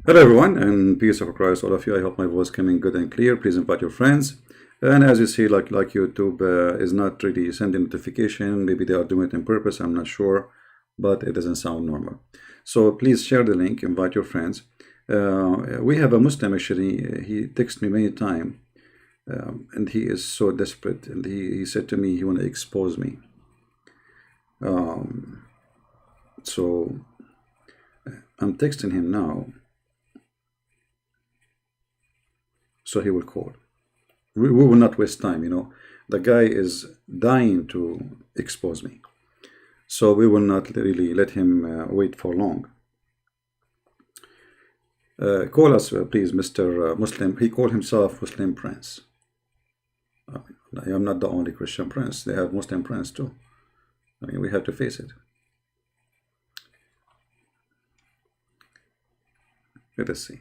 Hello everyone, and peace of Christ, all of you. I hope my voice coming good and clear. Please invite your friends. And as you see, like YouTube is not really sending notification. Maybe they are doing it on purpose. I'm not sure, but it doesn't sound normal. So please share the link. Invite your friends. We have a Muslim actually. He texted me many times, and he is so desperate. And he said to me he want to expose me. So I'm texting him now. So he will call. We will not waste time, you know. The guy is dying to expose me. So we will not really let him wait for long. Call us, please, Mr. Muslim. He called himself Muslim Prince. I am not the only Christian prince. They have Muslim prince too. I mean, we have to face it. Let us see.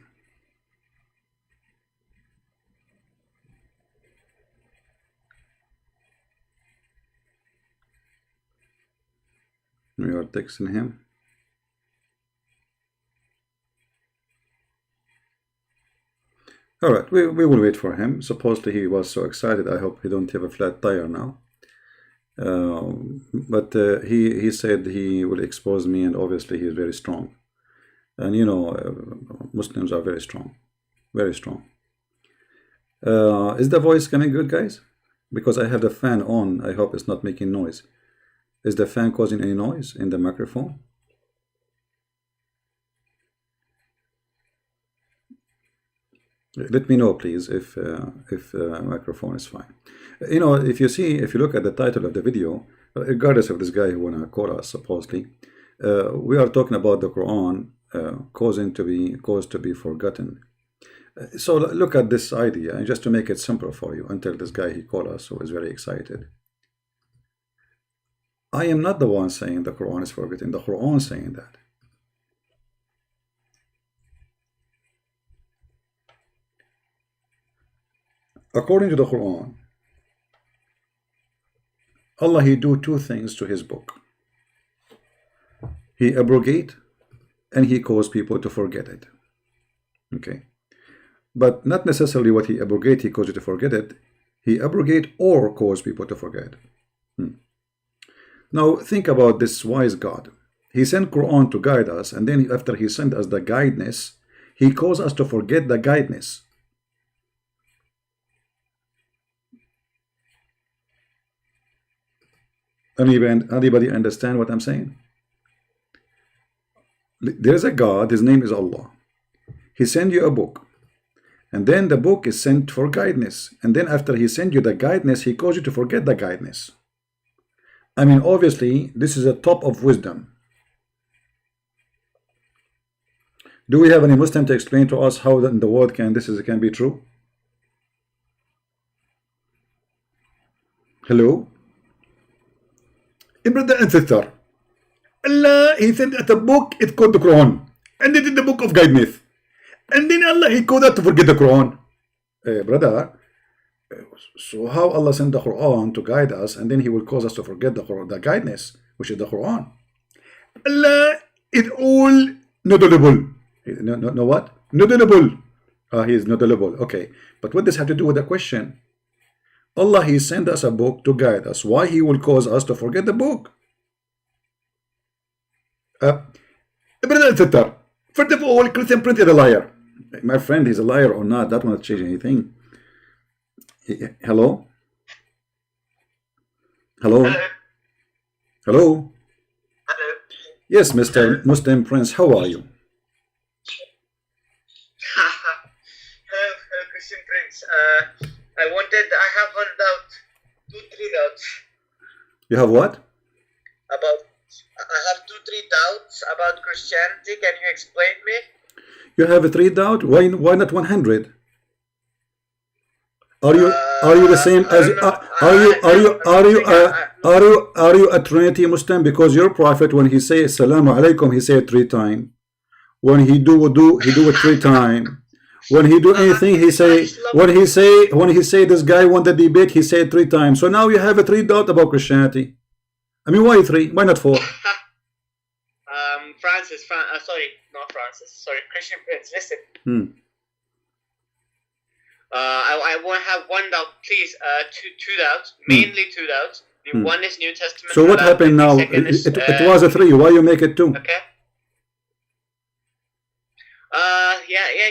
We are texting him. All right, we will wait for him. Supposedly he was so excited. I hope he don't have a flat tire now. But he said he will expose me, and obviously he is very strong. And you know, Muslims are very strong, very strong. Is the voice coming good, guys? Because I have the fan on. I hope it's not making noise. Is the fan causing any noise in the microphone? Let me know, please, if the microphone is fine. You know, if you look at the title of the video, regardless of this guy who wanna call us supposedly, we are talking about the Quran caused to be forgotten. So look at this idea, and just to make it simple for you, until this guy he called us who is very excited. I am not the one saying the Quran is forgotten. The Quran is saying that. According to the Quran, Allah he do two things to his book. He abrogate and he cause people to forget it. Okay. But not necessarily what he abrogate, he cause you to forget it. He abrogate or cause people to forget. Now think about this wise God. He sent Quran to guide us, and then after he sent us the guidance, he caused us to forget the guidance. Anybody understand what I'm saying? There's a God, his name is Allah. He sent you a book, and then the book is sent for guidance, and then after he sent you the guidance, he caused you to forget the guidance. I mean, obviously, this is a top of wisdom. Do we have any Muslim to explain to us how in the world can be true? Hello? Brother and sister, Allah, he sent us a book, it's called the Quran, and it is the book of guidance. And then Allah, he called us to forget the Quran. Brother, so how Allah sent the Quran to guide us, and then he will cause us to forget the Quran, the guidance, which is the Quran? Allah is all knowable. No what? Knowable. He is knowable. Okay, but what does this have to do with the question? Allah, he sent us a book to guide us. Why he will cause us to forget the book? Brother and sister, first of all, Christian Prince is a liar. My friend, he's a liar or not, that won't change anything. Hello? Hello? Hello? Hello. Yes, Mr. Muslim Prince, how are you? Hello, Christian Prince. I have one doubt, 2-3 doubts. You have what? I have 2-3 doubts about Christianity. Can you explain me? You have 3 doubt? Why not 100? Are you the same as are you a Trinity Muslim? Because your prophet, when he say Assalamu alaikum, he say it 3 times. When he do wudu, he do it 3 times. When he do anything, he say when he say this guy won the debate, he say it 3 times. So now you have a 3 doubt about Christianity. I mean, why 3? Why not 4? sorry, not Francis. Sorry, Christian Prince. Listen. Hmm. I want to have one doubt, please. Two doubts, mainly two doubts. The one is New Testament. So what happened the now? second is, It was a 3. Why you make it 2? Okay.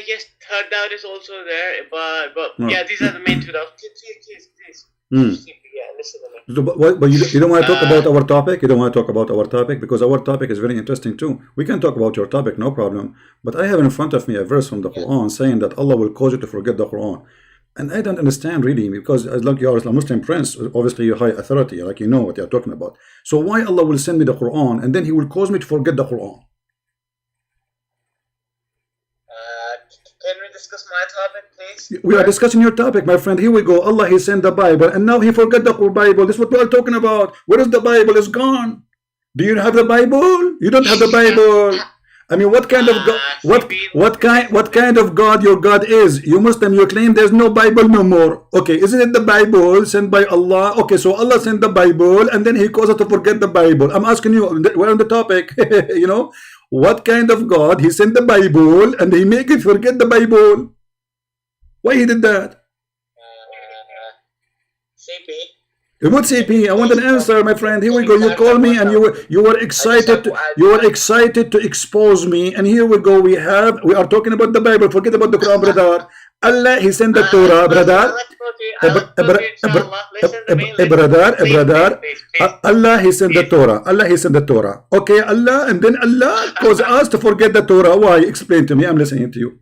Yes. Third doubt is also there, but yeah, these are the main two doubts. Please. Yeah, listen to me. So, but you don't want to talk about our topic? You don't want to talk about our topic? Because our topic is very interesting too. We can talk about your topic, no problem. But I have in front of me a verse from the Quran saying that Allah will cause you to forget the Quran. And I don't understand really, because as like you are a Muslim prince, obviously you're high authority, like you know what you're talking about. So why Allah will send me the Quran and then He will cause me to forget the Quran? Can we discuss my topic, please? We are discussing your topic, my friend. Here we go. Allah, He sent the Bible, and now He forgot the Bible. This is what we are talking about. Where is the Bible? It's gone. Do you have the Bible? You don't have the Bible. I mean, what kind of God? What kind of God your God is? You Muslim, you claim there's no Bible no more. Okay, isn't it the Bible sent by Allah? Okay, so Allah sent the Bible, and then He caused us to forget the Bible. I'm asking you. We're on the topic. You know. What kind of God? He sent the Bible and He make it forget the Bible. Why He did that? CP. You would CP. I want an answer, my friend. Here we go. You call me and you were excited. You were excited to expose me. And here we go. We are talking about the Bible. Forget about the Quran, brother. Allah, He sent the Torah, brother. Brother. Allah, He sent the Torah. Allah, He sent the Torah. Okay, Allah, and then Allah caused us to forget the Torah. Why? Explain to me. I'm listening to you.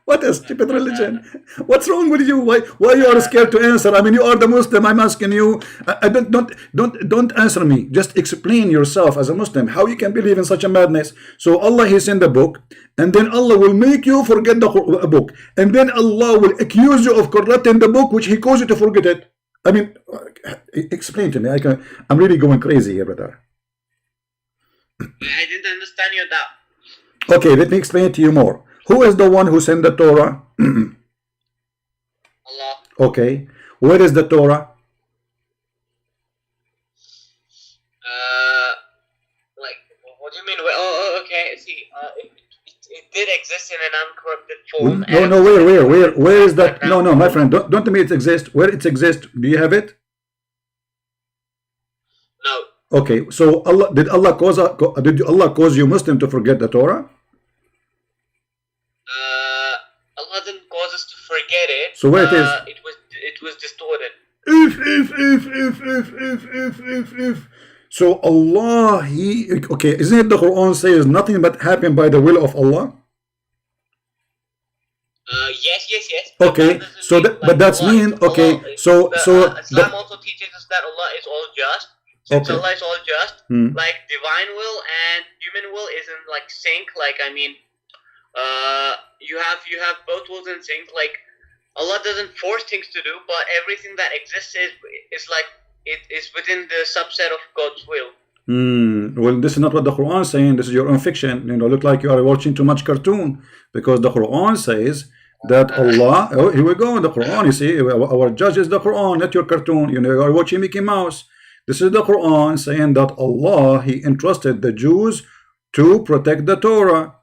What a stupid religion. What's wrong with you? Why you are scared to answer? I mean, you are the Muslim. I'm asking you. Don't answer me. Just explain yourself as a Muslim how you can believe in such a madness. So Allah, He sent the book, and then Allah will make you forget the book, and then Allah will accuse you of corrupting the book which He caused you to forget it. I mean, explain to me. I'm really going crazy here, brother. I didn't understand your doubt. Okay, let me explain it to you more. Who is the one who sent the Torah? Allah. Okay. Where is the Torah? What do you mean? Okay. See, it did exist in an uncorrupted form. No. Where is that? No, my friend. Don't tell me it exists. Where it exists? Do you have it? No. Okay. So did Allah cause you Muslim to forget the Torah? Allah didn't cause us to forget it. So where it is? It was distorted. If. So Allah, okay, isn't it the Quran says nothing but happened by the will of Allah? Yes. Okay, so but that's mean. Okay, so Islam also teaches us that Allah is all just. Since Okay. Allah is all just, like divine will and human will isn't like sync. Like I mean, you have both wills in sync. Like Allah doesn't force things to do, but everything that exists is like it is within the subset of God's will. Well, this is not what the Quran is saying. This is your own fiction. You know, look like you are watching too much cartoon, because the Quran says that Allah. Oh, here we go. The Quran. You see, our judge is the Quran, not your cartoon. You know, you are watching Mickey Mouse. This is the Quran saying that Allah, He entrusted the Jews to protect the Torah.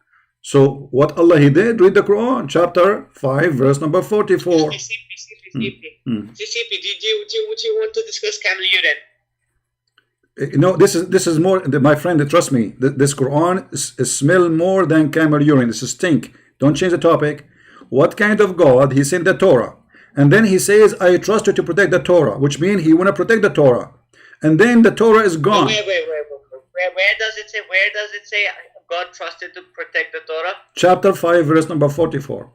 So what Allah He did? Read the Quran, chapter 5, verse number 44. CP, do you want to discuss Camel Urine? No, this is more, my friend, trust me, this Quran smell more than camel urine. This is stink. Don't change the topic. What kind of God? He sent the Torah, and then He says, I trust you to protect the Torah, which means He want to protect the Torah, and then the Torah is gone. Wait. Where does it say God trusted to protect the Torah? Chapter 5, verse number 44.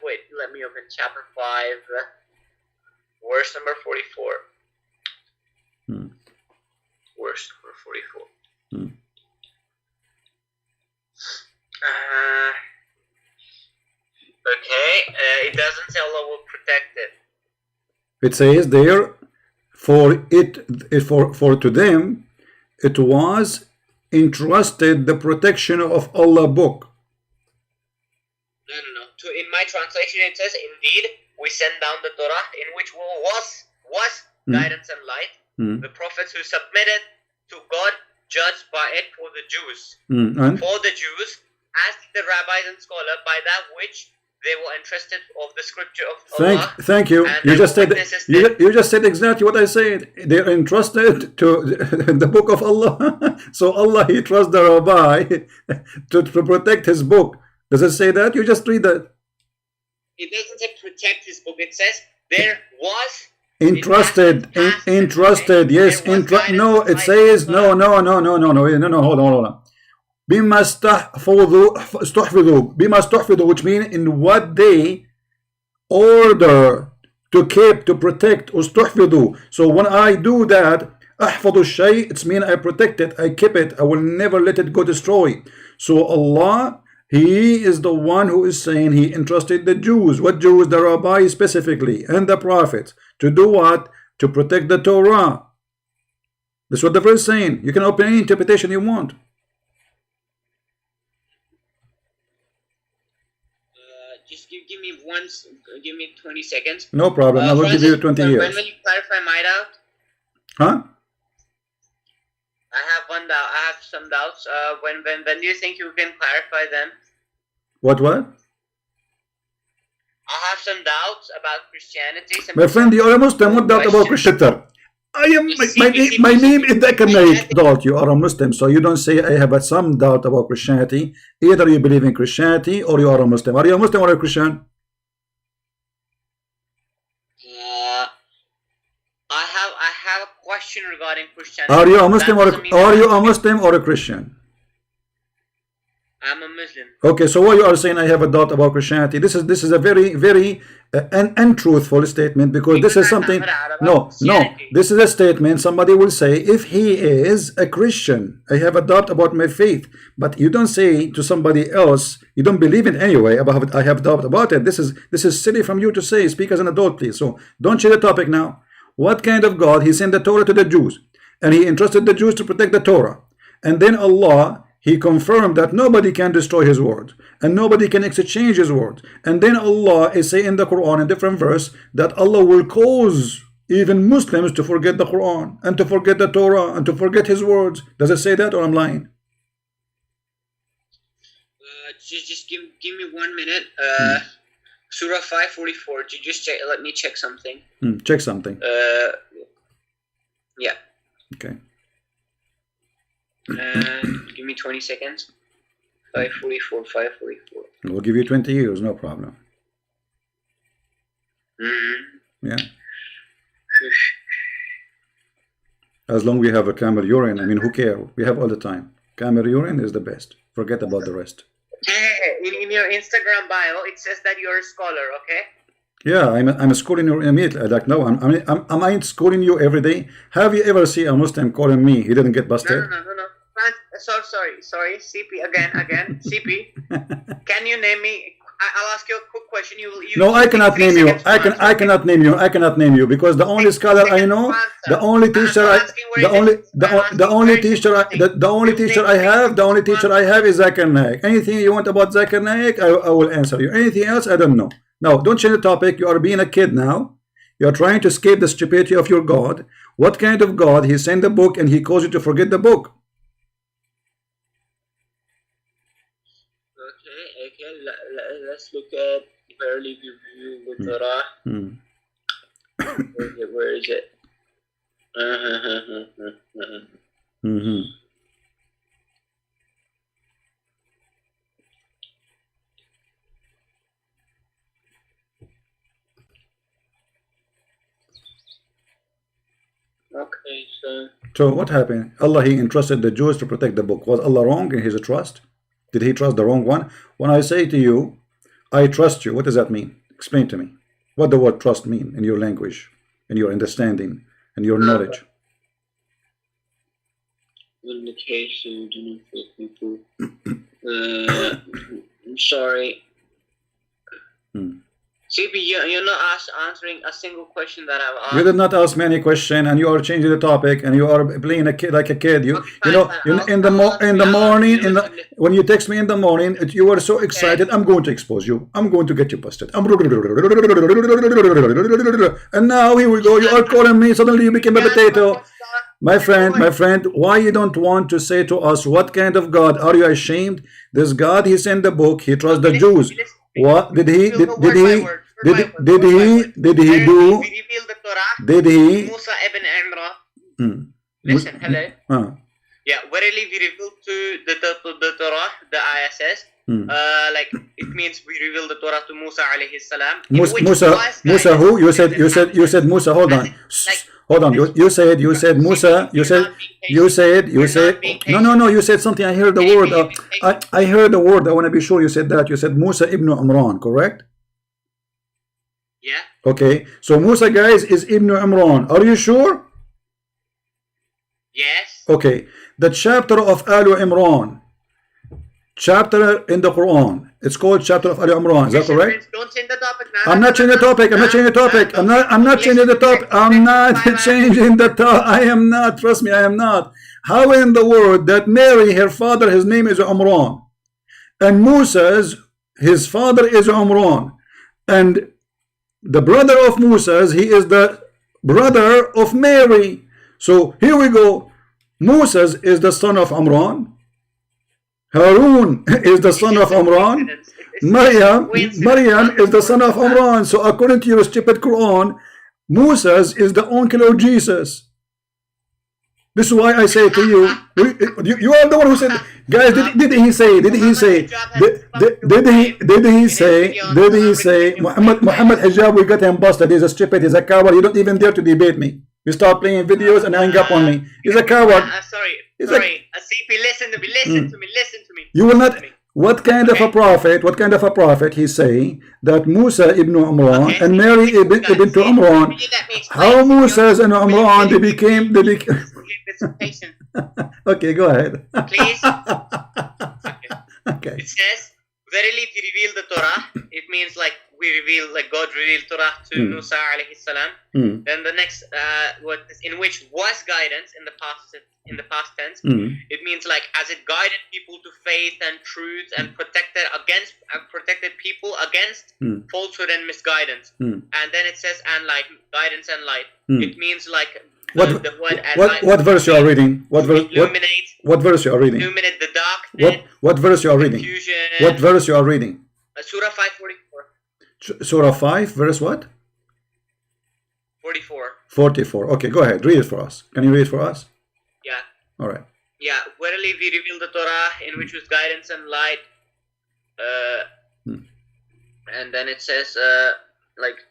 Wait, let me open chapter 5, verse number 44. Verse number 44. Okay, it doesn't say Allah will protect it. It says there, for to them, it was entrusted the protection of Allah book. No. In my translation, it says, indeed, we sent down the Torah, in which was guidance and light, The prophets who submitted to God judged by it for the Jews. And For the Jews, as the rabbis and scholars, by that which they were interested of the scripture of Allah. thank you. And You just said witnesses you just said exactly what I said. They're entrusted to the book of Allah. So Allah, he trusts the rabbi to protect his book. Does it say that? You just read that. It doesn't say protect his book. It says there was Entrusted, past entrusted, yes, there was guidance no, it by says Allah. no, hold on. بما استحفظوا بما استحفظوا, which means in what they order to keep, to protect. استحفظوا. So when I do that, أحفظ الشيء, it's mean I protect it, I keep it, I will never let it go destroy. So Allah, he is the one who is saying he entrusted the Jews. What Jews? The rabbi specifically and the prophets. To do what? To protect the Torah. That's what the verse is saying. You can open any interpretation you want. Just give me give me 20 seconds. No problem. I will give you 20 when years. When will you clarify my doubt? Huh? I have one doubt. I have some doubts. When do you think you can clarify them? What? I have some doubts about Christianity. My friend, you are a Muslim. What doubt about Christianity? I am. My name is Zakir Naik. Doubt. You are a Muslim, so you don't say I have some doubt about Christianity. Either you believe in Christianity or you are a Muslim. Are you a Muslim or a Christian? I have a question regarding Christianity. Are you a Muslim or a Christian? I'm a Muslim. Okay, so what you are saying, I have a doubt about Christianity. This is a very untruthful statement, because this is something. No, this is a statement somebody will say if he is a Christian. I have a doubt about my faith, but you don't say to somebody else you don't believe it anyway about I have doubt about it. This is silly from you to say. Speak as an adult, please. So don't change the topic now. What kind of God? He sent the Torah to the Jews, and he entrusted the Jews to protect the Torah, and then Allah, he confirmed that nobody can destroy his word and nobody can exchange his word. And then Allah is saying in the Quran, in different verse, that Allah will cause even Muslims to forget the Quran and to forget the Torah and to forget his words. Does it say that, or I'm lying? Just give me 1 minute. Surah 544. Just check, let me check something. Check something. Yeah. Okay. Give me 20 seconds. 544. We'll give you 20 years, no problem. Yeah. As long as we have a camel urine, I mean, who cares? We have all the time. Camel urine is the best. Forget about the rest. In your Instagram bio, it says that you're a scholar, okay? Yeah, I'm schooling you immediately. Like, no, am I schooling you every day? Have you ever seen a Muslim calling me? He didn't get busted. No. Sorry. CP again. CP. Can you name me? I'll ask you a quick question. No, I cannot name you. I cannot name you. I cannot name you, because the only scholar I know, the only teacher I have is Zakir Naik. Anything you want about Zakir Naik, I will answer you. Anything else, I don't know. Now, don't change the topic. You are being a kid now. You are trying to escape the stupidity of your God. What kind of God? He sent the book and he caused you to forget the book. Okay. Let's look at early review with Torah. Where is it? Okay, so what happened? Allah, he entrusted the Jews to protect the book. Was Allah wrong in his trust? Did he trust the wrong one? When I say to you, I trust you, what does that mean? Explain to me. What the word trust mean in your language, in your understanding, in your knowledge? In the case you do not feel people. I'm sorry. CP, you're not answering a single question that I've asked. You did not ask me any question, and you are changing the topic, and you are playing a kid like a kid. You know, in the morning, when you text me in the morning, you were so excited. I'm going to expose you. I'm going to get you busted. And now here we go. You are calling me. Suddenly you became a potato. My friend, why you don't want to say to us what kind of God? Are you ashamed? This God, he sent the book. He trusts the Jews. What did he do? Did he? Musa ibn Imran. Listen, hello. Yeah, verily we revealed to the Torah, the ayah says, like it means we revealed the Torah to Musa alayhi salam. Musa who? You said Musa. Hold on. Hold on. You said Musa. You said. No. You said something. I heard the word. I heard the word. I want to be sure you said that. You said Musa ibn Imran, correct? Yeah. Okay. So Musa, guys, is Ibn Imran. Are you sure? Yes. Okay. The chapter of Al Imran. Chapter in the Quran. It's called chapter of Al Imran. Is that correct? Don't change the topic now. I'm not changing the topic. I'm not changing the topic. I'm not changing the topic. I'm not changing the topic. I am not. Trust me, I am not. How in the world that Mary, her father, his name is Imran, and Musa's, his father is Imran, and the brother of Musa's, he is the brother of Mary. So here we go. Musa's is the son of Imran. Harun is the son of Imran. Maryam is the son of Imran. So according to your stupid Quran, Musa's is the uncle of Jesus. This is why I say to you, you are the one who said, guys, did he say Muhammad Hijab, we got him busted, he's a stupid, he's a coward, you don't even dare to debate me. You start playing videos and hang up on me. He's a coward. Sorry. CP, listen to me. You will not. What kind of a prophet he say that Musa ibn Imran and Mary ibn to Imran? How Musa and Imran they became. Okay, go ahead. Please. Okay. It says, verily we reveal the Torah. It means like we reveal, like God revealed Torah to Musa alayhi salam. Then the next, in which was guidance in the past tense. It means like as it guided people to faith and truth and protected people against falsehood and misguidance. And then it says and light, guidance and light. It means like what verse you are reading? What verse you are reading? Illuminate the darkness. What verse you are reading? Confusion. What verse you are reading? Surah 5:44. Surah 5, verse what? 44. 44. Okay, go ahead. Read it for us. Can you read it for us? Yeah. All right. Yeah. Verily we revealed the Torah in which was guidance and light. And then it says, like,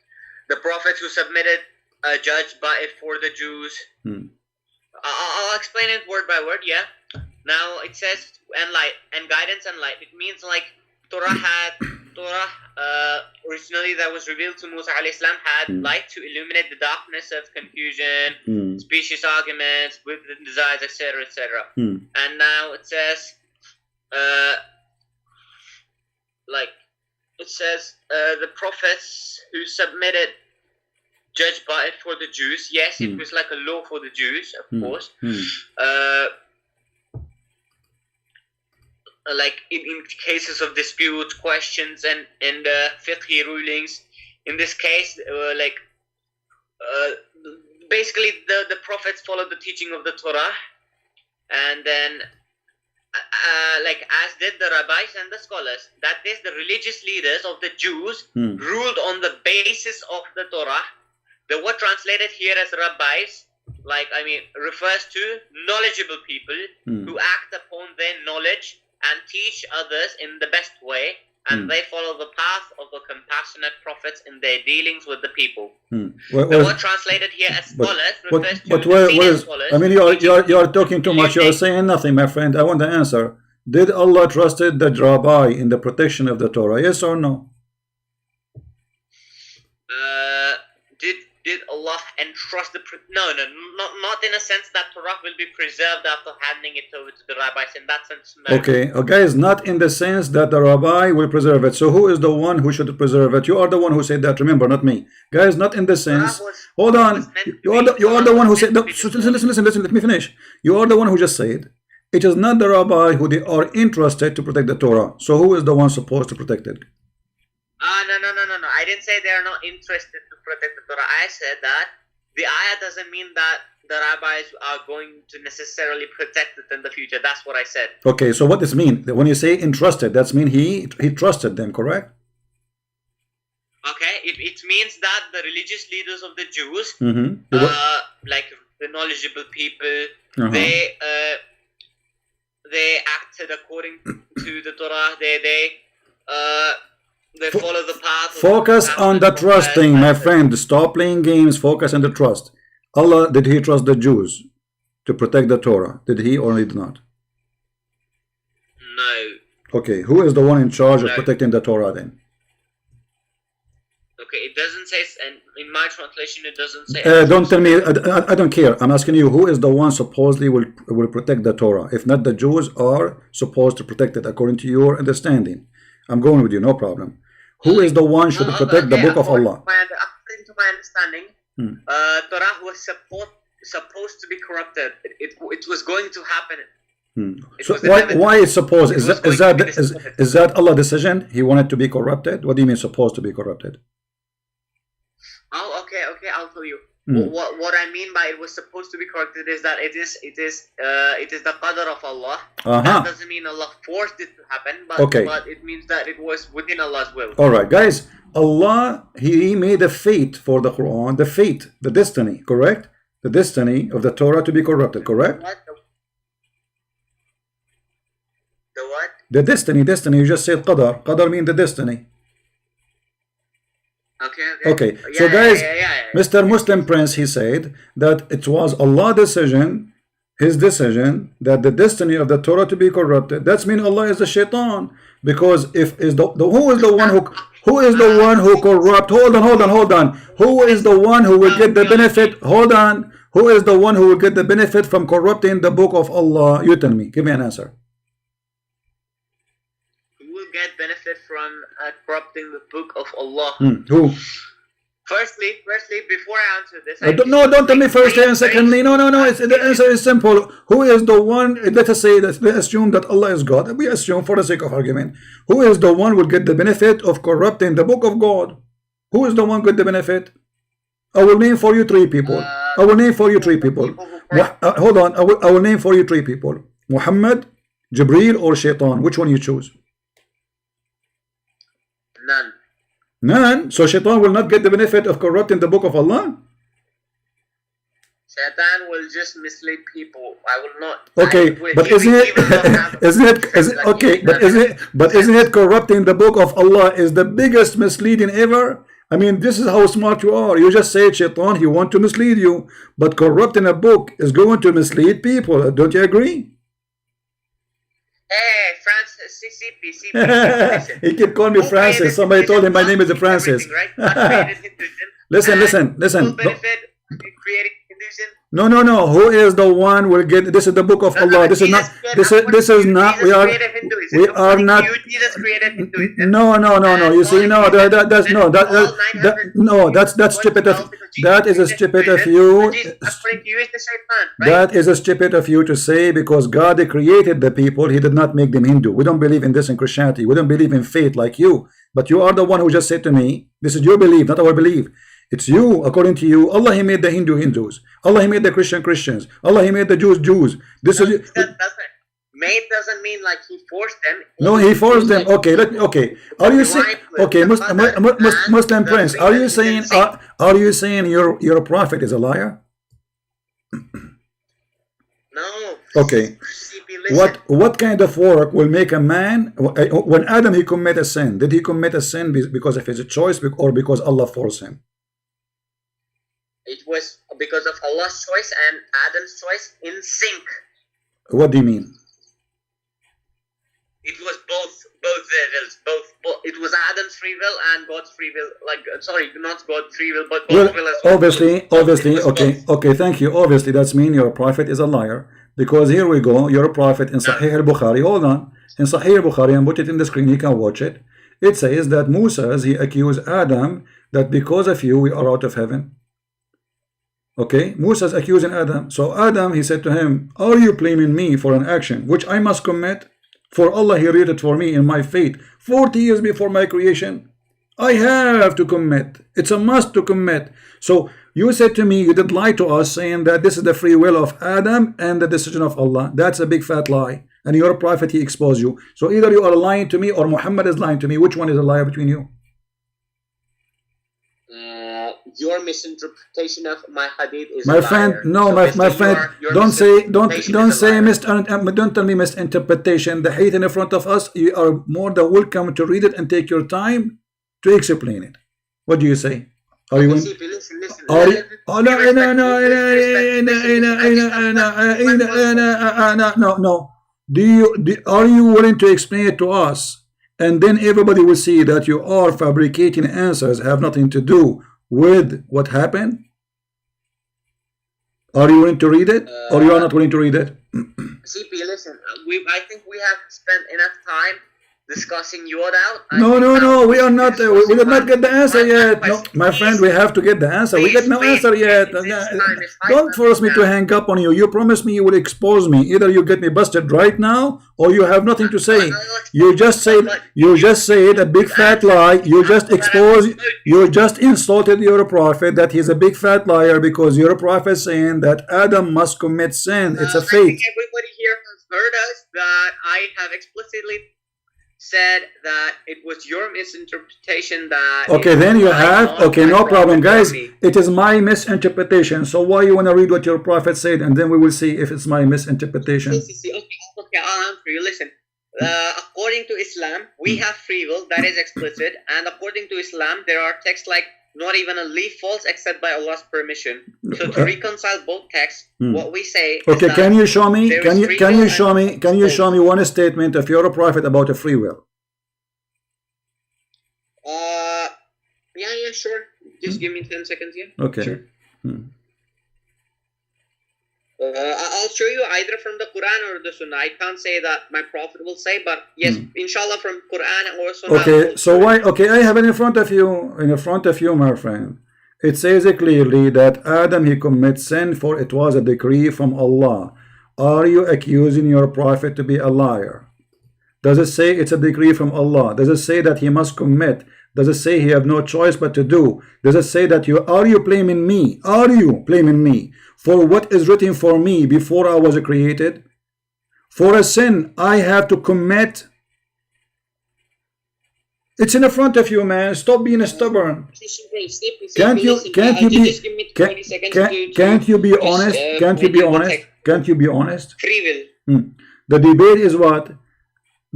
the prophets who submitted a judge by it for the Jews. I'll explain it word by word, yeah. Now it says and light and guidance and light. It means like Torah originally that was revealed to Musa alayhi salam had light to illuminate the darkness of confusion, specious arguments, wicked desires, etc., etc. And now it says, the prophets who submitted judged by it for the Jews. Yes, it was like a law for the Jews, of course. Like in cases of dispute, questions, and fiqhi rulings. In this case, basically the prophets followed the teaching of the Torah, and then as did the rabbis and the scholars. That is, the religious leaders of the Jews ruled on the basis of the Torah. The word translated here as rabbis, refers to knowledgeable people who act upon their knowledge and teach others in the best way, and they follow the path of the compassionate prophets in their dealings with the people. The word translated here as scholars refers to senior scholars. I mean, you are talking too much. You are saying nothing, my friend. I want the answer. Did Allah trusted the rabbi in the protection of the Torah? Yes or no? did Allah entrust the not in a sense that Torah will be preserved after handing it over to the rabbis. In that sense, no. Okay, guys, not in the sense that the rabbi will preserve it. So who is the one who should preserve it? You are the one who said that. Remember, not me, guys. Not in the sense. Hold on. You are the one who said. No, listen. Let me finish. You are the one who just said it is not the rabbi who they are entrusted to protect the Torah. So who is the one supposed to protect it? No. I didn't say they are not interested to protect the Torah. I said that the ayah doesn't mean that the rabbis are going to necessarily protect it in the future. That's what I said. Okay, so what does it mean? When you say entrusted, that's mean he trusted them, correct? Okay, it means that the religious leaders of the Jews, like the knowledgeable people, they acted according to the Torah. They follow the path. Focus on the trusting, my friend. Stop playing games. Focus on the trust. Allah, did he trust the Jews to protect the Torah? Did he or did not? No. Okay, who is the one in charge of protecting the Torah then? Okay, it doesn't say, and in my translation it doesn't say. Don't tell me, I don't care. I'm asking you, who is the one supposedly will protect the Torah? If not the Jews are supposed to protect it according to your understanding. I'm going with you, no problem. Who is the one should protect the book of Allah? According to my understanding, Torah was supposed to be corrupted. It was going to happen. So why is supposed? Is that Allah's decision? He wanted to be corrupted? What do you mean supposed to be corrupted? Oh, okay, I'll tell you. What I mean by it was supposed to be corrected is that it is the qadr of Allah. That doesn't mean Allah forced it to happen, but it means that it was within Allah's will. Alright, guys, Allah, He made a fate for the Quran, the destiny, correct? The destiny of the Torah to be corrupted, correct? The what? The destiny, you just said qadar means the destiny. Okay. So guys, Mr. Muslim Prince, he said that it was Allah's decision, his decision, that the destiny of the Torah to be corrupted. That's mean Allah is the shaitan, because who is the one who corrupt? Hold on. Who is the one who will get the benefit? Hold on. Who is the one who will get the benefit from corrupting the book of Allah? You tell me. Give me an answer. Get benefit from corrupting the book of Allah. Who? Firstly, before I answer this, don't tell me first and secondly. No. The answer is simple. Who is the one? Let us say that let's assume that Allah is God. We assume for the sake of argument. Who is the one who will get the benefit of corrupting the book of God? Who is the one get the benefit? I will name for you three people. Hold on. I will name for you three people: Muhammad, Jibreel, or Shaitan. Which one you choose? None. So Shaitan will not get the benefit of corrupting the book of Allah? Shaitan will just mislead people. I will not. Okay, but isn't it corrupting the book of Allah is the biggest misleading ever? I mean, this is how smart you are. You just say Shaitan, he want to mislead you, but corrupting a book is going to mislead people. Don't you agree? Hey, Francis, CP. He can call me Francis. Somebody told him my name is Francis. Listen. No. Who is the one will get? This is the book of Allah. This is not. This is not. We are not. No. You see, that's stupid of. That is a stupid of you. That is a stupid of you to say, because God created the people. He did not make them Hindu. We don't believe in this in Christianity. We don't believe in faith like you. But you are the one who just said to me, this is your belief, not our belief. It's you, according to you. Allah, He made the Hindus. Allah, He made the Christians. Allah, He made the Jews. This is. Made doesn't mean like He forced them. No, He forced them. Okay. Are you saying? Okay, Muslim Prince. Are you saying your prophet is a liar? No. Okay. What kind of work will make a man? When Adam he commit a sin, did he commit a sin because of his choice or because Allah forced him? It was because of Allah's choice and Adam's choice in sync. What do you mean? It was both their wills. It was Adam's free will and God's free will. Like, sorry, not God's free will, but Well, God's will as well. obviously, okay, thank you. Obviously, that's mean your prophet is a liar. Because here we go, your prophet in Sahih al-Bukhari, hold on. In Sahih al-Bukhari, and put it in the screen, you can watch it. It says that Musa, he accused Adam that because of you, we are out of heaven. Okay, Musa's accusing Adam. So Adam, he said to him, are you blaming me for an action which I must commit? For Allah, he wrote it for me in my fate 40 years before my creation. I have to commit. It's a must to commit. So you said to me, you did lie to us, saying that this is the free will of Adam and the decision of Allah. That's a big fat lie. And your prophet, he exposed you. So either you are lying to me or Muhammad is lying to me. Which one is a liar between you? Your misinterpretation of my hadith is my a friend. liar. No, So my friend. your Don't say misinterpretation don't tell me misinterpretation. The hadith in front of us. You are more than welcome to read it and take your time to explain it. What do you say? Are you? Listen. Are you? Oh no. Are you willing to explain it to us? And then everybody will see that you are fabricating answers have nothing to do with what happened. Are you willing to read it, or you are not willing to read it? CP, listen. I think we have spent enough time discussing your doubt. No. We are not. We did not get the answer yet. No, my friend, we have to get the answer. We get no answer yet. Don't force me to hang up on you. You promised me you would expose me. Either you get me busted right now, or you have nothing to say. You just said a big fat lie. You just exposed. You just insulted your prophet that he's a big fat liar because your prophet saying that Adam must commit sin. It's a fate. I think everybody here has heard us that I have explicitly said that it was your misinterpretation that. Okay, then you have. Okay, no problem, guys. It is my misinterpretation. So why you want to read what your prophet said, and then we will see if it's my misinterpretation. Okay, I'll answer you. Listen, according to Islam, we have free will that is explicit, and according to Islam, there are texts like not even a leaf falls except by Allah's permission. So to reconcile both texts, what we say. Okay, can you show me? Can you show me one statement of your prophet about a free will? Yeah, sure. Just give me 10 seconds here. Okay. Sure. I'll show you either from the Quran or the Sunnah. I can't say that my prophet will say, but yes, inshallah, from Quran or Sunnah. Okay, so why? Okay, I have it in front of you, my friend. It says clearly that Adam, he commits sin, for it was a decree from Allah. Are you accusing your prophet to be a liar? Does it say it's a decree from Allah? Does it say that he must commit? Does it say he have no choice but to do? Does it say that are you blaming me? Are you blaming me for what is written for me before I was created? For a sin I have to commit. It's in front of you, man. Stop being stubborn. Can't you be honest? Can't you be honest? Free will. The debate is what?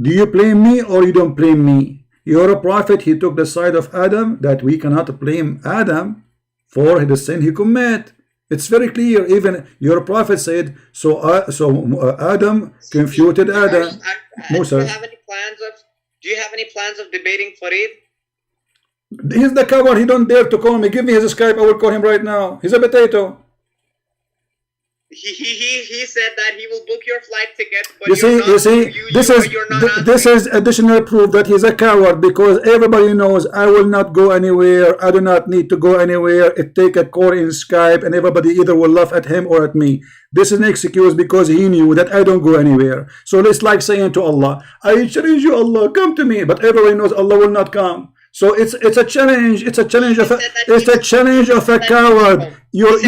Do you blame me or you don't blame me? You're a prophet. He took the side of Adam that we cannot blame Adam for the sin he commit. It's very clear. Even your prophet said so. Adam confuted Adam. Musa. Do you have any plans of debating Farid? He's the coward. He don't dare to call me. Give me his Skype. I will call him right now. He's a potato. He said that he will book your flight ticket. But this is additional proof that he's a coward, because everybody knows I will not go anywhere. I do not need to go anywhere. It take a call in Skype, and everybody either will laugh at him or at me. This is an excuse because he knew that I don't go anywhere. So it's like saying to Allah, I challenge you, Allah, come to me. But everybody knows Allah will not come. So it's a challenge. It's a challenge of a coward. Your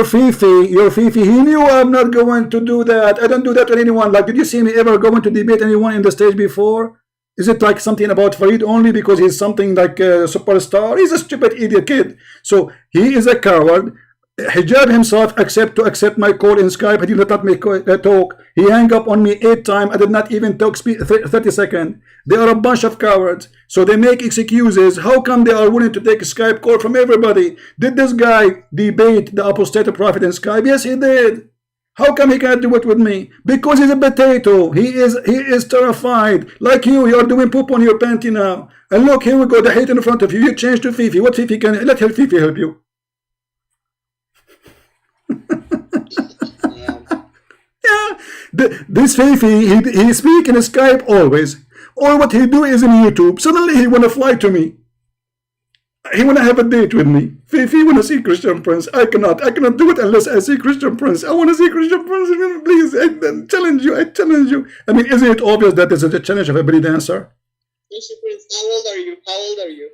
Fifi, he knew I'm not going to do that. I don't do that to anyone. Like, did you see me ever going to debate anyone in the stage before? Is it like something about Farid only because he's something like a superstar? He's a stupid idiot kid. So he is a coward. Hijab himself to accept my call in Skype. He did not make a talk. He hung up on me 8 times. I did not even talk 30 seconds. They are a bunch of cowards. So they make excuses. How come they are willing to take a Skype call from everybody? Did this guy debate the apostate prophet in Skype? Yes, he did. How come he can't do it with me? Because he's a potato. He is terrified. Like you are doing poop on your panty now. And look, here we go, the hate in front of you. You change to Fifi. What Fifi can let Fifi help you? Yeah. This Fifi, he speak in Skype always. Or what he do is in YouTube. Suddenly he wanna fly to me. He wanna have a date with me. Fifi wanna see Christian Prince. I cannot do it unless I see Christian Prince. I wanna see Christian Prince. Please, I challenge you. I mean, isn't it obvious that this is a challenge of every dancer? Christian Prince, how old are you?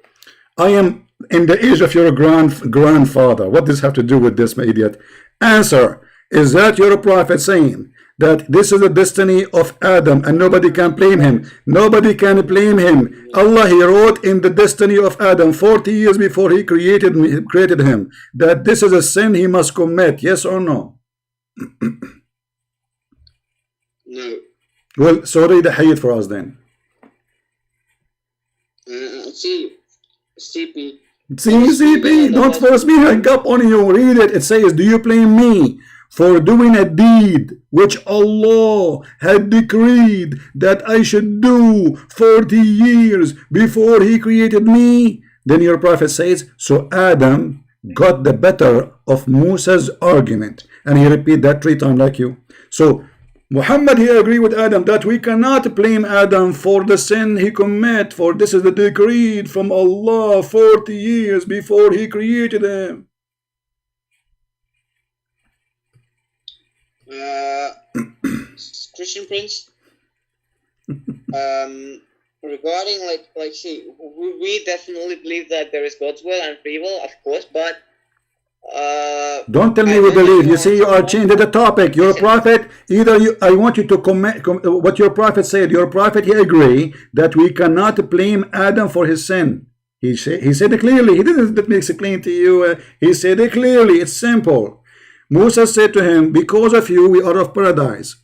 I am in the age of your grandfather. What does this have to do with this, my idiot? Answer. Is that your prophet saying that this is the destiny of Adam and nobody can blame him? Nobody can blame him. Allah, he wrote in the destiny of Adam 40 years before he created him that this is a sin he must commit. Yes or no? No. Well, so read the hadith for us then. CP. CP, don't force me to hang up on you. Read it. It says, do you blame me for doing a deed which Allah had decreed that I should do 40 years before he created me? Then your prophet says, so Adam got the better of Musa's argument. And he repeat that 3 times like you. So Muhammad, he agreed with Adam that we cannot blame Adam for the sin he commit, for this is the decree from Allah 40 years before he created him. Christian Prince, regarding see, we definitely believe that there is God's will and free will, of course, but don't tell me we believe. You see, you are changing the topic. Your prophet, I want you to comment what your prophet said. Your prophet, he agreed that we cannot blame Adam for his sin. He said it clearly. He didn't make it clean to you. He said it clearly. It's simple. Musa said to him, because of you, we are of paradise.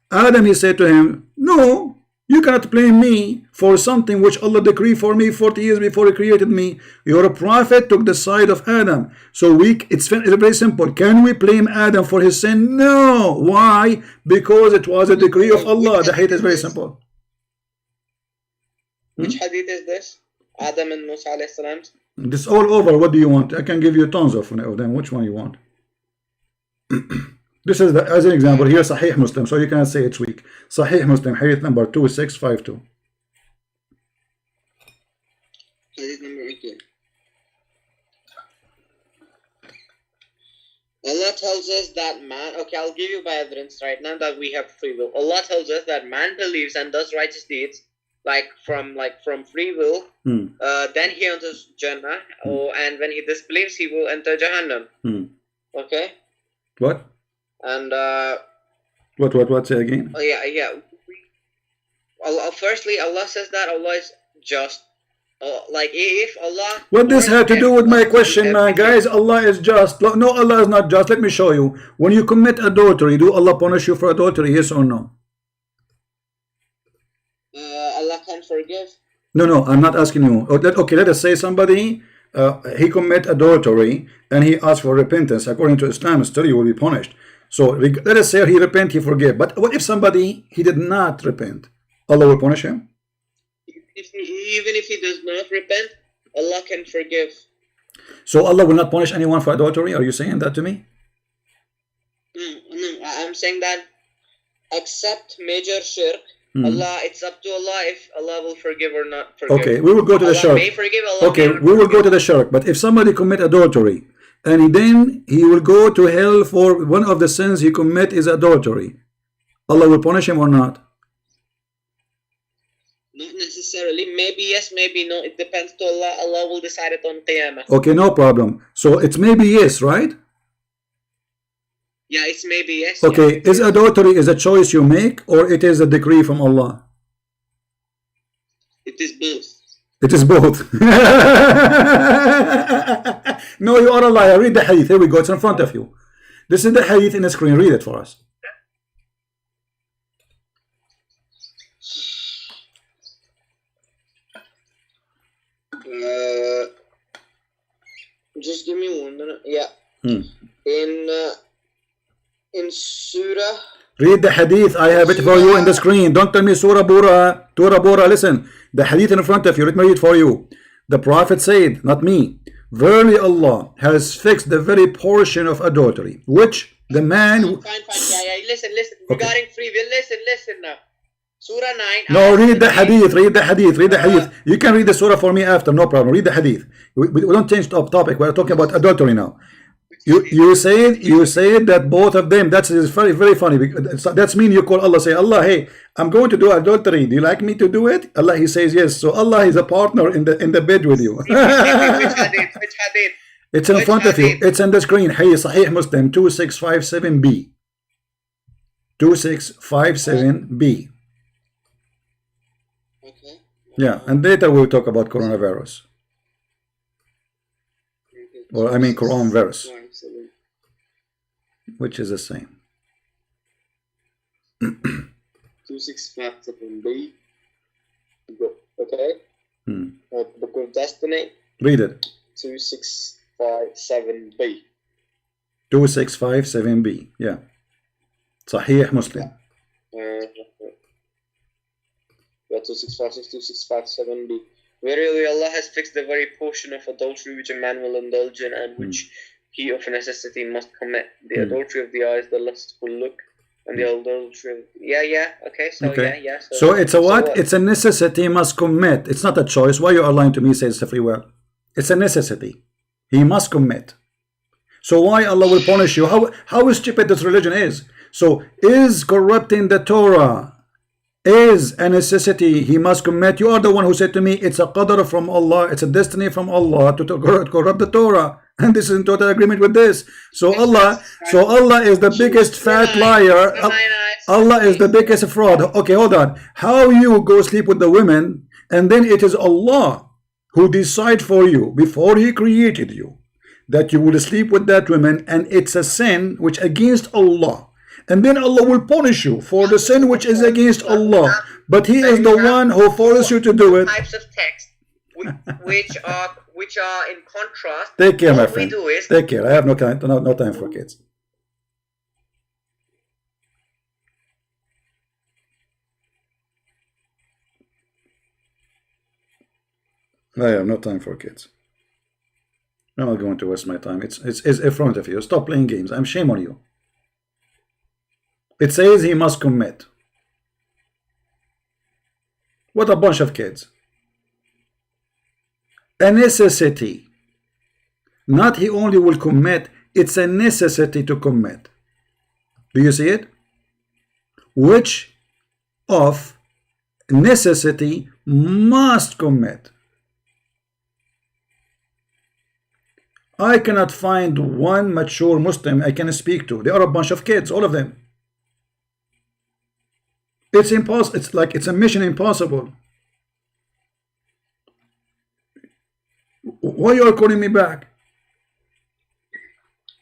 Adam, he said to him, no, you cannot blame me for something which Allah decreed for me 40 years before he created me. Your prophet took the side of Adam. So it's very simple. Can we blame Adam for his sin? No. Why? Because it was a decree of Allah. The hadith is very simple. Which hadith is this? Adam and Musa alayhi salam? This is all over. What do you want? I can give you tons of them. Which one you want? This is as an example here, Sahih Muslim, so you cannot say it's weak. Sahih Muslim, hadith number 2652. Hadith number 18. Allah tells us that man, okay, I'll give you by evidence right now that we have free will. Allah tells us that man believes and does righteous deeds from free will, then he enters Jannah, and when he disbelieves, he will enter Jahannam. Okay? What? And what say again? Oh yeah. Firstly, Allah says that Allah is just. If Allah. What this had to do with my question, man? Guys, Allah is just. No, Allah is not just. Let me show you. When you commit adultery, do Allah punish you for adultery? Yes or no? Allah can forgive. No, I'm not asking you. Okay, let us say somebody he commit adultery and he asks for repentance. According to Islam, still he will be punished. So let us say he repent, he forgive. But what if somebody he did not repent? Allah will punish him. Even if he does not repent, Allah can forgive. So Allah will not punish anyone for adultery. Are you saying that to me? No. I'm saying that except major shirk, Allah, it's up to Allah if Allah will forgive or not forgive. Okay, we will go to the shirk. May forgive, Allah okay, we will go to the shirk. But if somebody commit adultery, and then he will go to hell for one of the sins he commit is adultery, Allah will punish him or not? Not necessarily. Maybe yes, maybe no. It depends to Allah. Allah will decide it on Qiyamah. Okay, no problem. So it's maybe yes, right? Yeah, it's maybe yes. Okay, is adultery is a choice you make or it is a decree from Allah? It is both. It is both. No, you are a liar. Read the hadith. Here we go. It's in front of you. This is the hadith in the screen. Read it for us. Just give me 1 minute. Yeah. In in Surah. Read the hadith. I have it for you in the screen. Don't tell me Surah Bura. Surah Bura. Listen. The hadith in front of you. Let me read for you. The Prophet said, not me, verily Allah has fixed the very portion of adultery, which the man... Fine. Yeah. Listen. Regarding free will, listen now. Surah 9. No, read the hadith. Read the hadith. You can read the surah for me after. No problem. Read the hadith. We don't change the topic. We're talking about adultery now. You said that both of them. That's very, very funny. That's mean you call Allah, say, Allah, hey, I'm going to do adultery. Do you like me to do it? Allah, he says yes. So Allah is a partner in the bed with you. Which hadith? It's in front of you. It's on the screen. Hey, Sahih Muslim 2657b. 2657b. Okay. Yeah, and later we'll talk about coronavirus. Or I mean coronavirus, which is the same. 2657b. Okay. Book of Destiny. Read it. 2657b. 2657b. Yeah. Sahih Muslim. 2657b. Verily Allah has fixed the very portion of adultery which a man will indulge in and which he of necessity must commit. The adultery of the eyes, the lustful look, and the adultery of... Okay. So it's a what? It's a necessity, must commit. It's not a choice. Why you are lying to me, says the free will? It's a necessity. He must commit. So why Allah will punish you? How stupid this religion is. So is corrupting the Torah is a necessity he must commit? You are the one who said to me it's a qadr from Allah, it's a destiny from Allah to corrupt the Torah, and this is in total agreement with this. So Allah is the biggest fat liar. Allah is the biggest fraud. Okay, hold on. How you go sleep with the women and then it is Allah who decide for you before he created you that you will sleep with that woman, and it's a sin which against Allah. And then Allah will punish you for the sin which is against Allah. But He is the one who forces you to do it. Types of text which are in contrast. Take care, my friend. Take care. I have no time for kids. I have no time for kids. I'm not going to waste my time. It's in front of you. Stop playing games. I'm shame on you. It says he must commit. What a bunch of kids. A necessity. Not he only will commit, it's a necessity to commit. Do you see it? Which of necessity must commit. I cannot find one mature Muslim I can speak to. They are a bunch of kids, all of them. It's impossible. It's like it's a mission impossible. Why you are calling me back?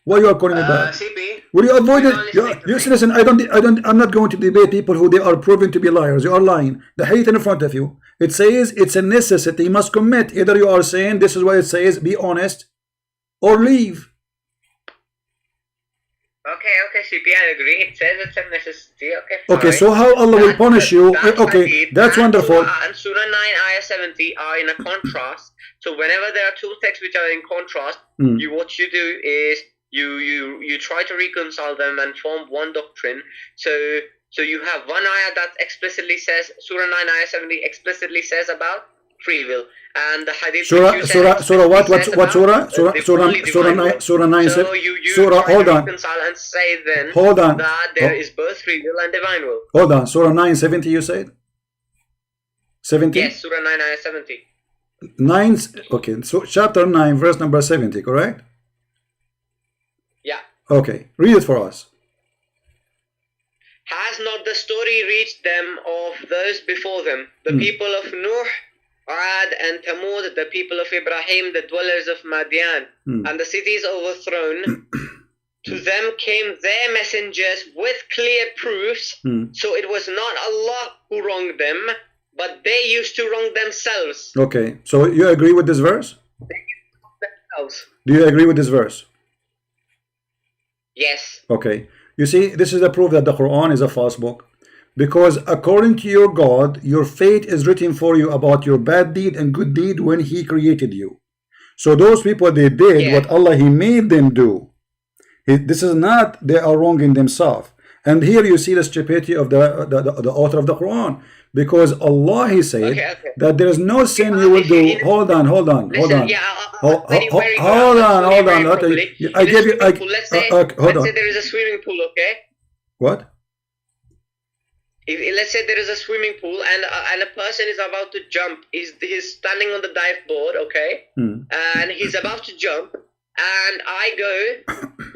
Why you are calling me back? CP, will you avoid it? Listen. I'm not going to debate people who they are proven to be liars. You are lying. The hadith in front of you. It says it's a necessity. You must commit. Either you are saying this is what it says. Be honest, or leave. Okay, CP, I agree. It says it's a necessity. Okay, so how Allah will punish you? Okay, that's wonderful. And Surah 9, Ayah 70 are in a contrast. So whenever there are two texts which are in contrast, what you do is you try to reconcile them and form one doctrine. So you have one ayah that explicitly says, Surah 9, Ayah 70 explicitly says about free will. And the hadith Surah what surah? Surah 9 says. Surah, hold on. And say then hold on. That there is both free will and divine will. Hold on. Surah 9:70 you said? 70? Yes, Surah 9 ayah 70. 9, okay, so chapter 9 verse number 70, correct? Yeah. Okay, read it for us. Has not the story reached them of those before them, the people of Nuh, Ad and Thamud, the people of Ibrahim, the dwellers of Madian, and the cities overthrown? To them came their messengers with clear proofs, so it was not Allah who wronged them, but they used to wrong themselves. Okay, so you agree with this verse? Themselves. Do you agree with this verse? Yes. Okay, You see, this is the proof that the Quran is a false book. Because according to your God, your fate is written for you about your bad deed and good deed when He created you. So those people, they did what Allah, He made them do. This is not they are wrong in themselves. And here you see the stupidity of the author of the Quran. Because Allah, He said that there is no sin you will do. Hold on. Hold on. Hold on. I gave you. Let's say there is a swimming pool, okay? What? Let's say there is a swimming pool and a person is about to jump. He's standing on the dive board, okay? And he's about to jump. And I go,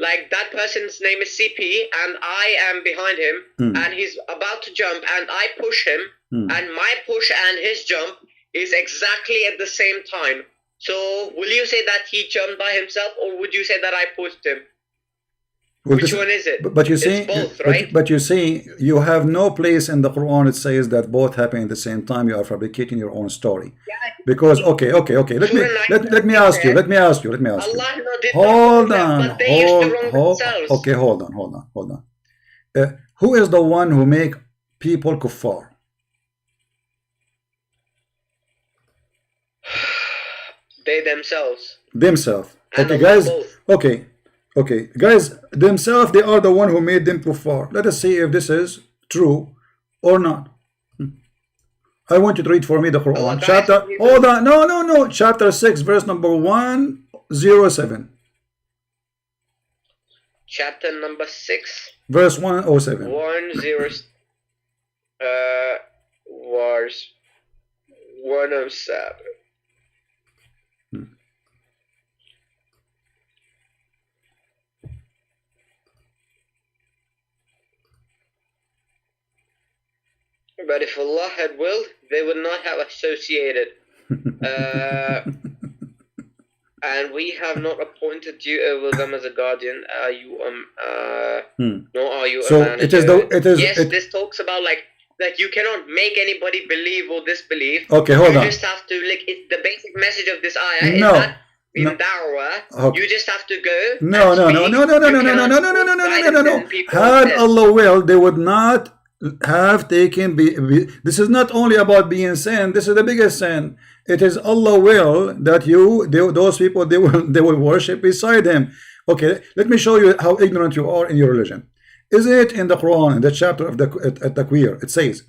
like that person's name is CP, and I am behind him, and he's about to jump, and I push him, and my push and his jump is exactly at the same time. So, will you say that he jumped by himself, or would you say that I pushed him? Well, which one is it? But you see, it's both, right? But you see, you have no place in the Quran it says that both happen at the same time. You are fabricating your own story. Because okay. Let me ask you. Allah did hold not on. them, but they used to wrong themselves. Okay, hold on. Who is the one who make people kuffar? They themselves. Okay, And guys. both. Okay, guys, themselves, they are the one who made them kuffar. Let us see if this is true or not. I want you to read for me the Quran. Chapter, hold on, no. Chapter 6, verse number 107. Chapter number 6. Verse 107. 107. But if Allah had willed, they would not have associated. And we have not appointed you over them as a guardian. Are you nor are you so a manager. This talks about like that you cannot make anybody believe or disbelieve. Okay, hold on. You just have to it's the basic message of this ayah is that in da'wah, you just have to go. No. Had Allah will, they would not have taken this is not only about being sin, this is the biggest sin. It is Allah will that those people they will worship beside him. Okay, let me show you how ignorant you are in your religion. Is it in the Quran, in the chapter of the Takwir, it says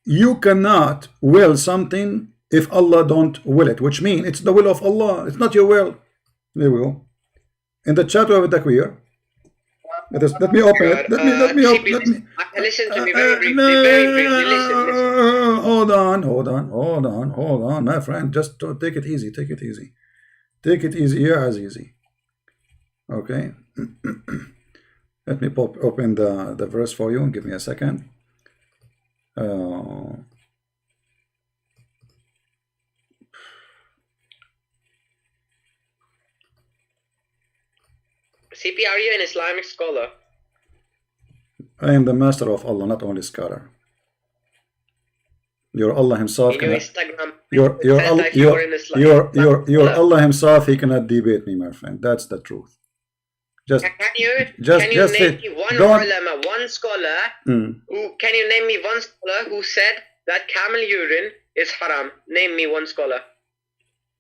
you cannot will something if Allah don't will it, which means it's the will of Allah, it's not your will. There we go. In the chapter of the Takwir, let me open it. Let me open it. Listen to me very briefly. Listen. Hold on, my friend. Just take it easy. Take it easy. Yeah, as easy. Okay. Let me open the verse for you. Give me a second. CP, are you an Islamic scholar? I am the master of Allah, not only scholar. Your Allah himself cannot. Your Allah himself, he cannot debate me, my friend. That's the truth. Can you name me one ulama, one scholar? Can you name me one scholar who said that camel urine is haram? Name me one scholar.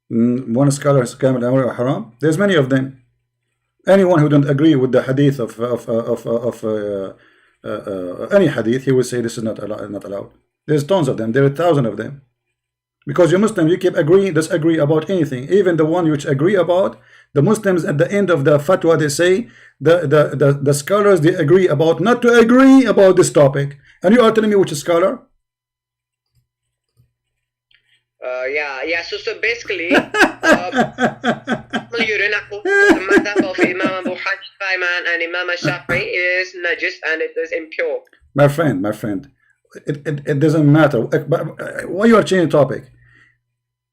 One scholar is camel urine haram. There's many of them. Anyone who don't agree with the hadith of any hadith, he will say this is not allowed. There's tons of them. There are thousands of them. Because you Muslim, you keep disagree about anything, even the one which agree about. The Muslims at the end of the fatwa, they say the scholars, they agree about not to agree about this topic. And you are telling me which scholar? So basically, urine the madhab of Imam Abu Hanifa and Imam Shafi'i is najis and it is impure. My friend, it doesn't matter. Why you are changing topic?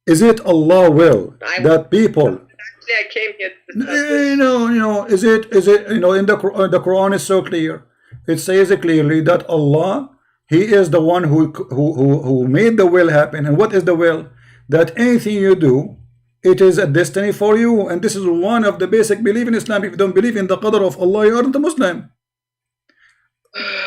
Is it Allah will that people? Actually, I came here to discuss this. Is it in the Quran is so clear. It says clearly that Allah, He is the one who made the will happen. And what is the will? That anything you do, it is a destiny for you, and this is one of the basic belief in Islam. If you don't believe in the qadr of Allah, you aren't a Muslim.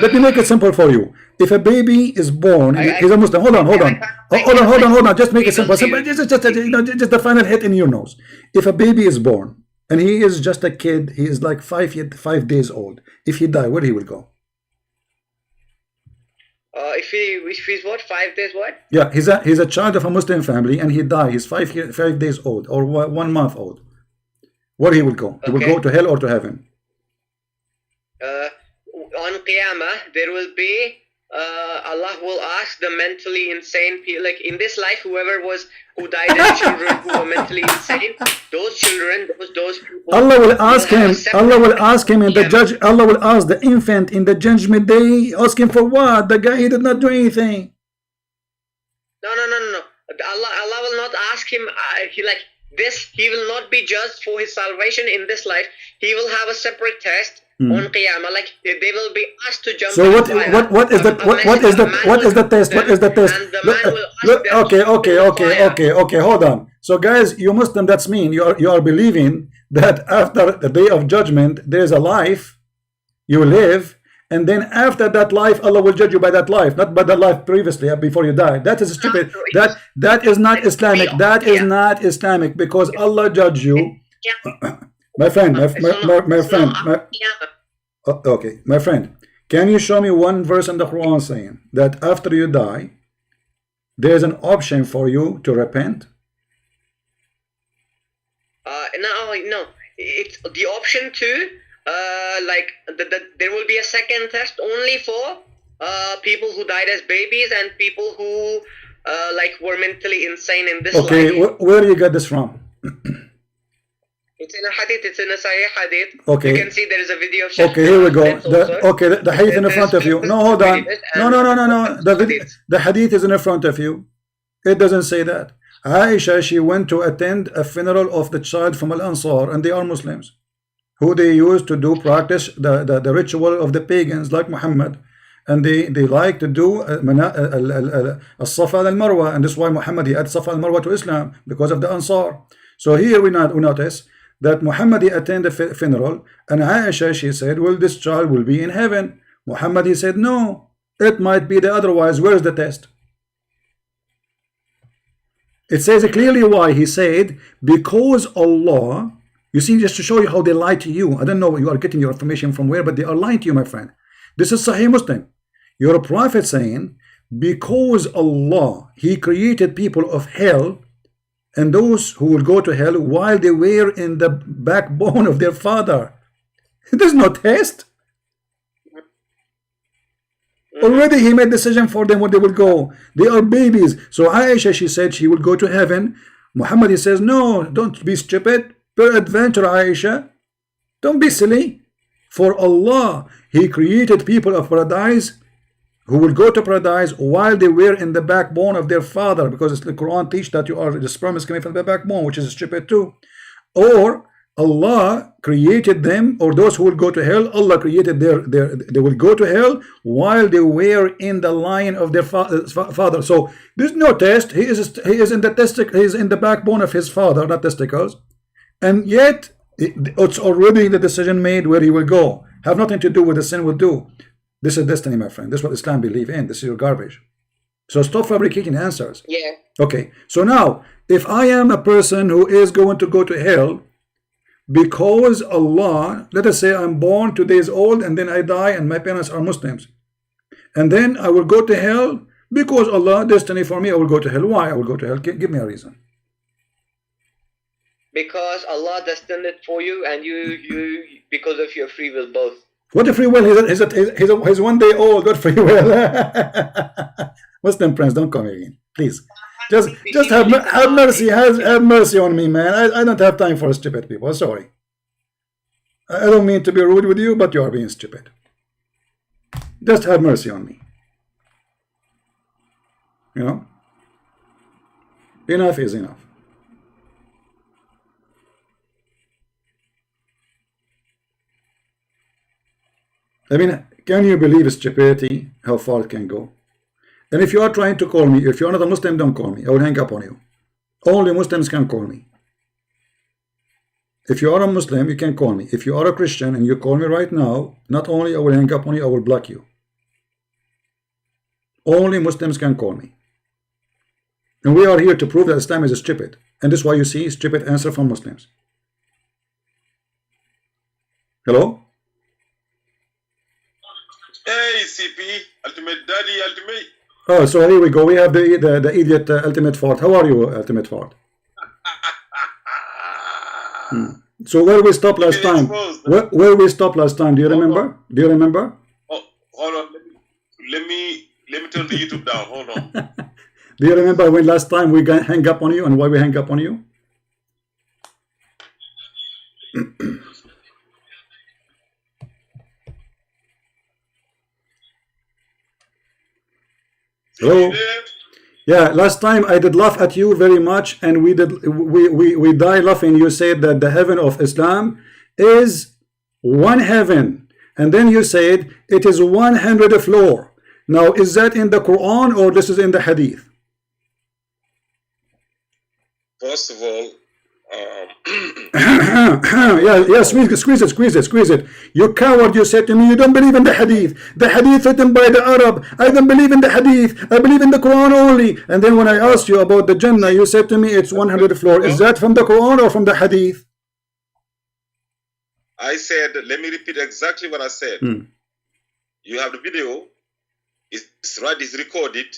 Let me make it simple for you. If a baby is born, he's a Muslim. Hold on. Just make it simple. Just the final hit in your nose. If a baby is born and he is just a kid, he is like 5 days old. If he die, where he will go? If he's what, 5 days what? Yeah, he's a child of a Muslim family and he die. He's 5 days old or 1 month old. Where he will go? He will go to hell or to heaven? On Qiyamah, there will be Allah will ask the mentally insane people, like in this life, who died as children who were mentally insane, those children, those people. Allah will ask him. Allah will ask him in the judge. Allah will ask the infant in the judgment day. Ask him for what? The guy, he did not do anything. No. Allah will not ask him. He will not be judged for his salvation in this life. He will have a separate test on Qiyamah. Like they will be asked to jump. So what is the test? What is the test? Okay. Hold on. So guys, you Muslim, that's mean you are believing that after the day of judgment there is a life you live, and then after that life Allah will judge you by that life, not by the life previously before you die. That is stupid. That is not Islamic. That is not Islamic, because Allah judge you. My friend, my friend, can you show me one verse in the Quran saying that after you die there is an option for you to repent? No. It's the option to there will be a second test only for people who died as babies and people who were mentally insane in this life. Okay, where do you get this from? It's in a hadith. It's in a Sahih hadith. Okay. You can see there is a video of Okay, here we go. The hadith in front of you. No, hold on. No. The hadith is in front of you. It doesn't say that. Aisha, she went to attend a funeral of the child from Al-Ansar, and they are Muslims, who they used to practice the ritual of the pagans like Muhammad, and they like to do As-Safa al-Marwa, and this is why Muhammad he added Safa al-Marwa to Islam, because of the Ansar. So here we notice that Muhammad he attended a funeral, and Aisha, she said, well, this child will be in heaven. Muhammad he said, no, it might be the otherwise. Where is the test? It says clearly why. He said, because Allah, you see, just to show you how they lie to you. I don't know where you are getting your information from where, but they are lying to you, my friend. This is Sahih Muslim. You're a prophet saying, because Allah, he created people of hell, and those who will go to hell while they were in the backbone of their father. There's no test. Already he made decision for them where they will go. They are babies. So Aisha, she said she will go to heaven. Muhammad, he says, no, don't be stupid. Peradventure, Aisha, don't be silly. For Allah, he created people of paradise who will go to paradise while they were in the backbone of their father, because the Quran teaches that the sperm is coming from the backbone, which is stupid too. Or Allah created them, or those who will go to hell, Allah created they will go to hell while they were in the line of their father. So there's no test. He is in the backbone of his father, not testicles, and yet it's already the decision made where he will go. Have nothing to do with the sin will do. This is destiny, my friend. This is what Islam believe in. This is your garbage. So stop fabricating answers. Yeah. Okay. So now, if I am a person who is going to go to hell because Allah, let us say I'm born 2 days old and then I die and my parents are Muslims, and then I will go to hell because Allah destiny for me, I will go to hell. Why I will go to hell? Give me a reason. Because Allah destined it for you, and you because of your free will both. What a free will? He's 1 day old. What free will? Muslim friends, don't come again, please. Just have mercy. Have mercy on me, man. I don't have time for stupid people. Sorry. I don't mean to be rude with you, but you are being stupid. Just have mercy on me. You know? Enough is enough. I mean, can you believe stupidity, how far it can go? And if you are trying to call me, if you're not a Muslim, don't call me. I will hang up on you. Only Muslims can call me. If you are a Muslim, you can call me. If you are a Christian and you call me right now, not only I will hang up on you, I will block you. Only Muslims can call me. And we are here to prove that Islam is stupid. And this is why you see stupid answer from Muslims. Hello? Hey, CP, Ultimate Daddy, Ultimate. Oh, so here we go. We have the idiot Ultimate Fort. How are you, Ultimate Fort? So where we stopped last time? Where we stopped last time? Do you remember? Do you remember? Oh, hold on. Let me turn the YouTube down. Hold on. Do you remember when last time we hang up on you and why we hang up on you? Hello? Yeah, last time I did laugh at you very much, and we die laughing. You said that the heaven of Islam is one heaven, and then you said it is 100 floor. Now, is that in the Quran or this is in the Hadith? First of all, yeah, squeeze it. You coward, you said to me, you don't believe in the Hadith. The Hadith written by the Arab. I don't believe in the Hadith. I believe in the Quran only. And then when I asked you about the Jannah, you said to me it's 100 floor. Is that from the Quran or from the Hadith? I said, let me repeat exactly what I said. You have the video. It's right, it's recorded.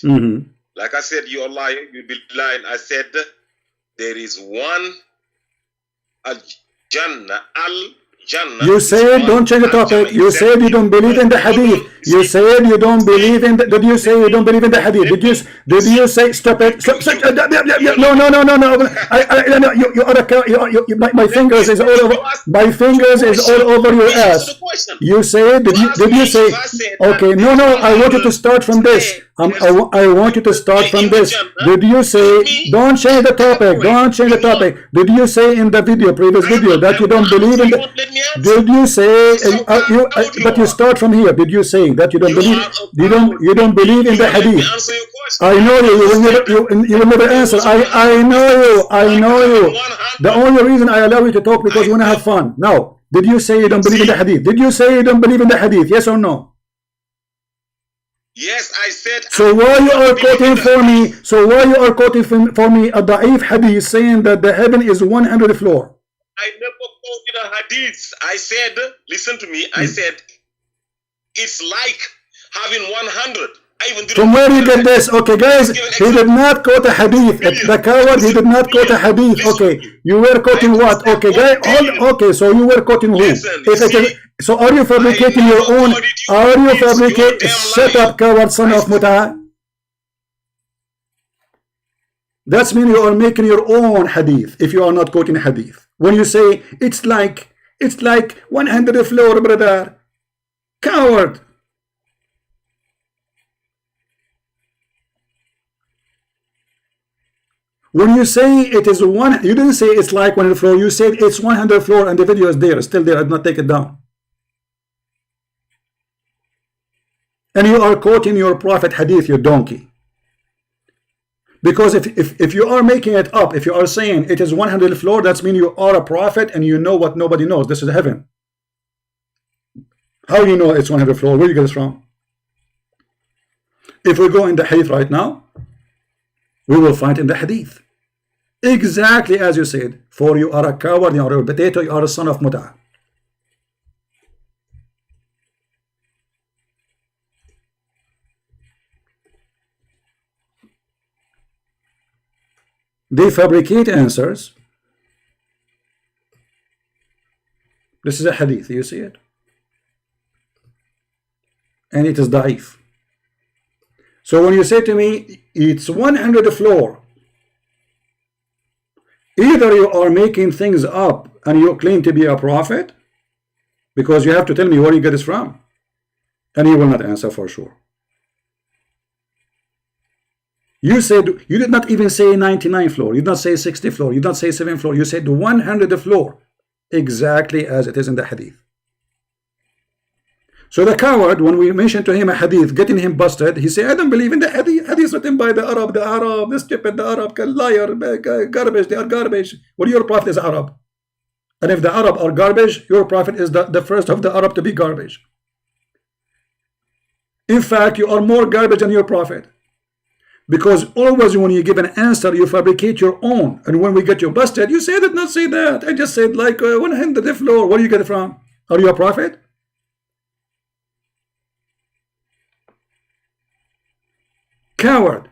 Like I said, you're lying. You'll be lying. I said, there is one Al-Jannah. Al-Jannah. You said, don't change the topic. You said you don't believe in the Hadith. You said you don't believe in the, did you say you don't believe in the Hadith? Did you say, stop it? No. You are a, my fingers is all over, my fingers is all over your ass. You said, did you say, okay, no, I want you to start from this. I want you to start from this. Did you say, don't change the topic, don't change the topic. Did you say in the video, previous video, that you don't believe in the, did you say, but you start from here, did you say that you don't believe, you don't believe in the Hadith? I know you will never answer. I know you. The only reason I allow you to talk because you want to have fun. Now, did you say you don't believe in the Hadith? Did you say you don't believe in the Hadith? Yes or no? Yes, I said. So why you are quoting for me? So why you are quoting for me a da'if hadith saying that the heaven is 100 floor? I never quoted a hadith. I said, listen to me. I said, it's like having 100. From where you get this? Okay, guys, he did not quote a hadith. The coward, he did not quote a hadith. Okay, you were quoting what? Okay, guys, okay, so you were quoting who? So are you fabricating your own? Are you fabricating? Shut up, coward, son of Muta. That's mean you are making your own hadith if you are not quoting hadith. When you say it's like 100 floor, brother, coward. When you say it is one, you didn't say it's like 100 floor. You said it's 100 floor, and the video is there, still there. I did not take it down. And you are quoting your prophet hadith, you donkey. Because if you are making it up, if you are saying it is 100 floor, that means you are a prophet and you know what nobody knows. This is heaven. How do you know it's 100 floor? Where do you get this from? If we go in the hadith right now, we will find in the hadith exactly as you said. For you are a coward, you are a potato, you are a son of Muta. They fabricate answers. This is a hadith, you see it? And it is da'if. So when you say to me, it's 100 floor, either you are making things up and you claim to be a prophet, because you have to tell me where you get this from, and you will not answer for sure. You said, you did not even say 99 floor, you did not say 60 floor, you did not say 7 floor, you said 100 floor, exactly as it is in the hadith. So the coward, when we mentioned to him a hadith, getting him busted, he said, I don't believe in the hadith. Hadith written by the Arab, the stupid, the Arab, liar, garbage, they are garbage. Well, your prophet is Arab. And if the Arab are garbage, your prophet is the first of the Arab to be garbage. In fact, you are more garbage than your prophet. Because always when you give an answer, you fabricate your own. And when we get you busted, you say that, not say that. I just said like 100 the floor. Where do you get it from? Are you a prophet? Coward.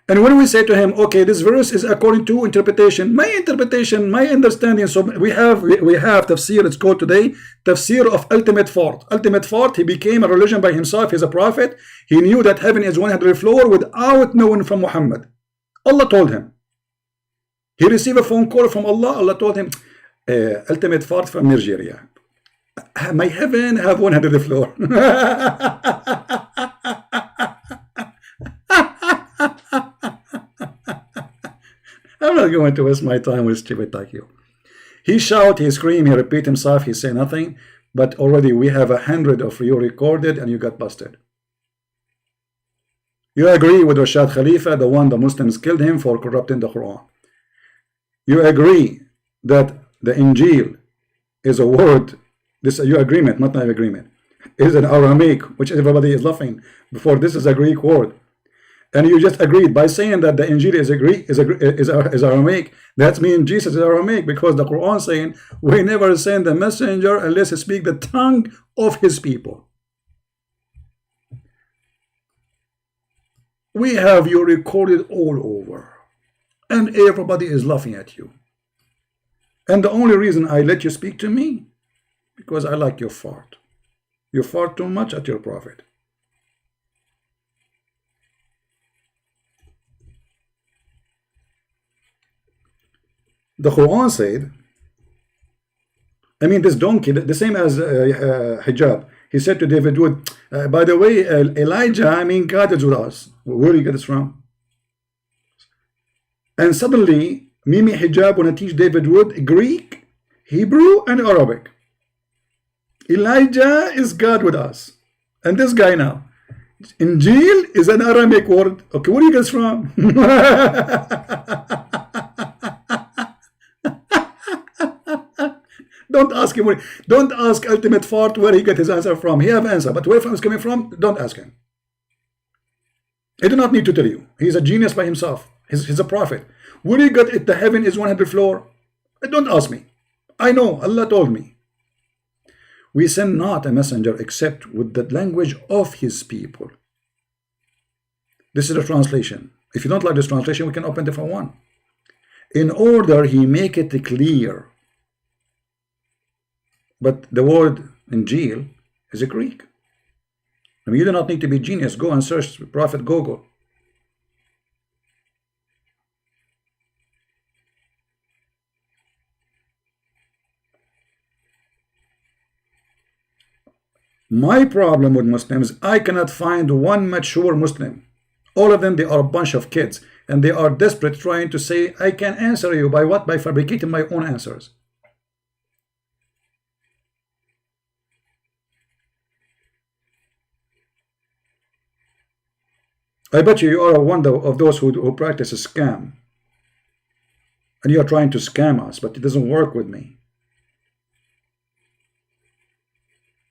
And when we say to him, okay, this verse is according to interpretation, my understanding. So we have tafsir. It's called today tafsir of ultimate fault. Ultimate fault. He became a religion by himself. He's a prophet. He knew that heaven is 100 floor without knowing from Muhammad. Allah told him. He received a phone call from Allah. Allah told him, ultimate fault from Nigeria. My heaven have 100 floor. I'm not going to waste my time with stupid like you. He shout, he scream, he repeat himself, he say nothing, but already we have 100 of you recorded and you got busted. You agree with Rashad Khalifa, the one the Muslims killed him for corrupting the Quran. You agree that the Injil is a word, this is your agreement, not my agreement, is an Aramaic, which everybody is laughing before. This is a Greek word. And you just agreed by saying that the Injil is Aramaic. That means Jesus is Aramaic, because the Quran saying we never send a messenger unless he speak the tongue of his people. We have you recorded all over, and everybody is laughing at you. And the only reason I let you speak to me, because I like your fart. You fart too much at your prophet. The Quran said, I mean, this donkey, the same as hijab. He said to David Wood, by the way, Elijah, I mean, God is with us. Where do you get this from? And suddenly, Mimi Hijab want to teach David Wood Greek, Hebrew, and Arabic. Elijah is God with us. And this guy now, Injil is an Aramaic word. Okay, where do you get this from? Don't ask him. Don't ask Ultimate Fart where he got his answer from. He have answer, but where from is coming from? Don't ask him. I do not need to tell you. He's a genius by himself. He's a prophet. Where he got it? The heaven is 100 floor. Don't ask me. I know. Allah told me. We send not a messenger except with the language of his people. This is the translation. If you don't like this translation, we can open different one. In order he make it clear. But the word Injil is a Greek. I mean, you do not need to be genius. Go and search Prophet Google. My problem with Muslims, I cannot find one mature Muslim. All of them, they are a bunch of kids. And they are desperate trying to say, I can answer you by what? By fabricating my own answers. I bet you are one of those who practice a scam. And you are trying to scam us, but it doesn't work with me.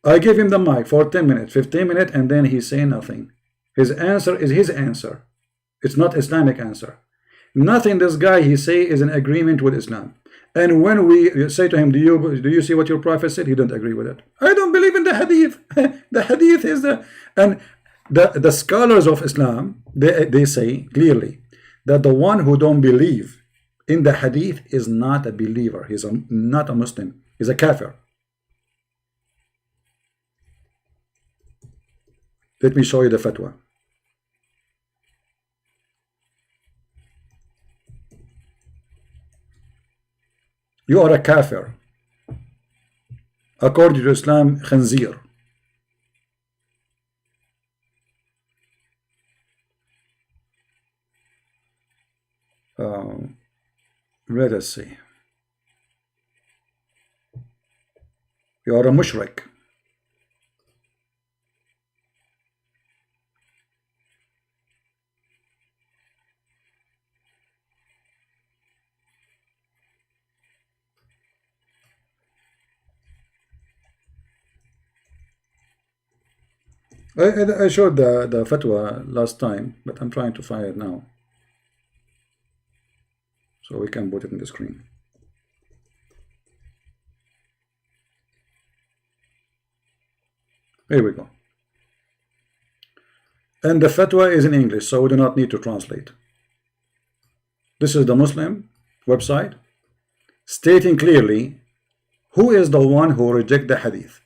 I give him the mic for 10 minutes, 15 minutes, and then he's saying nothing. His answer is his answer. It's not Islamic answer. Nothing this guy he say is in agreement with Islam. And when we say to him, do you see what your prophet said? He don't agree with it. I don't believe in the hadith. The hadith is and the scholars of Islam, they say clearly that the one who don't believe in the hadith is not a believer. He's not a Muslim. He's a kafir. Let me show you the fatwa. You are a kafir. According to Islam, khanzir. Let us see. You are a mushrik. I showed the fatwa last time, but I'm trying to find it now, so we can put it in the screen. Here we go. And the fatwa is in English, so we do not need to translate. This is the Muslim website stating clearly who is the one who reject the hadith.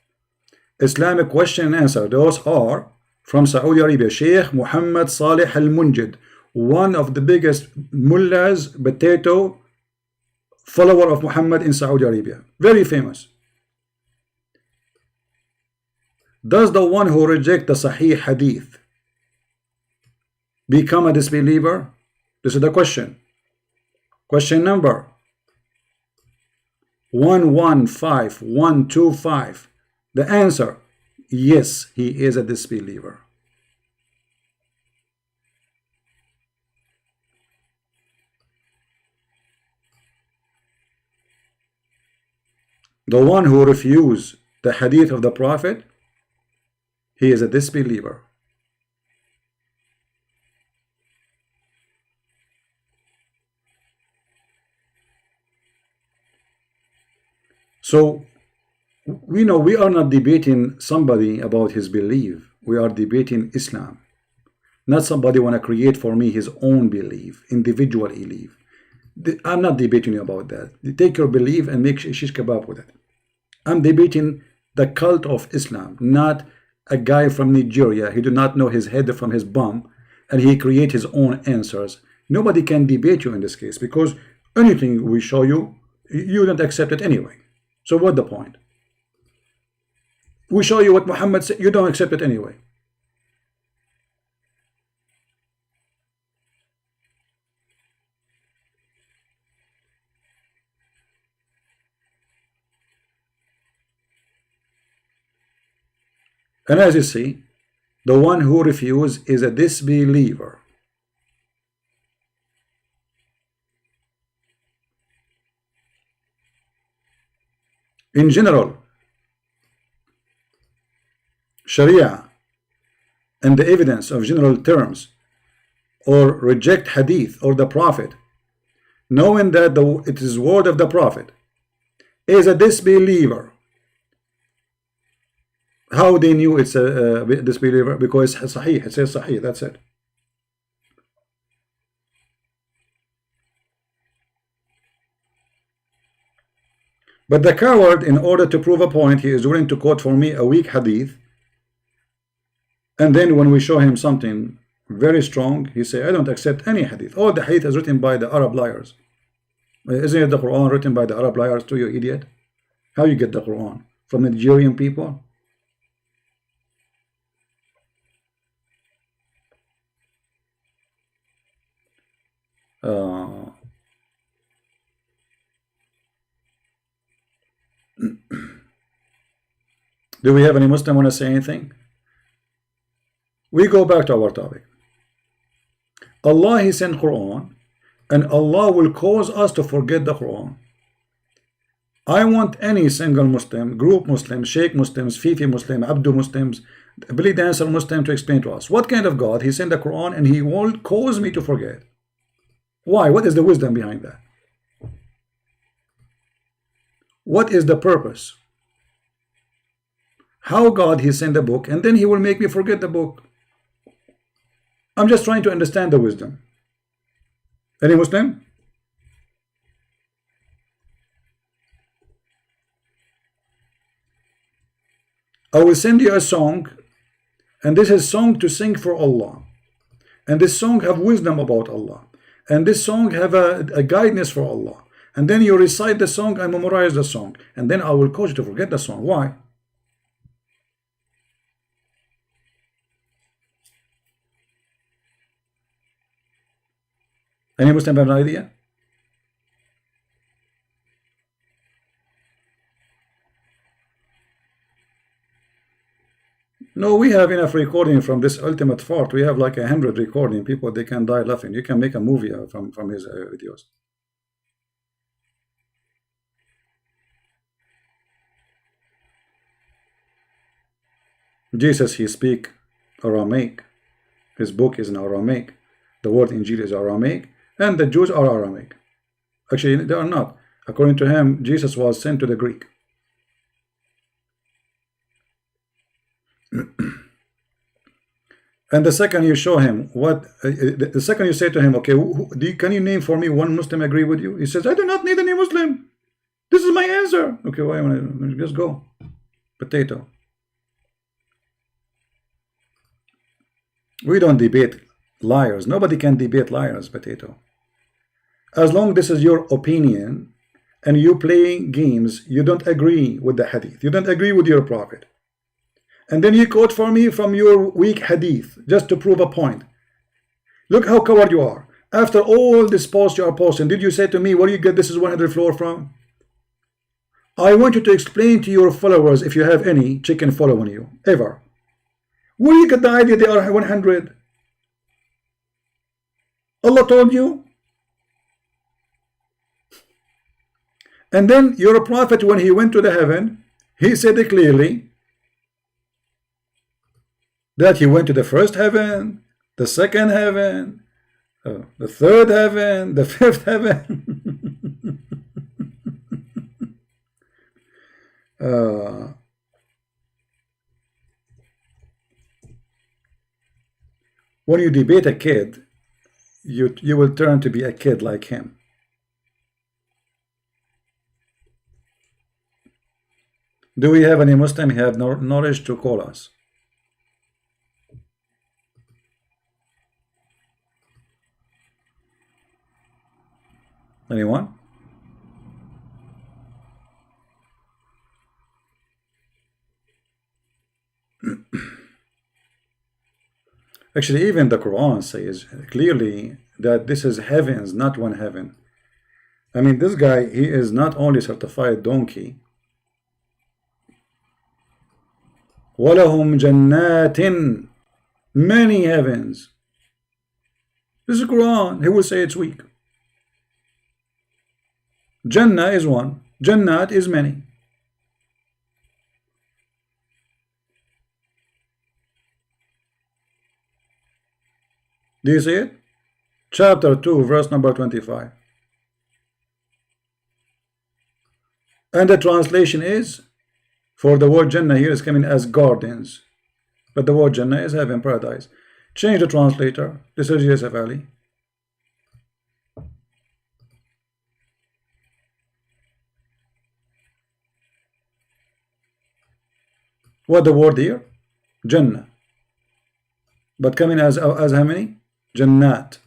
Islamic question and answer. Those are from Saudi Arabia, Sheikh Muhammad Salih Al-Munjid, one of the biggest mullahs, potato follower of Muhammad in Saudi Arabia, very famous. Does the one who reject the Sahih hadith become a disbeliever? This is the question. Question number 115125. The answer, yes, he is a disbeliever. The one who refuses the hadith of the Prophet, he is a disbeliever. So we know we are not debating somebody about his belief. We are debating Islam. Not somebody want to create for me his own belief, individual belief. I'm not debating you about that. You take your belief and make shish kebab with it. I'm debating the cult of Islam, not a guy from Nigeria. He do not know his head from his bum, and he create his own answers. Nobody can debate you in this case, because anything we show you, you don't accept it anyway. So what's the point? We show you what Muhammad said, you don't accept it anyway. And as you see, the one who refuses is a disbeliever. In general, Sharia and the evidence of general terms, or reject hadith or the Prophet, knowing that it is word of the Prophet, is a disbeliever. How they knew it's a disbeliever? Because it's sahih, it says sahih, that's it. But the coward, in order to prove a point, he is willing to quote for me a weak hadith, and then when we show him something very strong, he say, I don't accept any hadith. All the hadith is written by the Arab liars. Isn't it the Quran written by the Arab liars too, you idiot? How you get the Quran? From the Nigerian people? Do we have any Muslim want to say anything? We go back to our topic. Allah, He sent Quran, and Allah will cause us to forget the Quran. I want any single Muslim, group Muslim, Sheikh Muslims, Fifi Muslim, Abdu Muslims, Believe Answer Muslim to explain to us what kind of God He sent the Quran and He will cause me to forget. Why? What is the wisdom behind that? What is the purpose? How God He sent the book and then He will make me forget the book? I'm just trying to understand the wisdom. Any Muslim? I will send you a song, and this is song to sing for Allah, and this song have wisdom about Allah, and this song have a guidance for Allah, and then you recite the song and memorize the song, and then I will cause you to forget the song. Why? Any Muslim have an idea? No, we have enough recording from this ultimate fart. We have like 100 recording. People, they can die laughing. You can make a movie from his videos. Jesus, He speak Aramaic. His book is in Aramaic. The word Injil is Aramaic, and the Jews are Aramaic. Actually, they are not. According to him, Jesus was sent to the Greek. And the second you show him the second you say to him, okay, can you name for me one Muslim agree with you? He says, I do not need any Muslim. This is my answer. Okay, wait a minute, just go. Potato. We don't debate liars. Nobody can debate liars, Potato. As long this is your opinion and you play games, you don't agree with the hadith, you don't agree with your prophet, and then you quote for me from your weak hadith just to prove a point. Look how coward you are. After all this post you are posting, did you say to me, where do you get this is 100 floor from? I want you to explain to your followers, if you have any chicken following you ever, where do you get the idea they are 100? Allah told you. And then your prophet, when he went to the heaven, he said it clearly that he went to the first heaven, the second heaven, the third heaven, the fifth heaven. When you debate a kid, you will turn to be a kid like him. Do we have any Muslim who have knowledge to call us? Anyone? Actually, even the Quran says clearly that this is heavens, not one heaven. I mean, this guy, he is not only certified donkey. وَلَهُمْ جَنَّاتٍ, many heavens. This is Quran. He will say it's weak. Jannah is one. Jannat is many. Do you see it? Chapter 2, verse number 25. And the translation is, for the word Jannah here is coming as gardens, but the word Jannah is heaven, paradise. Change the translator. This is Yusuf Ali. What the word here? Jannah. But coming as how many? Jannat.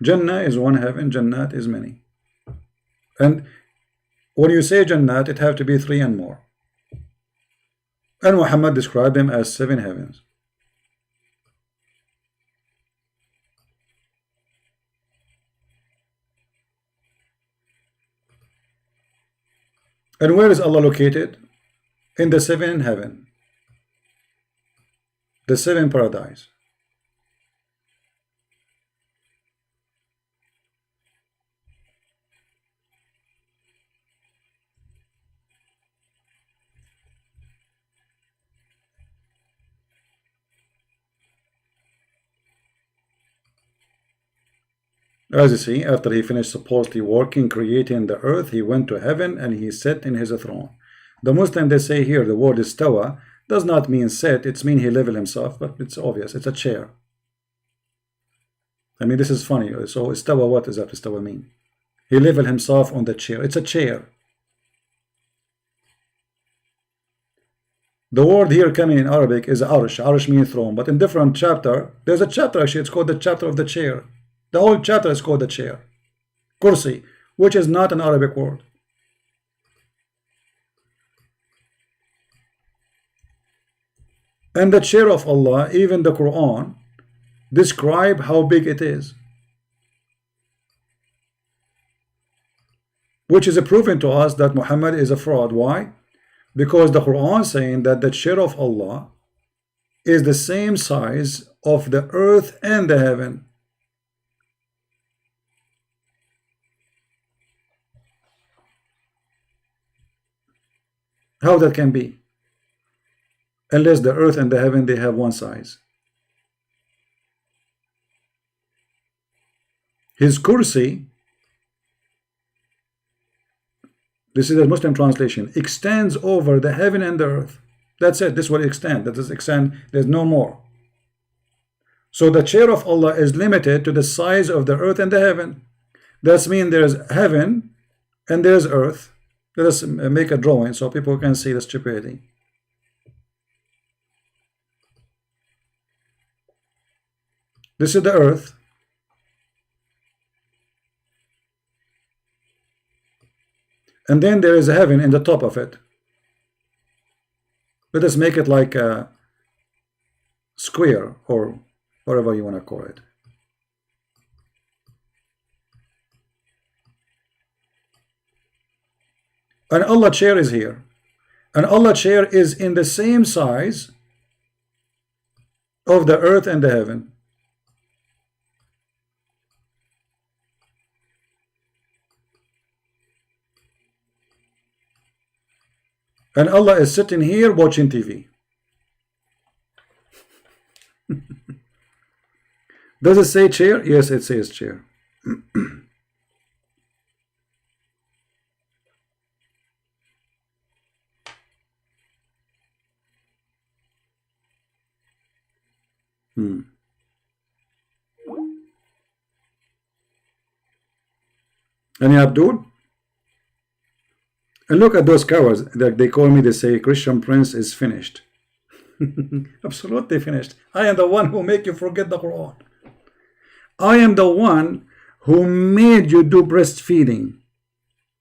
Jannah is one heaven, Jannat is many. And when you say Jannat, it have to be 3 and more. And Muhammad described them as 7 heavens. And where is Allah located? In the 7th heaven, the 7th paradise. As you see, after he finished supposedly working, creating the earth, he went to heaven and he sat in his throne. The Muslim, they say here the word istawa does not mean sit, it's mean he leveled himself, but it's obvious, it's a chair. I mean, this is funny. So istawa, what does that istawa mean? He leveled himself on the chair. It's a chair. The word here coming in Arabic is arsh. Arsh means throne, but in different chapter, there's a chapter actually, it's called the chapter of the chair. The whole chapter is called the chair. Kursi, which is not an Arabic word. And the chair of Allah, even the Quran, describe how big it is. Which is a proven to us that Muhammad is a fraud. Why? Because the Quran is saying that the chair of Allah is the same size of the earth and the heaven. How that can be? unless the earth and the heaven, they have one size. His kursi, this is the Muslim translation, extends over the heaven and the earth. That's it. This will extend. That is extend. There's no more. So the chair of Allah is limited to the size of the earth and the heaven. That means there's heaven and there's earth. Let us make a drawing so people can see the stupidity. This is the earth. And then there is a heaven in the top of it. Let us make it like a square or whatever you want to call it. And Allah chair is here. And Allah chair is in the same size of the earth and the heaven. And Allah is sitting here watching TV. Does it say chair? Yes, it says chair. Any Abdul? And look at those cowards that they call me. They say Christian Prince is finished. Absolutely finished. I am the one who make you forget the Quran. I am the one who made you do breastfeeding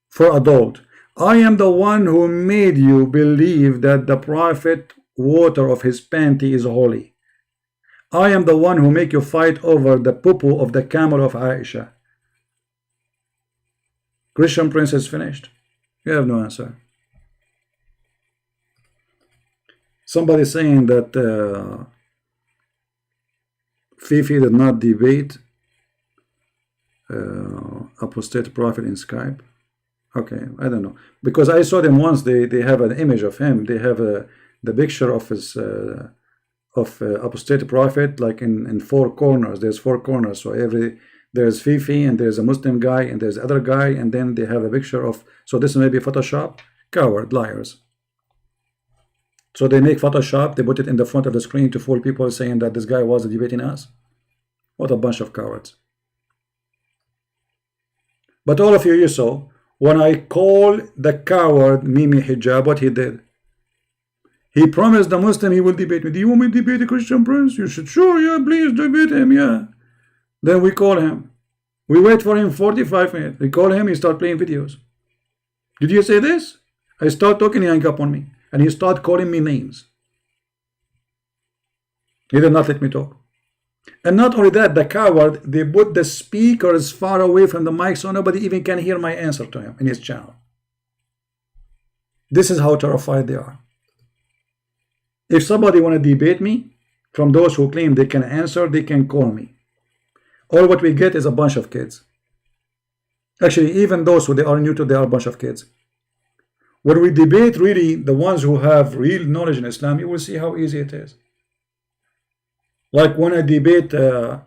for adult. I am the one who made you believe that the Prophet water of his panty is holy. I am the one who make you fight over the poo-poo of the camel of Aisha. Christian Prince is finished. You have no answer. Somebody saying that Fifi did not debate apostate prophet in Skype. Okay, I don't know, because I saw them once. They have an image of him. They have the picture of his apostate prophet, like in four corners. There's four corners, so there's Fifi and there's a Muslim guy and there's other guy, and then they have a picture of. So this may be Photoshop. Coward, liars. So they make Photoshop, they put it in the front of the screen to fool people, saying that this guy was debating us. What a bunch of cowards. But all of you, you saw, when I call the coward Mimi Hijab, what he did? He promised the Muslim he will debate me. Do you want me to debate the Christian Prince? You should, sure, yeah, please debate him, yeah. Then we call him. We wait for him 45 minutes. We call him, he start playing videos. Did you say this? I start talking, he hang up on me. And he start calling me names. He did not let me talk. And not only that, the coward, they put the speakers far away from the mic so nobody even can hear my answer to him in his channel. This is how terrified they are. If somebody want to debate me, from those who claim they can answer, they can call me. All what we get is a bunch of kids. Actually, even those who they are new to, they are a bunch of kids. When we debate really the ones who have real knowledge in Islam, you will see how easy it is. Like when I debate the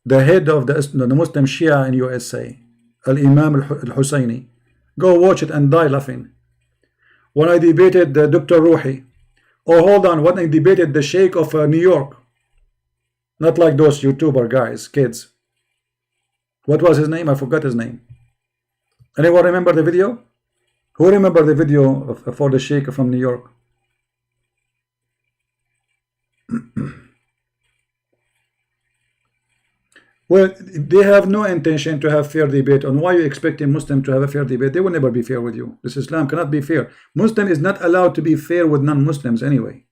head of the Muslim Shia in USA, Al-Imam Al-Husayni. Go watch it and die laughing. When I debated Dr. Ruhi. Oh, hold on, when I debated the Sheikh of New York. Not like those YouTuber guys, kids. What was his name? I forgot his name. Anyone remember the video? Who remember the video for the Sheikh from New York? Well, they have no intention to have fair debate. On why you expect a Muslim to have a fair debate? They will never be fair with you. This Islam cannot be fair. Muslim is not allowed to be fair with non-Muslims anyway.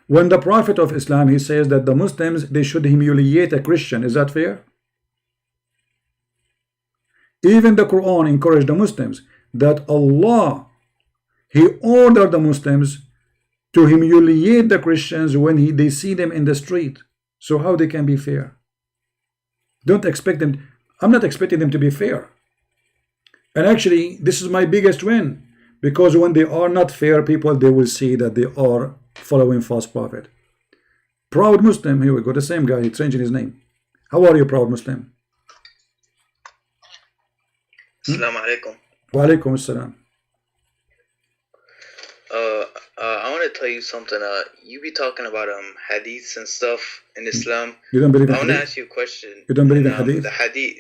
When the Prophet of Islam, he says that the Muslims, they should humiliate a Christian. Is that fair? Even the Quran encouraged the Muslims that Allah, he ordered the Muslims to humiliate the Christians when they see them in the street. So how they can be fair? Don't expect them. I'm not expecting them to be fair. And actually, this is my biggest win, because when they are not fair people, they will see that they are following false prophet. Proud Muslim, here we go, the same guy, he's changing his name. How are you, Proud Muslim? Assalamu alaikum. Wa alaikum assalam. I want to tell you something. You be talking about hadiths and stuff in Islam. You don't believe in I want to hadith? ask you a question. You don't believe in hadith? The hadith.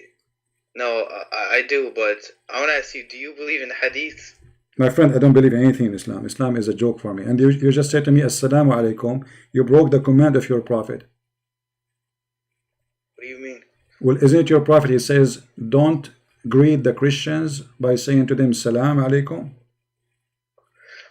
No, I do, but I want to ask you, do you believe in hadith? My friend, I don't believe in anything in Islam. Islam is a joke for me. And you just said to me, Assalamu alaikum. You broke the command of your prophet. What do you mean? Well, isn't it your prophet? He says, don't greet the Christians by saying to them, Salam alaikum.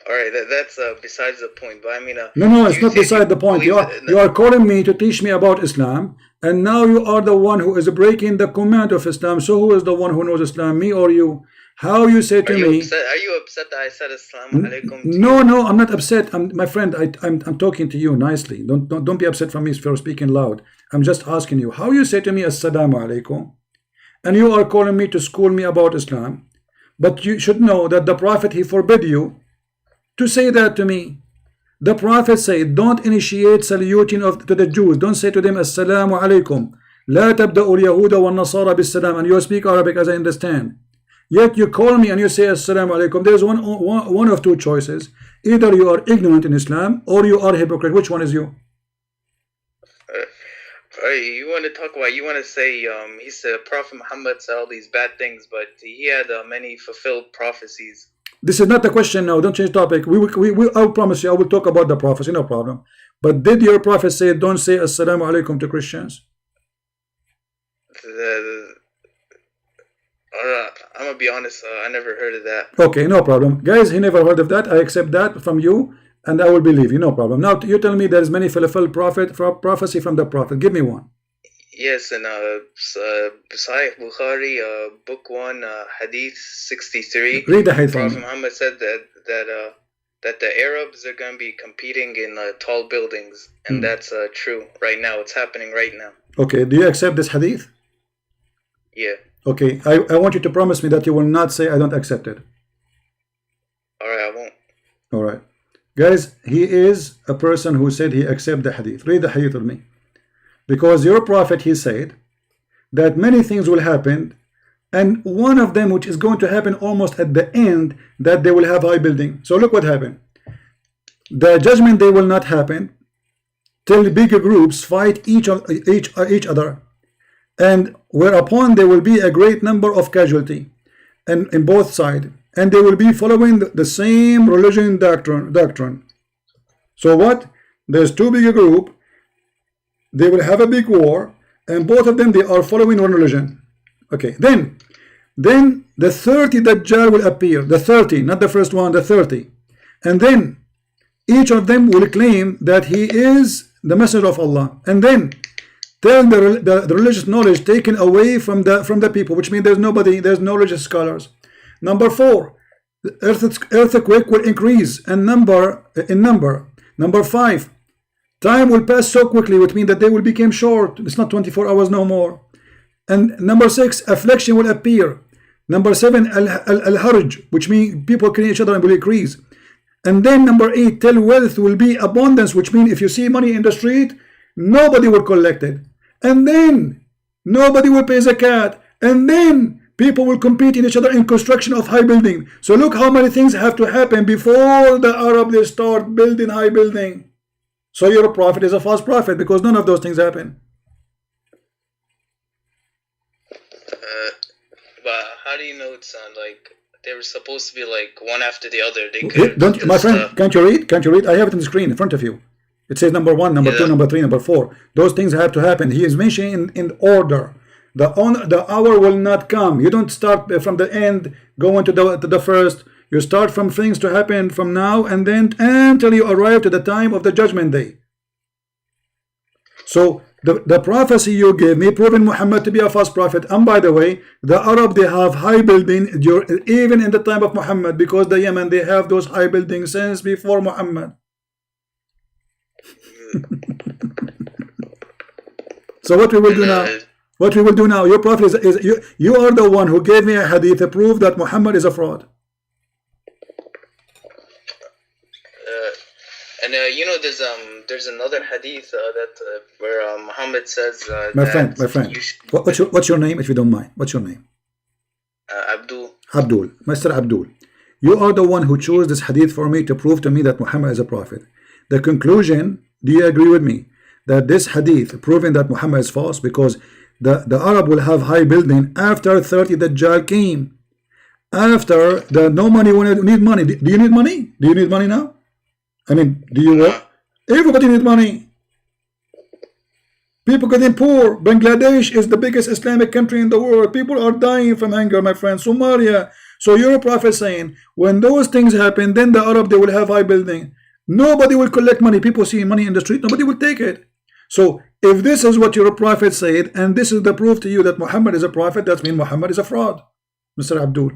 Alright, that's besides the point, but I mean... No, it's not beside the point. You are calling me to teach me about Islam, and now you are the one who is breaking the command of Islam. So who is the one who knows Islam, me or you? How you say to me... Are you upset that I said Assalamu alaikum to you? No, I'm not upset. My friend, I'm talking to you nicely. Don't be upset from me for speaking loud. I'm just asking you, how you say to me Assalamu alaikum, and you are calling me to school me about Islam, but you should know that the Prophet, he forbid you to say that to me. The Prophet said, don't initiate saluting to the Jews. Don't say to them, Assalamu alaikum. La tabda'u al-Yahuda wal-Nasara bis-salam. And you speak Arabic, as I understand. Yet you call me and you say, Assalamu alaikum. There's one of two choices. Either you are ignorant in Islam, or you are hypocrite. Which one is you? You want to talk about, you want to say, he said Prophet Muhammad said all these bad things, but he had many fulfilled prophecies. This is not the question now. Don't change topic. I promise you, I will talk about the prophecy, no problem. But did your prophet say, don't say Assalamu alaikum to Christians? I'm going to be honest, I never heard of that. Okay, no problem. Guys, he never heard of that. I accept that from you, and I will believe you, no problem. Now, you tell me there is many fulfilled prophecy from the prophet. Give me one. Yes, in Sahih Bukhari, book 1, Hadith 63. Read the hadith. Prophet Muhammad said that the Arabs are going to be competing in tall buildings, and that's true right now. It's happening right now. Okay, do you accept this hadith? Yeah. Okay, I want you to promise me that you will not say I don't accept it. Alright, I won't. Alright. Guys, he is a person who said he accept the hadith. Read the hadith with me. Because your prophet, he said that many things will happen, and one of them which is going to happen almost at the end, that they will have high building. So look what happened. The judgment day will not happen till bigger groups fight each other, and whereupon there will be a great number of casualty and in both sides, and they will be following the same religion doctrine. So what? There's two bigger group. They will have a big war, and both of them, they are following one religion. Okay, then the 30 Dajjal will appear. The 30, not the first one, the 30. And then each of them will claim that he is the messenger of Allah. And then tell the religious knowledge taken away from the people, which means there's no religious scholars. Number 4, the earthquake will increase in number. Number 5, time will pass so quickly, which means that they will become short. It's not 24 hours no more. And number 6, affliction will appear. Number 7, al-harj, which means people killing each other and will increase. And then number 8, till wealth will be abundance, which means if you see money in the street, nobody will collect it. And then nobody will pay zakat. And then people will compete in each other in construction of high building. So look how many things have to happen before the Arab they start building high building. So your prophet is a false prophet because none of those things happen. But how do you know it's like they were supposed to be like one after the other? They could don't, my friend, can't you read? Can't you read? I have it on the screen in front of you. It says number 1, number 2, number 3, number 4. Those things have to happen. He is mentioning in order. The hour will not come. You don't start from the end going to the first. You start from things to happen from now and then until you arrive to the time of the judgment day. So the prophecy you gave me proving Muhammad to be a false prophet. And by the way, the Arab, they have high building even in the time of Muhammad, because the Yemen, they have those high buildings since before Muhammad. So what we will do now? What we will do now, your prophet is you are the one who gave me a hadith to prove that Muhammad is a fraud. And you know, there's another hadith where Muhammad says, my friend, what's your name, if you don't mind? What's your name? Abdul. Abdul, Mr. Abdul. You are the one who chose this hadith for me to prove to me that Muhammad is a prophet. The conclusion, do you agree with me that this hadith proving that Muhammad is false, because the Arab will have high building after 30 Dajjal came, after the no money when you need money. Do you need money? Do you need money now? I mean, do you work? Everybody needs money. People getting poor. Bangladesh is the biggest Islamic country in the world. People are dying from hunger, my friend. Somalia. So your prophet saying, when those things happen, then the Arab, they will have high building. Nobody will collect money. People see money in the street. Nobody will take it. So if this is what your prophet said, and this is the proof to you that Muhammad is a prophet, that means Muhammad is a fraud, Mr. Abdul.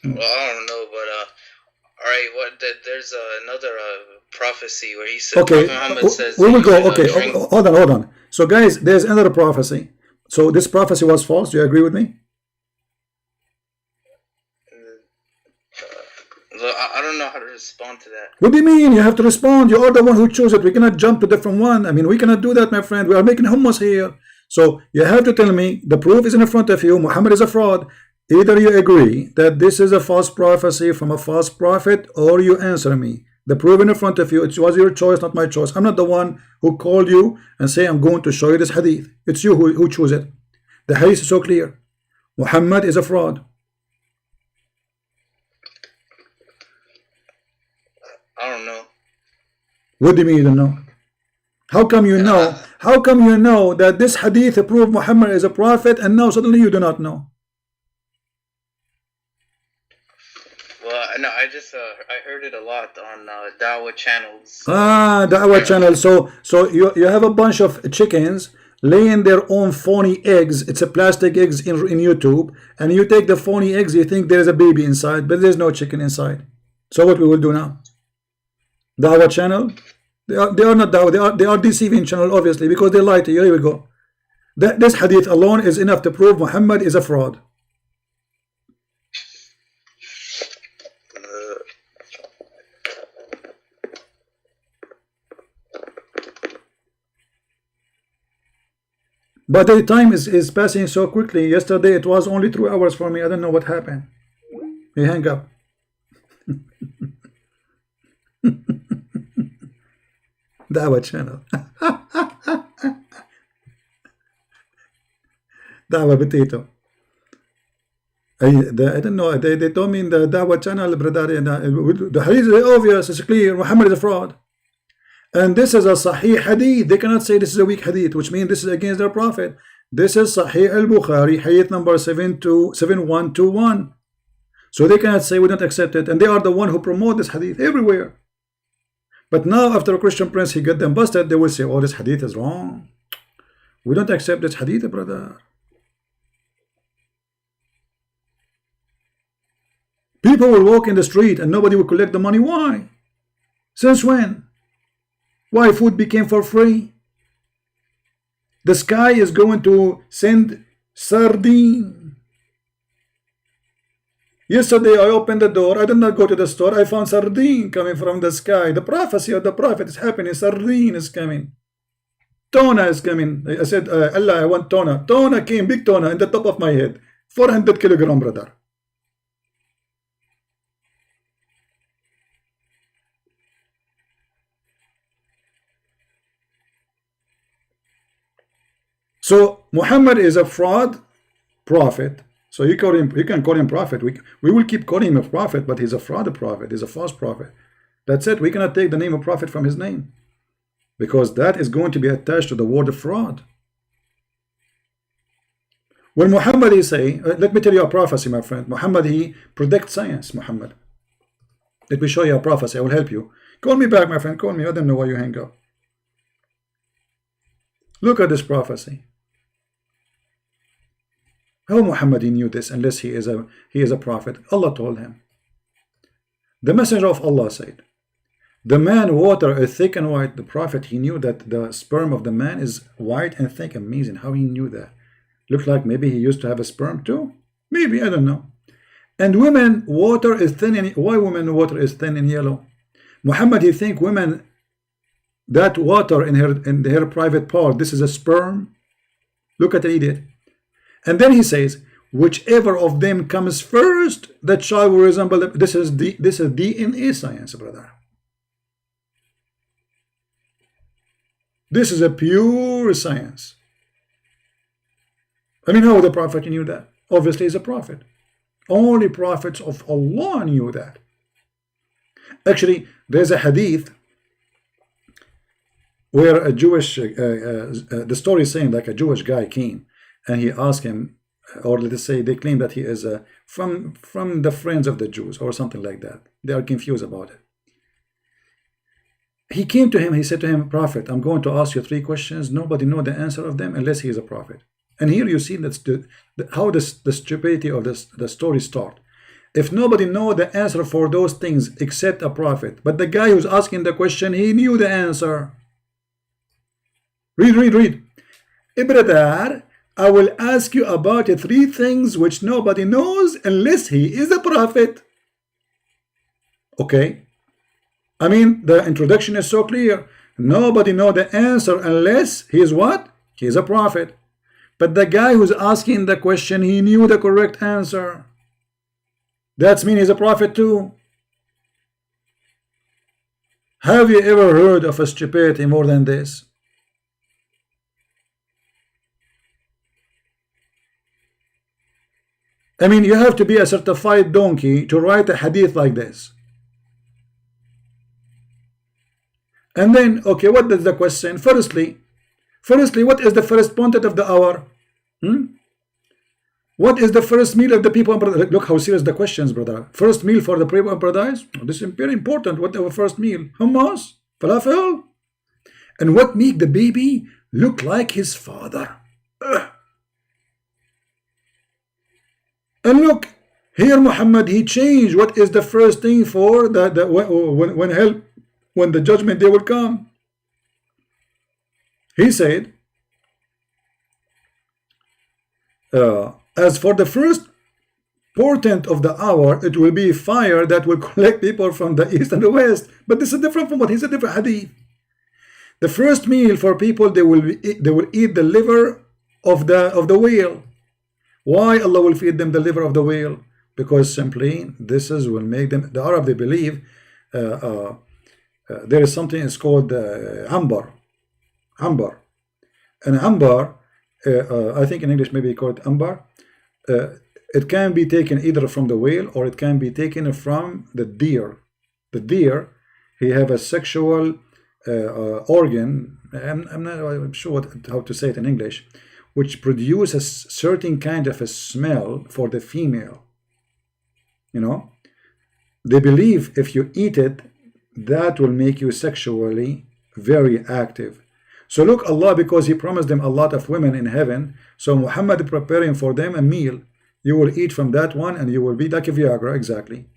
Well, I don't know, but all right. There's another prophecy where he said, okay, Muhammad says, we will go. Okay, hold on. So, guys, there's another prophecy. So this prophecy was false. Do you agree with me? I don't know how to respond to that. What do you mean? You have to respond. You are the one who chose it. We cannot jump to different one. I mean, we cannot do that, my friend. We are making hummus here. So you have to tell me the proof is in front of you. Muhammad is a fraud. Either you agree that this is a false prophecy from a false prophet, or you answer me. The proof in front of you, it was your choice, not my choice. I'm not the one who called you and say I'm going to show you this hadith. It's you who chose it. The hadith is so clear. Muhammad is a fraud. I don't know. What do you mean you don't know? How come you know? How come you know that this hadith proved Muhammad is a prophet, and now suddenly you do not know? Well, no, I heard it a lot on Dawah channels. Dawah channel. So you have a bunch of chickens laying their own phony eggs. It's a plastic eggs in YouTube, and you take the phony eggs, you think there's a baby inside, but there's no chicken inside. So what we will do now? Dawah channel? They are not Dawah. They are deceiving channel, obviously, because they lie to you. Here we go. This hadith alone is enough to prove Muhammad is a fraud. But the time is passing so quickly. Yesterday it was only 2 hours for me. I don't know what happened. He hang up. Dawah channel. Dawah potato. I don't know. They told me in the Dawah channel, brother, the hadith is obvious. It's clear. Muhammad is a fraud. And this is a Sahih hadith. They cannot say this is a weak hadith, which means this is against their prophet. This is Sahih al-Bukhari, hadith number 7121. So they cannot say we don't accept it. And they are the one who promote this hadith everywhere. But now after a Christian prince, he got them busted, they will say, oh, this hadith is wrong. We don't accept this hadith, brother. People will walk in the street and nobody will collect the money. Why? Since when? Why food became for free? The sky is going to send sardine. Yesterday I opened the door. I did not go to the store. I found sardine coming from the sky. The prophecy of the prophet is happening. Sardine is coming. Tuna is coming. I said, Allah, I want tuna. Tuna came, big tuna, in the top of my head. 400 kilogram, brother. So Muhammad is a fraud prophet. So you can call him prophet. We will keep calling him a prophet, but he's a fraud prophet. He's a false prophet. That's it. We cannot take the name of prophet from his name, because that is going to be attached to the word of fraud. When Muhammad is saying, let me tell you a prophecy, my friend. Muhammad, he predicts science. Muhammad, let me show you a prophecy. I will help you. Call me back, my friend. Call me. I don't know why you hang up. Look at this prophecy. How Muhammad knew this unless he is a prophet? Allah told him. The messenger of Allah said, The man water is thick and white. The prophet, he knew that the sperm of the man is white and thick. Amazing how he knew that. Looked like maybe he used to have a sperm too. Maybe, I don't know. And women water is thin in, why women water is thin and yellow? Muhammad, he think women, that water in her private part, this is a sperm. Look at the idiot. And then he says, whichever of them comes first, that child will resemble this is DNA science, brother. This is a pure science. I mean, how the prophet knew that? Obviously, he's a prophet. Only prophets of Allah knew that. Actually, there's a hadith where a Jewish, the story is saying like a Jewish guy came and he asked him, or let's say they claim that he is from the friends of the Jews or something like that. They are confused about it. He came to him, he said to him, Prophet, I'm going to ask you 3 questions. Nobody knows the answer of them unless he is a prophet. And here you see that how the stupidity of the story starts. If nobody knows the answer for those things except a prophet, but the guy who's asking the question, he knew the answer. Read. Brother, I will ask you about 3 things which nobody knows unless he is a prophet. Okay. I mean, the introduction is so clear. Nobody knows the answer unless he is what? He is a prophet. But the guy who's asking the question, he knew the correct answer. That means he's a prophet too. Have you ever heard of a stupidity more than this? I mean, you have to be a certified donkey to write a hadith like this. And then, okay, what is the question? Firstly, what is the first point of the hour? What is the first meal of the people? Look how serious the questions, brother. First meal for the people of paradise? This is very important. What our first meal? Hummus? Falafel? And what make the baby look like his father? And look, here Muhammad, he changed what is the first thing for when the judgment day will come. He said, as for the first portent of the hour, it will be fire that will collect people from the east and the west. But this is different from what he said, different hadith. The first meal for people, they will eat the liver of the whale. Why Allah will feed them the liver of the whale? Because simply this is will make them. The Arab, they believe there is something is called ambar, and ambar. I think in English maybe called ambar. It can be taken either from the whale or it can be taken from the deer. The deer, he have a sexual organ. I'm not sure how to say it in English, which produces certain kind of a smell for the female. You know, they believe if you eat it, that will make you sexually very active. So look, Allah, because He promised them a lot of women in heaven, so Muhammad preparing for them a meal. You will eat from that one and you will be like a Viagra, exactly.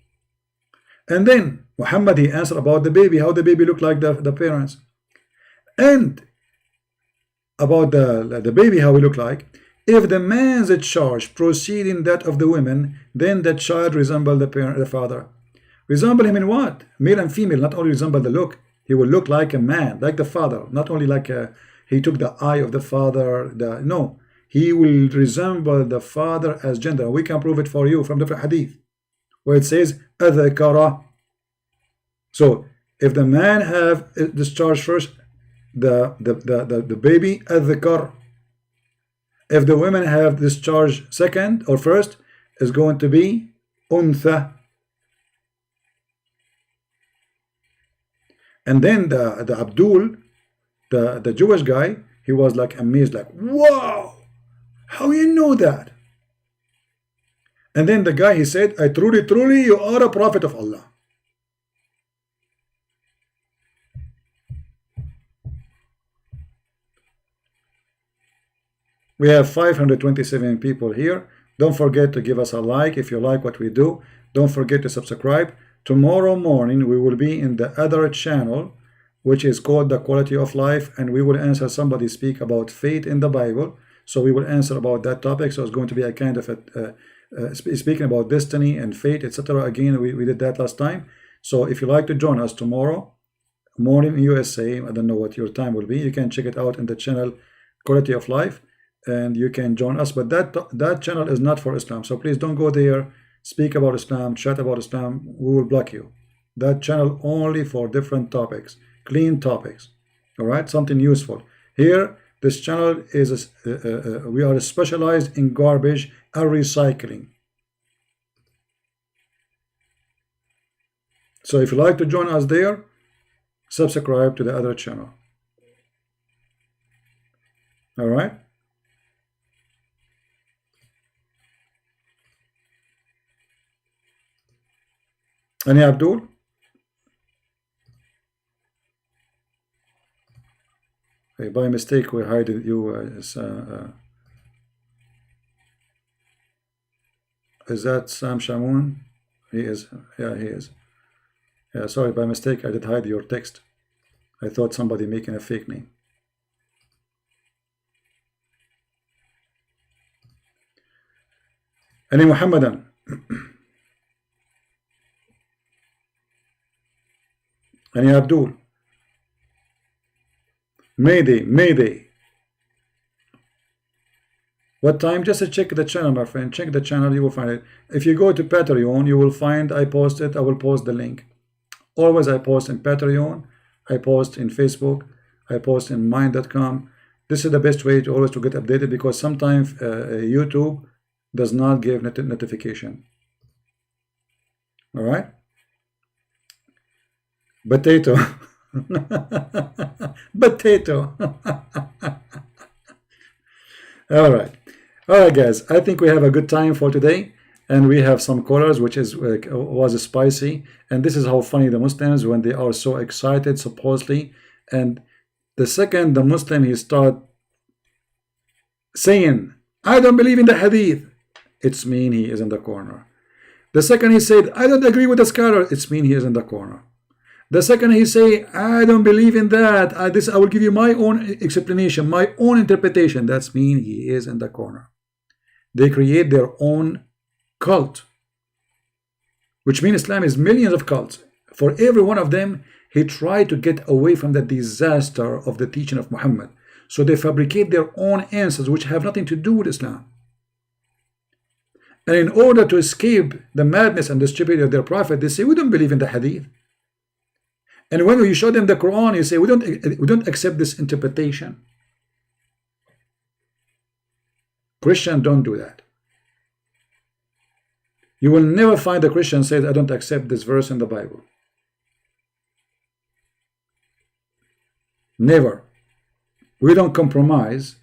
And then Muhammad, he answered about the baby, how the baby looked like the parents. And about the baby, how he looked like. If the man's charge proceeding that of the women, then the child resemble the father. Resemble him in what? Male and female, not only resemble the look. He will look like a man, like the father. Not only like he took the eye of the father. No, he will resemble the father as gender. We can prove it for you from different hadith, where it says adhakara. So if the man have discharged first, the baby adhakar. If the women have discharged second or first, is going to be untha. And then the Abdul, the Jewish guy, he was like amazed, like, wow, how you know that? And then the guy, he said, I truly, you are a prophet of Allah. We have 527 people here. Don't forget to give us a like if you like what we do. Don't forget to subscribe. tomorrow morning we will be in the other channel, which is called The Quality of Life, and we will answer somebody speak about faith in the Bible. So we will answer about that topic. So it's going to be a kind of speaking about destiny and fate, etc. Again, we did that last time. So if you like to join us tomorrow morning in USA, I don't know what your time will be, you can check it out in the channel Quality of Life, and you can join us. But that channel is not for Islam, so please don't go there, speak about Islam, chat about Islam, we will block you. That channel only for different topics, clean topics, all right, something useful. Here, this channel is we are specialized in garbage and recycling. So if you like to join us there, subscribe to the other channel. All right. Any Abdul? Hey, by mistake we hide you. Is that Sam Shamoun? He is. Yeah, he is. Yeah, sorry, by mistake I did hide your text. I thought somebody making a fake name. Any Muhammadan? Any Abdul? Mayday. What time? Just check the channel, my friend. Check the channel, you will find it. If you go to Patreon, you will find I posted. I will post the link. Always I post in Patreon, I post in Facebook, I post in Mind.com. This is the best way to always to get updated, because sometimes YouTube does not give notification. All right. Potato. Potato. All right, guys, I think we have a good time for today, and we have some colors which is was spicy, and this is how funny the Muslims when they are so excited supposedly, and the second the Muslim he start saying I don't believe in the hadith, it's mean he is in the corner. The second he said I don't agree with the scholar, it's mean he is in the corner. The second he say I don't believe in that, I will give you my own explanation, my own interpretation, that's mean he is in the corner. They create their own cult, which means Islam is millions of cults. For every one of them, he tried to get away from the disaster of the teaching of Muhammad. So they fabricate their own answers which have nothing to do with Islam. And in order to escape the madness and the stupidity of their prophet, they say we don't believe in the hadith. And when you show them the Quran, you say we don't accept this interpretation. Christians don't do that. You will never find a Christian says, I don't accept this verse in the Bible. Never. We don't compromise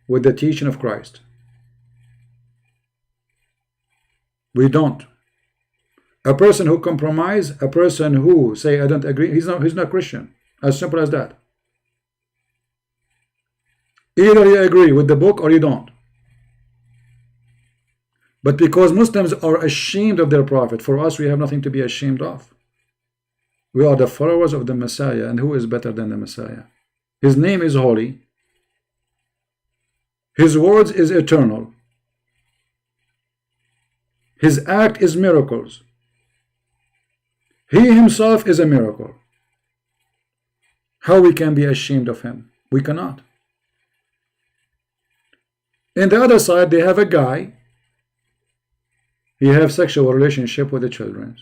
with the teaching of Christ. We don't. A person who compromise, a person who say, I don't agree, he's not Christian. As simple as that. Either you agree with the book or you don't. But because Muslims are ashamed of their prophet, for us we have nothing to be ashamed of. We are the followers of the Messiah, and who is better than the Messiah? His name is holy. His words is eternal. His act is miracles. He himself is a miracle. How we can be ashamed of him? We cannot. In the other side, they have a guy. He have sexual relationship with the children.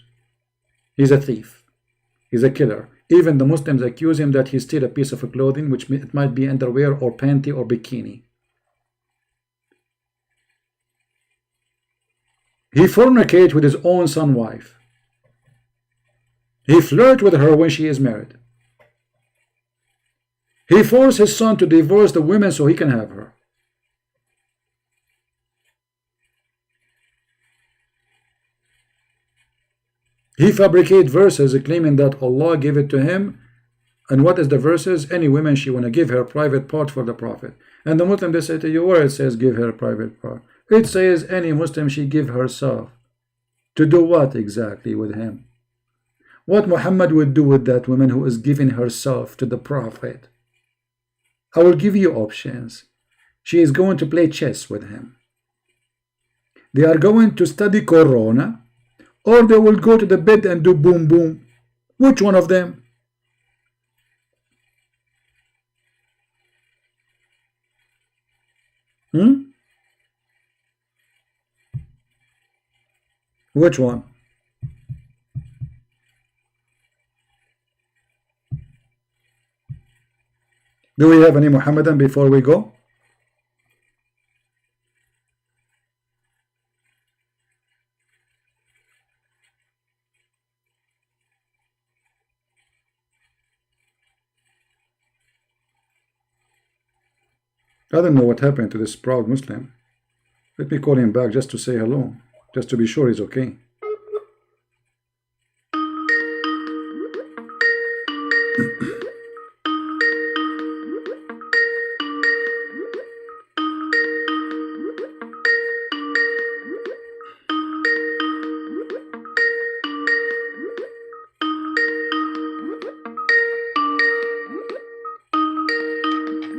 He's a thief. He's a killer. Even the Muslims accuse him that he stole a piece of clothing, which it might be underwear or panty or bikini. He fornicate with his own son's wife. He flirt with her when she is married. He forced his son to divorce the women so he can have her. He fabricate verses claiming that Allah gave it to him. And what is the verses? Any woman she want to give her private part for the Prophet. And the Muslim, they say to you, where it says give her private part? It says any Muslim she give herself. To do what exactly with him? what Muhammad would do with that woman who is giving herself to the Prophet. I will give you options. She is going to play chess with him. They are going to study Corona, or they will go to the bed and do boom boom. Which one of them? Which one? Do we have any Muhammadan before we go? I don't know what happened to this proud Muslim. Let me call him back just to say hello, just to be sure he's okay.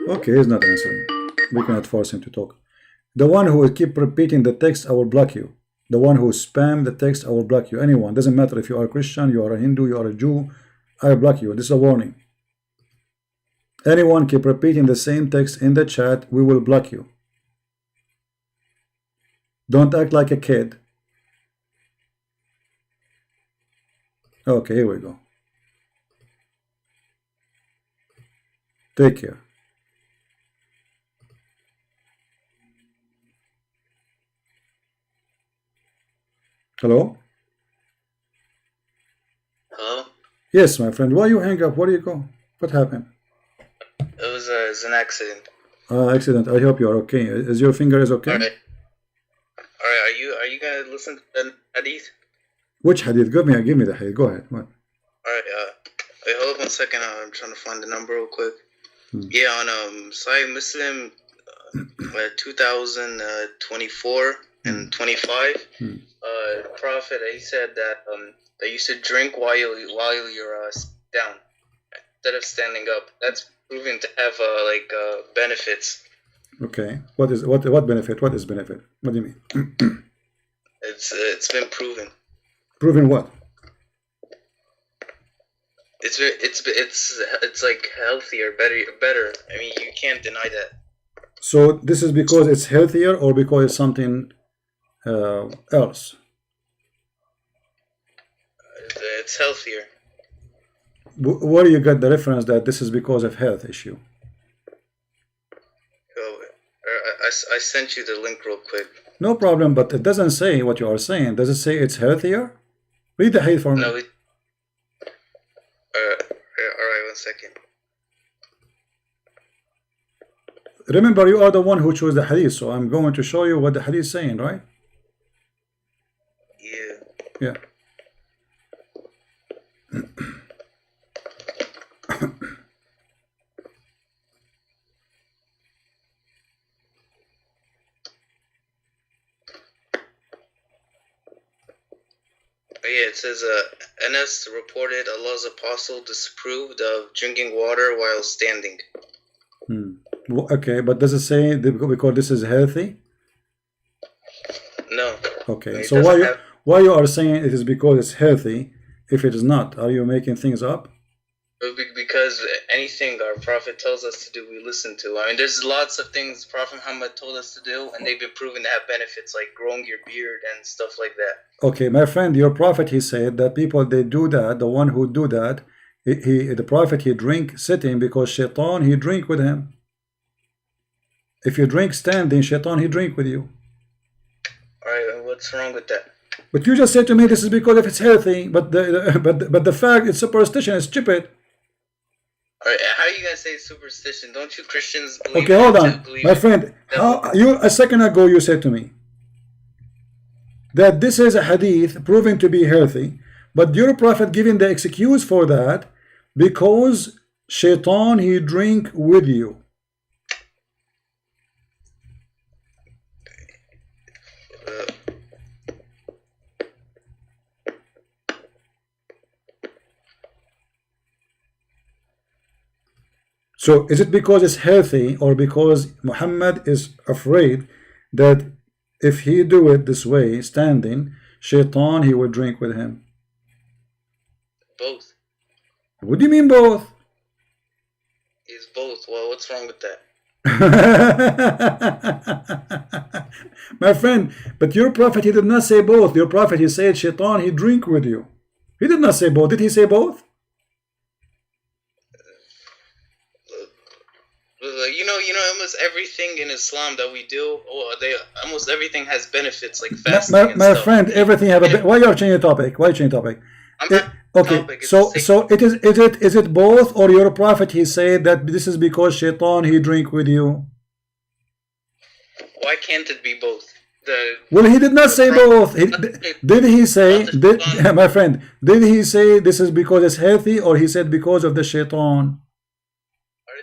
Okay, he's not answering. We cannot force him to talk. The one who will keep repeating the text, I will block you. The one who spam the text, I will block you. Anyone, doesn't matter if you are a Christian, you are a Hindu, you are a Jew, I will block you. This is a warning. Anyone keep repeating the same text in the chat, we will block you. Don't act like a kid. Okay, here we go. Take care. Hello? Hello? Yes, my friend. Why you hang up? Where do you go? What happened? It was an accident. Accident. I hope you are okay. Is your finger is okay? Alright. Are you gonna listen to the hadith? Which hadith? Give me the hadith. Go ahead. What? Alright, wait, hold on 1 second. I'm trying to find the number real quick. Yeah, on Sahih Muslim 2024 and 25. The Prophet, he said that that you should drink while you're down instead of standing up. That's proven to have benefits. Okay. What benefit? What is benefit? What do you mean? It's been proven. Proven what? It's like healthier, better. I mean, you can't deny that. So this is because it's healthier, or because it's something else? It's healthier. Where do you get the reference that this is because of health issue? I sent you the link real quick. No problem, but it doesn't say what you are saying. Does it say it's healthier? Read the hadith for me. No. Alright, 1 second. Remember, you are the one who chose the hadith, so I'm going to show you what the hadith is saying, right? Yeah. Yeah, it says Anas reported Allah's apostle disapproved of drinking water while standing. Okay, but does it say because this is healthy? No. Okay, so why you are saying it is because it's healthy if it is not? Are you making things up? Because anything our Prophet tells us to do, we listen to. I mean, there's lots of things Prophet Muhammad told us to do, and they've been proven to have benefits, like growing your beard and stuff like that. Okay, my friend, your Prophet, he said that people, they do that, the one who do that, the Prophet, he drink sitting because Shaitan, he drink with him. If you drink standing, Shaitan, he drink with you. Alright, what's wrong with that? But you just said to me this is because if it's healthy, but the fact it's superstition is stupid. Alright, how are you gonna say superstition? Don't you Christians believe? Okay, hold on, my friend. How you a second ago you said to me that this is a hadith proven to be healthy, but your Prophet giving the excuse for that because Shaitan he drink with you. So is it because it's healthy, or because Muhammad is afraid that if he do it this way, standing, Shaitan, he will drink with him? Both. What do you mean both? It's both. Well, what's wrong with that? My friend, but your prophet, he did not say both. Your prophet, he said Shaitan, he drink with you. He did not say both. Did he say both? Almost everything in Islam that we do, almost everything has benefits, like fasting and my stuff. friend, everything have a. Why you are changing the topic? Why change topic? I'm not Okay, topic, so is it both, or your prophet he said that this is because Shaitan he drink with you? Why can't it be both? Well, he did not say both. Did he say, my friend, did he say this is because it's healthy, or he said because of the Shaitan?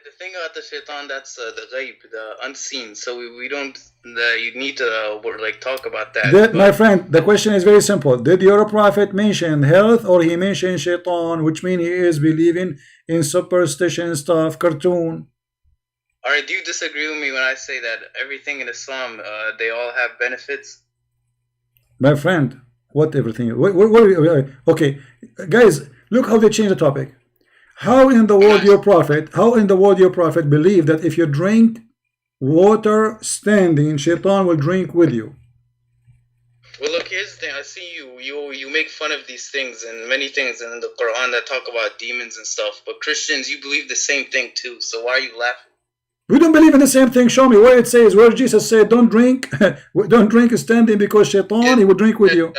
The thing about the Shaitan, that's the ghaib, the unseen. So we don't. You need to talk about that. My friend, the question is very simple. Did your prophet mention health, or he mentioned Shaitan, which means he is believing in superstition stuff, cartoon? Alright, do you disagree with me when I say that everything in Islam, they all have benefits? My friend, what everything? Okay, guys, look how they change the topic. How in the world your prophet believe that if you drink water standing, Shaitan will drink with you? Well, look, here's the thing. I see you make fun of these things and many things in the Quran that talk about demons and stuff. But Christians, you believe the same thing too. So why are you laughing? We don't believe in the same thing. Show me where it says, where Jesus said, don't drink standing because Shaitan, he will drink with you.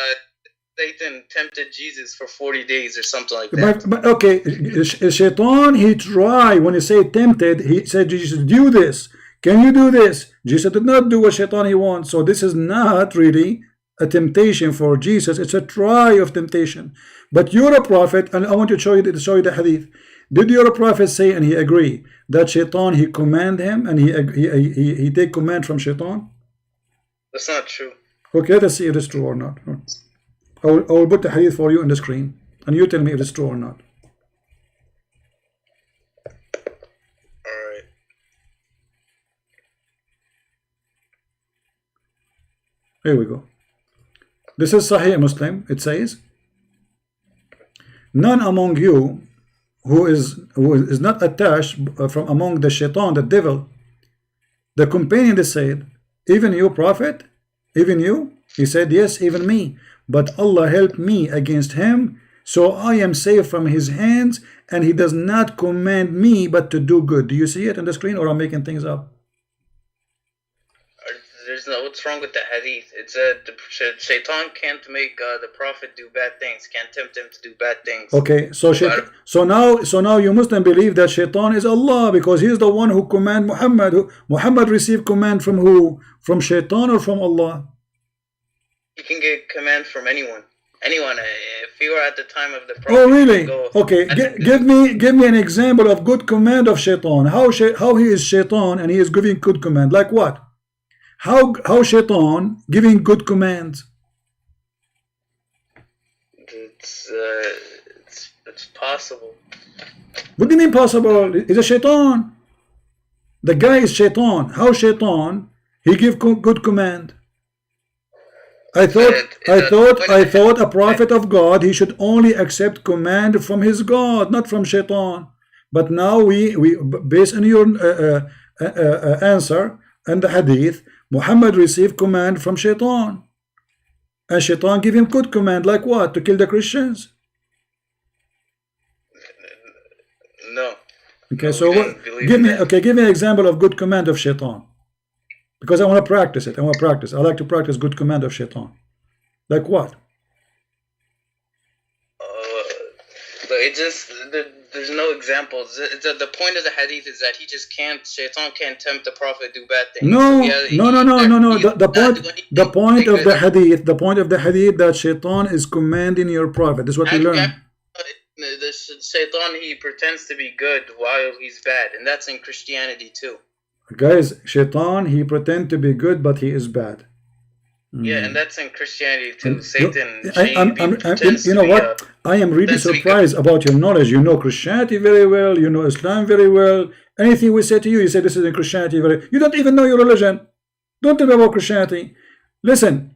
Satan tempted Jesus for 40 days or something like that. But okay, Shaitan, he tried. When he said tempted, he said, Jesus, do this. Can you do this? Jesus did not do what Shaitan he wants. So this is not really a temptation for Jesus. It's a try of temptation. But you're a prophet, and I want to show you the hadith. Did your prophet say, and he agree, that Shaitan, he command him, and he take command from Shaitan? That's not true. Okay, let's see if it's true or not. I will put the hadith for you on the screen, and you tell me if it's true or not. Alright. Here we go. This is Sahih Muslim. It says, none among you who is not attached from among the Shaitan, the devil. The companion, they said, even you, prophet, even you? He said, yes, even me. But Allah helped me against him, so I am safe from his hands, and he does not command me but to do good. Do you see it on the screen, or I'm making things up? What's wrong with the hadith? It said Shaitan can't make the prophet do bad things, can't tempt him to do bad things. Okay, so now you Muslim believe that Shaitan is Allah, because he is the one who command Muhammad. Muhammad received command from who? From Shaitan or from Allah? You can get command from anyone. If you were at the time of the prophet. Oh really? Okay, give me an example of good command of Shaitan. How he is Shaitan and he is giving good command? Like what? How Shaitan giving good commands? It's possible. What do you mean possible? It's a Shaitan. The guy is Shaitan. How Shaitan he give good command? I thought a prophet of God, he should only accept command from his God, not from Shaitan. But now we based on your answer and the hadith, Muhammad received command from Shaitan, and Shaitan give him good command. Like what? To kill the Christians? No. Okay, so give me an example of good command of Shaitan. Because I want to practice it. I like to practice good command of Shaitan. Like what? There's no examples. The point of the hadith is that Shaitan can't tempt the prophet to do bad things. No. The point of the hadith that Shaitan is commanding your prophet. This is what we learn. The Shaitan, he pretends to be good while he's bad, and that's in Christianity too. Guys, Shaitan, he pretend to be good, but he is bad. Yeah, and that's in Christianity too. Satan, you know what? I am really surprised about your knowledge. You know Christianity very well. You know Islam very well. Anything we say to you, you say this is in Christianity. You don't even know your religion. Don't tell me about Christianity. Listen,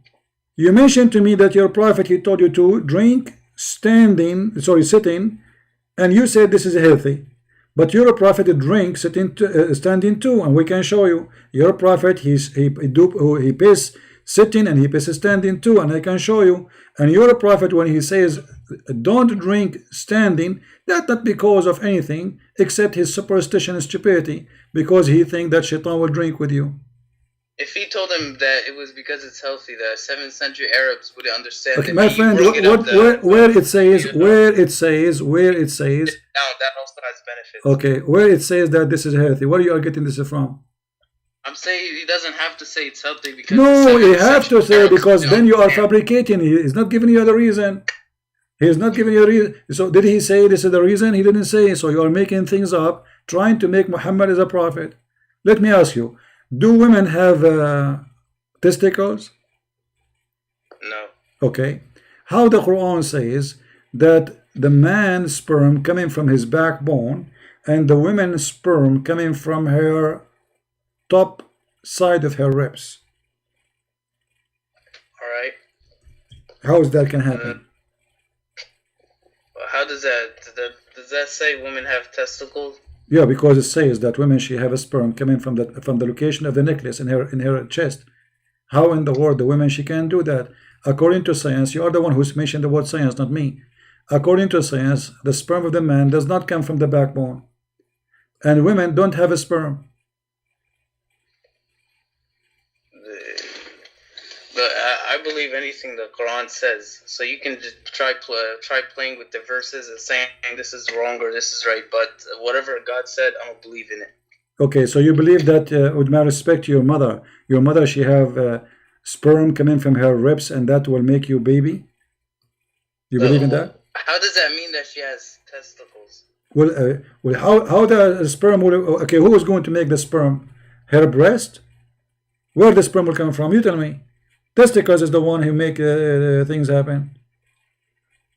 you mentioned to me that your prophet, he told you to drink sitting, and you said this is healthy. But your prophet drink standing too, and we can show you. Your prophet he piss sitting and he piss standing too, and I can show you. And your prophet, when he says don't drink standing, that's not because of anything except his superstition and stupidity, because he thinks that shaitan will drink with you. If he told him that it was because it's healthy, the 7th century Arabs would understand. Okay, my friend, where it says now that also has benefits. Okay, where it says that this is healthy, where you are getting this from? I'm saying he doesn't have to say it's healthy because no, you have to say, because then you are fabricating. He is not giving you the reason. He is not giving you a reason. So did he say this is the reason? He didn't say. So you are making things up, trying to make Muhammad as a prophet. Let me ask you, do women have testicles? No. Okay. How the Quran says that the man's sperm coming from his backbone and the woman's sperm coming from her top side of her ribs. All right. How is that can happen? How does that say women have testicles? Yeah, because it says that women she have a sperm coming from the location of the necklace in her chest. How in the world the women she can do that? According to science, you are the one who's mentioned the word science, not me. According to science, the sperm of the man does not come from the backbone, and women don't have a sperm. But I believe anything the Quran says. So you can just try playing with the verses and saying this is wrong or this is right. But whatever God said, I'm gonna believe in it. Okay, so you believe that with my respect to your mother she have sperm coming from her ribs, and that will make you baby? You believe in that? How does that mean that she has testicles? Well, how the sperm will? Okay, who is going to make the sperm? Her breast? Where the sperm will come from? You tell me. Testicles is the one who make things happen.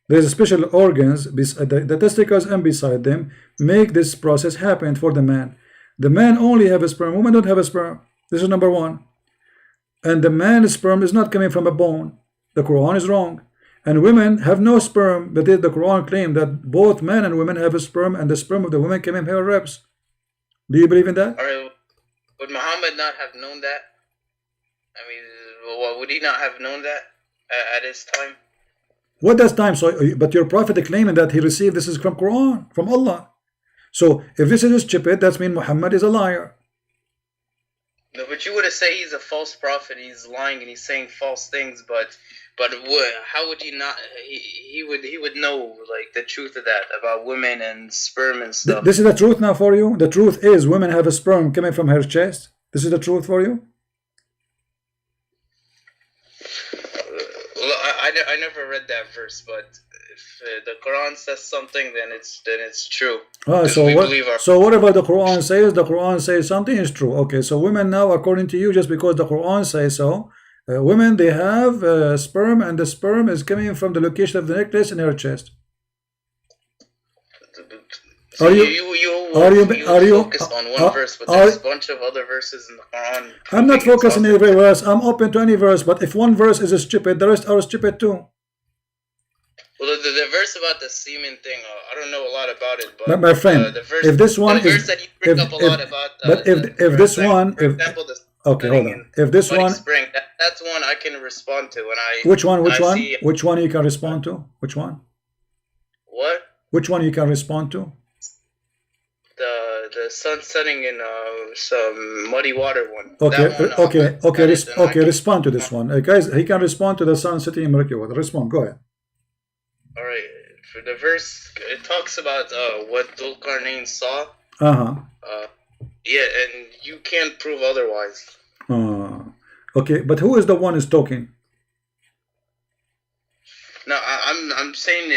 There's special organs, the testicles and beside them make this process happen for the man. The man only have a sperm, women don't have a sperm. This is number one. And the man's sperm is not coming from a bone. The Quran is wrong. And women have no sperm, but the Quran claims that both men and women have a sperm, and the sperm of the women came in her ribs. Do you believe in that? All right. Would Muhammad not have known that? I mean, would he not have known that at his time? What does time? So, but your prophet claiming that he received this is from Quran, from Allah. So if this is stupid, that means Muhammad is a liar. No, but you would have said he's a false prophet. He's lying and he's saying false things. But how would he not? He would know like the truth of that about women and sperm and stuff. This is the truth now for you. The truth is women have a sperm coming from her chest. This is the truth for you. Well, I never read that verse, but if the Quran says something, then it's true. So whatever the Quran says, the Quran says something is true. Okay, so women now, according to you, just because the Quran says so, women they have sperm, and the sperm is coming from the location of the necklace in her chest. So you focus on one verse, but there's a bunch of other verses in the Quran. I'm not focusing on every verse. I'm open to any verse, but if one verse is stupid, the rest are stupid too. Well, the verse about the semen thing, I don't know a lot about it, but my friend, the verse, if this one the verse that you bring up a lot about, okay, hold on. If this one, that's one I can respond to, and which one you can respond to? Which one? What? Which one you can respond to? The sun setting in some muddy water one. Okay, respond to this one. Guys, he can respond to the sun setting in murky water. Respond, go ahead. All right. For the verse, it talks about what Dhul-Qarnayn saw. Yeah, and you can't prove otherwise. Okay, but who is the one who's talking? No, I'm saying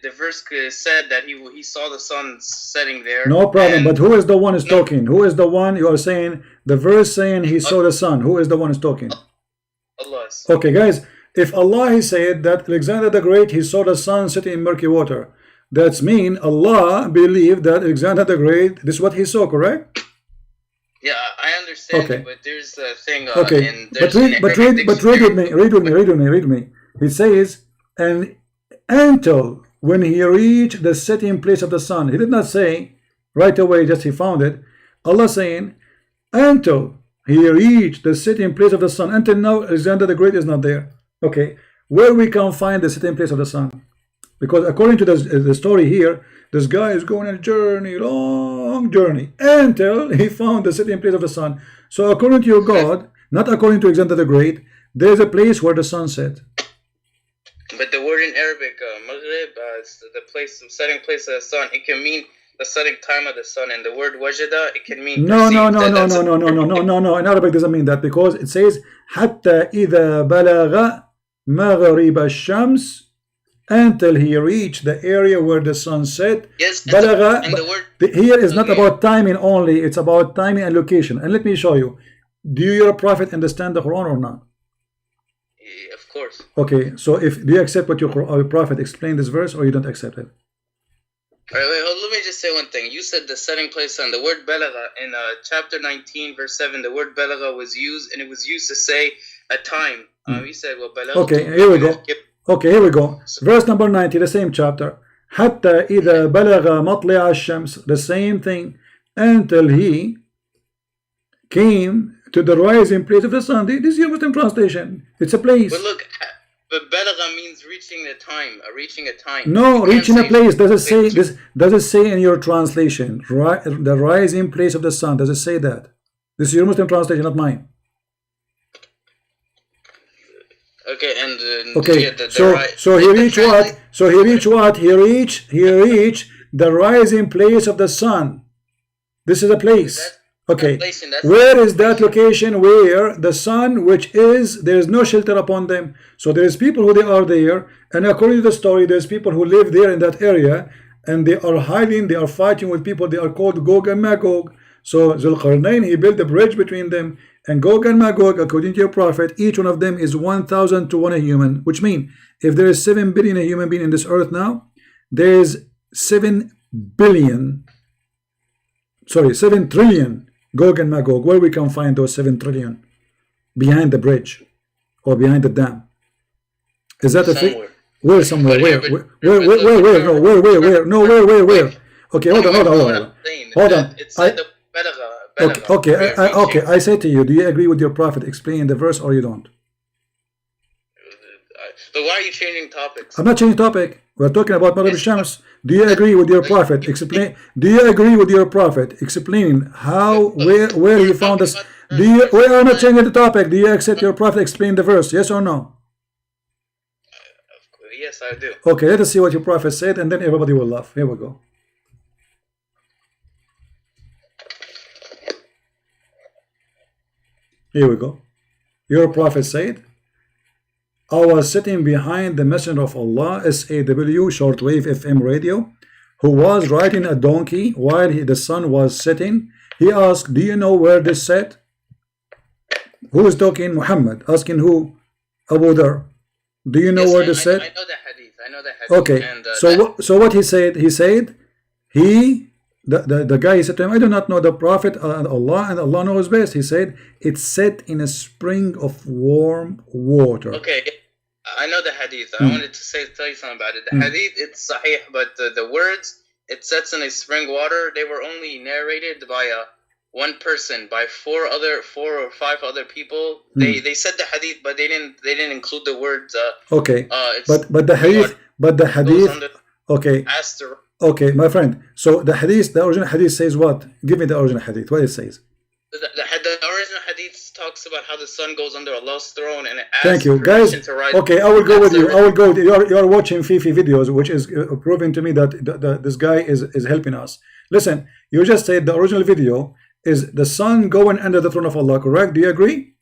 the verse said that he saw the sun setting there. No problem, but who is the one who's talking? Who is the one you are saying? The verse saying he saw the sun. Who is the one who's talking? Allah. Okay, guys, if Allah he said that Alexander the Great he saw the sun sitting in murky water, That's mean Allah believed that Alexander the Great, this is what he saw, correct? Yeah, I understand Okay. it, but there's a thing. Okay, And but there's read with me. It says, and until when he reached the setting place of the sun. He did not say right away, just he found it. Allah saying, until he reached the setting place of the sun. Until now, Alexander the Great is not there. Okay, where we can find the setting place of the sun? Because according to the story here, this guy is going on a journey, long journey, until he found the setting place of the sun. So according to your God, not according to Alexander the Great, there's a place where the sun set. But the word in Arabic, Maghrib, it's the place, the setting place of the sun. It can mean the setting time of the sun, and the word wajada, it can mean no. In Arabic doesn't mean that, because it says حتى إذا بلغ مغرب الشمس, until he reached the area where the sun set. Yes, بلغ, and the word here is not about timing only, it's about timing and location. And let me show you. Do your prophet understand the Quran or not? Of course. Okay, so do you accept what your prophet explained this verse, or you don't accept it? All right, wait, let me just say one thing. You said the setting place on the word balagha in chapter 19, verse 7. The word balagha was used, and it was used to say a time. He said, well, balagha. Okay, here we go. Okay, here we go. Verse number 90, the same chapter. حتى إذا بلغ مطلع الشمس, the same thing, until he came to the rising place of the sun. This is your Muslim translation. It's a place. But look, but balagha means reaching the time, reaching a time. No, reaching a place. Does it say this? Does it say in your translation, the rising place of the sun? Does it say that? This is your Muslim translation, not mine. Okay, and okay. yeah, so he reached what? So he reached what? He reached the rising place of the sun. This is a place. Okay, where is that location where the sun, which is, there is no shelter upon them? So there is people who they are there, and according to the story, there's people who live there in that area, and they are hiding, they are fighting with people. They are called Gog and Magog. So Zulqarnain, he built a bridge between them, and Gog and Magog, according to your prophet, each one of them is 1,000 to 1 a human, which means if there is 7 billion a human being in this earth now, there is 7 trillion Gog and Magog. Where we can find those 7 trillion? Behind the bridge or behind the dam. Is that a thing? Where somewhere? Where? No, where? Okay, hold on. Okay, I say to you, do you agree with your prophet explaining the verse, or you don't? But why are you changing topics? I'm not changing topic. We're talking about Maghrib al-Shams. Do you agree with your prophet? Explain. Do you agree with your prophet explaining how, where he found us? We are not changing the topic. Do you accept your prophet explain the verse? Yes or no? Yes, I do. Okay, let us see what your prophet said, and then everybody will laugh. Here we go. Here we go. Your prophet said, I was sitting behind the Messenger of Allah, SAW, shortwave FM radio, who was riding a donkey while the sun was setting. He asked, do you know where this set? Who is talking? Muhammad. Asking who? Abu Dhar. Do you know where this set? I know the hadith. Okay. And, so what he said? He said, the guy said to him, I do not know the prophet and Allah knows best. He said, it's set in a spring of warm water. Okay, I know the hadith. I wanted to tell you something about it. The hadith, it's sahih, but the words, it sets in a spring water, they were only narrated by one person, by four or five other people. They said the hadith, but they didn't include the words. Okay, but the hadith. Okay. Okay, my friend. So the original hadith says what? Give me the original hadith. What it says? The original hadith talks about how the sun goes under Allah's throne, and it asks thank you, guys. Okay, I will go with you. You are watching Fifi videos, which is proving to me that this guy is helping us. Listen, you just said the original video is the sun going under the throne of Allah, correct? Do you agree?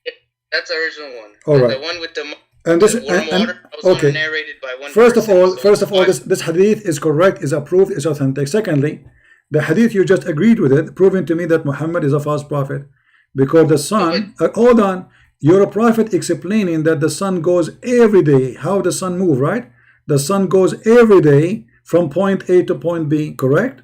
That's the original one. All right. The one with the and this water was okay. Narrated by one first person, of all, this hadith is correct, is approved, is authentic. Secondly, the hadith you just agreed with it, proving to me that Muhammad is a false prophet, because the sun. Hold on, you're a prophet explaining that the sun goes every day. How the sun move, right? The sun goes every day from point A to point B, correct?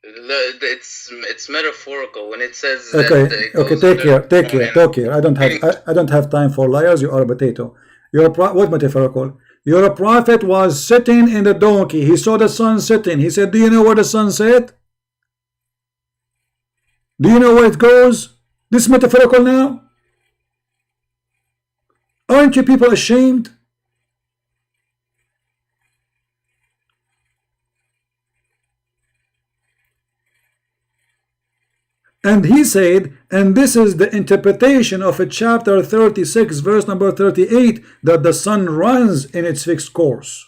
It's metaphorical when it says okay, that it okay, goes take care. I don't have time for liars. You are a potato. You're a what metaphorical? Your prophet was sitting in the donkey. He saw the sun setting. He said, do you know where the sun set? Do you know where it goes? This is metaphorical now. Aren't you people ashamed? And he said, and this is the interpretation of a chapter 36, verse number 38, that the sun runs in its fixed course.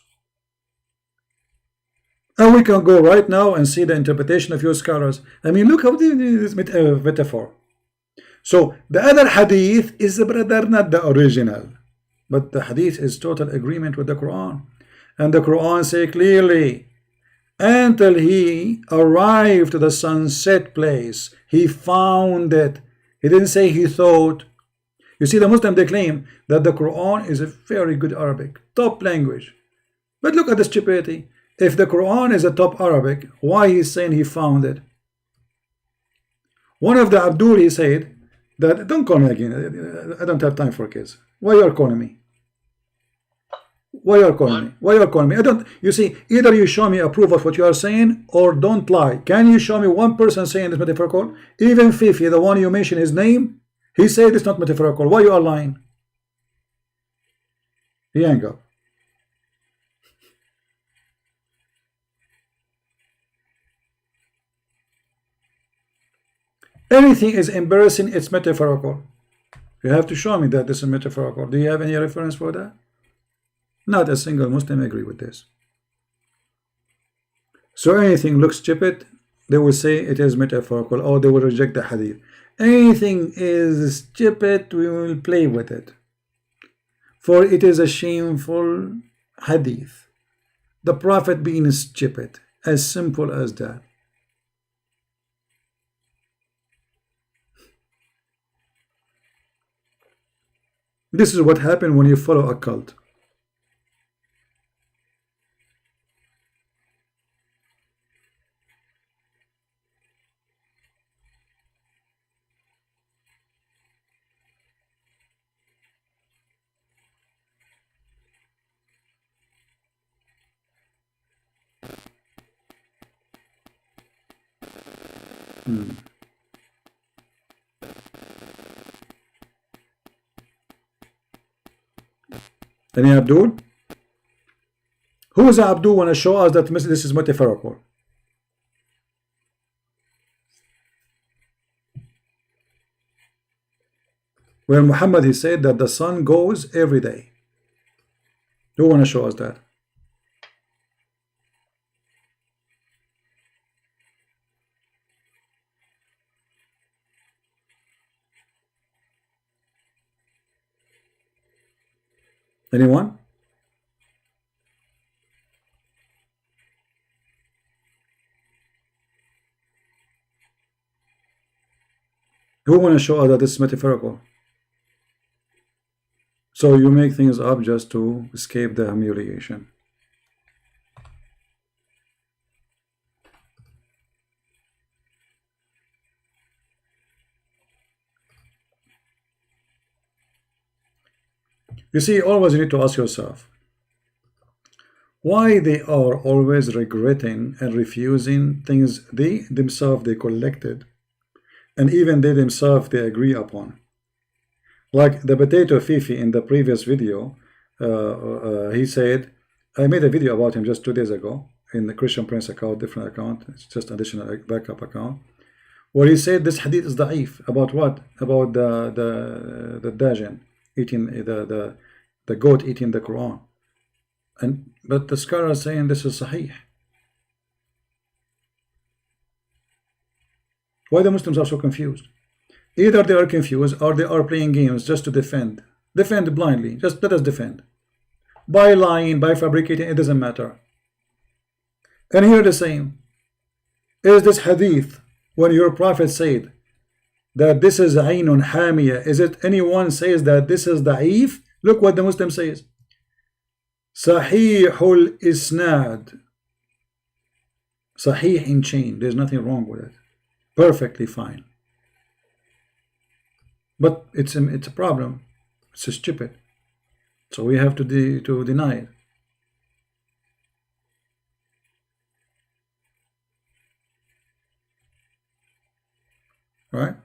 And we can go right now and see the interpretation of your scholars. I mean, look how this metaphor. So the other hadith is, brother, not the original, but the hadith is total agreement with the Quran. And the Quran say clearly, until he arrived to the sunset place, he found it. He didn't say he thought. You see, the Muslim, they claim that the Quran is a very good Arabic, top language. But look at the stupidity. If the Quran is a top Arabic, why he's saying he found it? One of the Abdul, he said that, don't call me again, I don't have time for kids. Why you are calling me? Why you are calling me? Why you are calling me? I don't. You see, either you show me a proof of what you are saying, or don't lie. Can you show me one person saying this metaphorical? Even Fifi, the one you mentioned his name, he said it's not metaphorical. Why you are lying? He hang up. Anything is embarrassing, it's metaphorical. You have to show me that this is metaphorical. Do you have any reference for that? Not a single Muslim agree with this. So anything looks stupid, they will say it is metaphorical, or they will reject the hadith. Anything is stupid, we will play with it. For it is a shameful hadith. The Prophet being stupid, as simple as that. This is what happened when you follow a cult. Any Abdul? Who is Abdul want to show us that this is metaphorical? Where Muhammad, he said that the sun goes every day. Who want to show us that? Anyone? Who want to show us that this is metaphorical? So you make things up just to escape the humiliation. You see, always you need to ask yourself why they are always regretting and refusing things they themselves they collected, and even they themselves they agree upon. Like the potato Fifi in the previous video, he said, I made a video about him just 2 days ago in the Christian Prince account, different account, it's just additional backup account, where he said this hadith is da'if. About what? About the dajjal eating the goat eating the Quran. But the scholar is saying this is sahih. Why the Muslims are so confused? Either they are confused or they are playing games just to defend blindly. Just let us defend by lying, by fabricating. It doesn't matter. And here the same is this hadith when your prophet said that this is aynun hamiya. Is it anyone says that this is da'if? Look what the Muslim says. Sahihul Isnad. Sahih in chain. There's nothing wrong with it. Perfectly fine. But it's a problem. It's stupid. So we have to deny it. Right?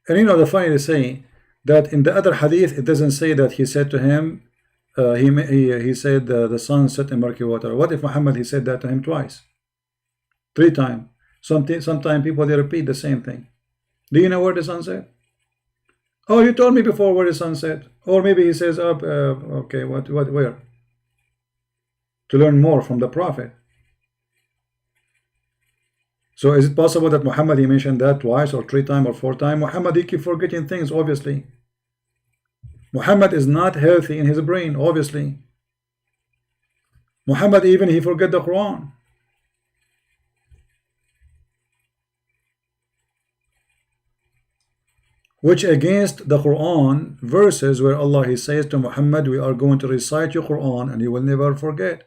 And you know the funny to say that in the other hadith it doesn't say that he said to him he said the sun set in murky water. What if Muhammad he said that to him twice, 3 times? Sometimes people they repeat the same thing. Do you know where the sun set? Oh, you told me before where the sun set. Or maybe he says up okay, where? To learn more from the Prophet. So is it possible that Muhammad he mentioned that twice or 3 times or 4 times? Muhammad he keep forgetting things, obviously. Muhammad is not healthy in his brain, obviously. Muhammad even he forget the Quran. Which against the Quran verses where Allah he says to Muhammad, we are going to recite your Quran and you will never forget.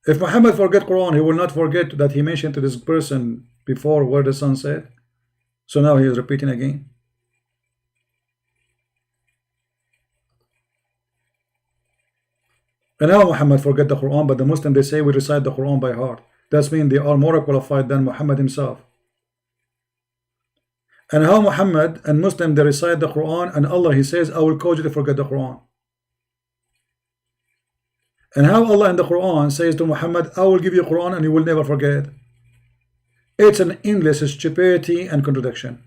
If Muhammad forget Quran, he will not forget that he mentioned to this person before where the sun set. So now he is repeating again. And now Muhammad forget the Quran, but the Muslim they say we recite the Quran by heart. That means they are more qualified than Muhammad himself. And how Muhammad and Muslim they recite the Quran and Allah he says I will cause you to forget the Quran. And how Allah in the Quran says to Muhammad, I will give you Quran and you will never forget. It's an endless stupidity and contradiction.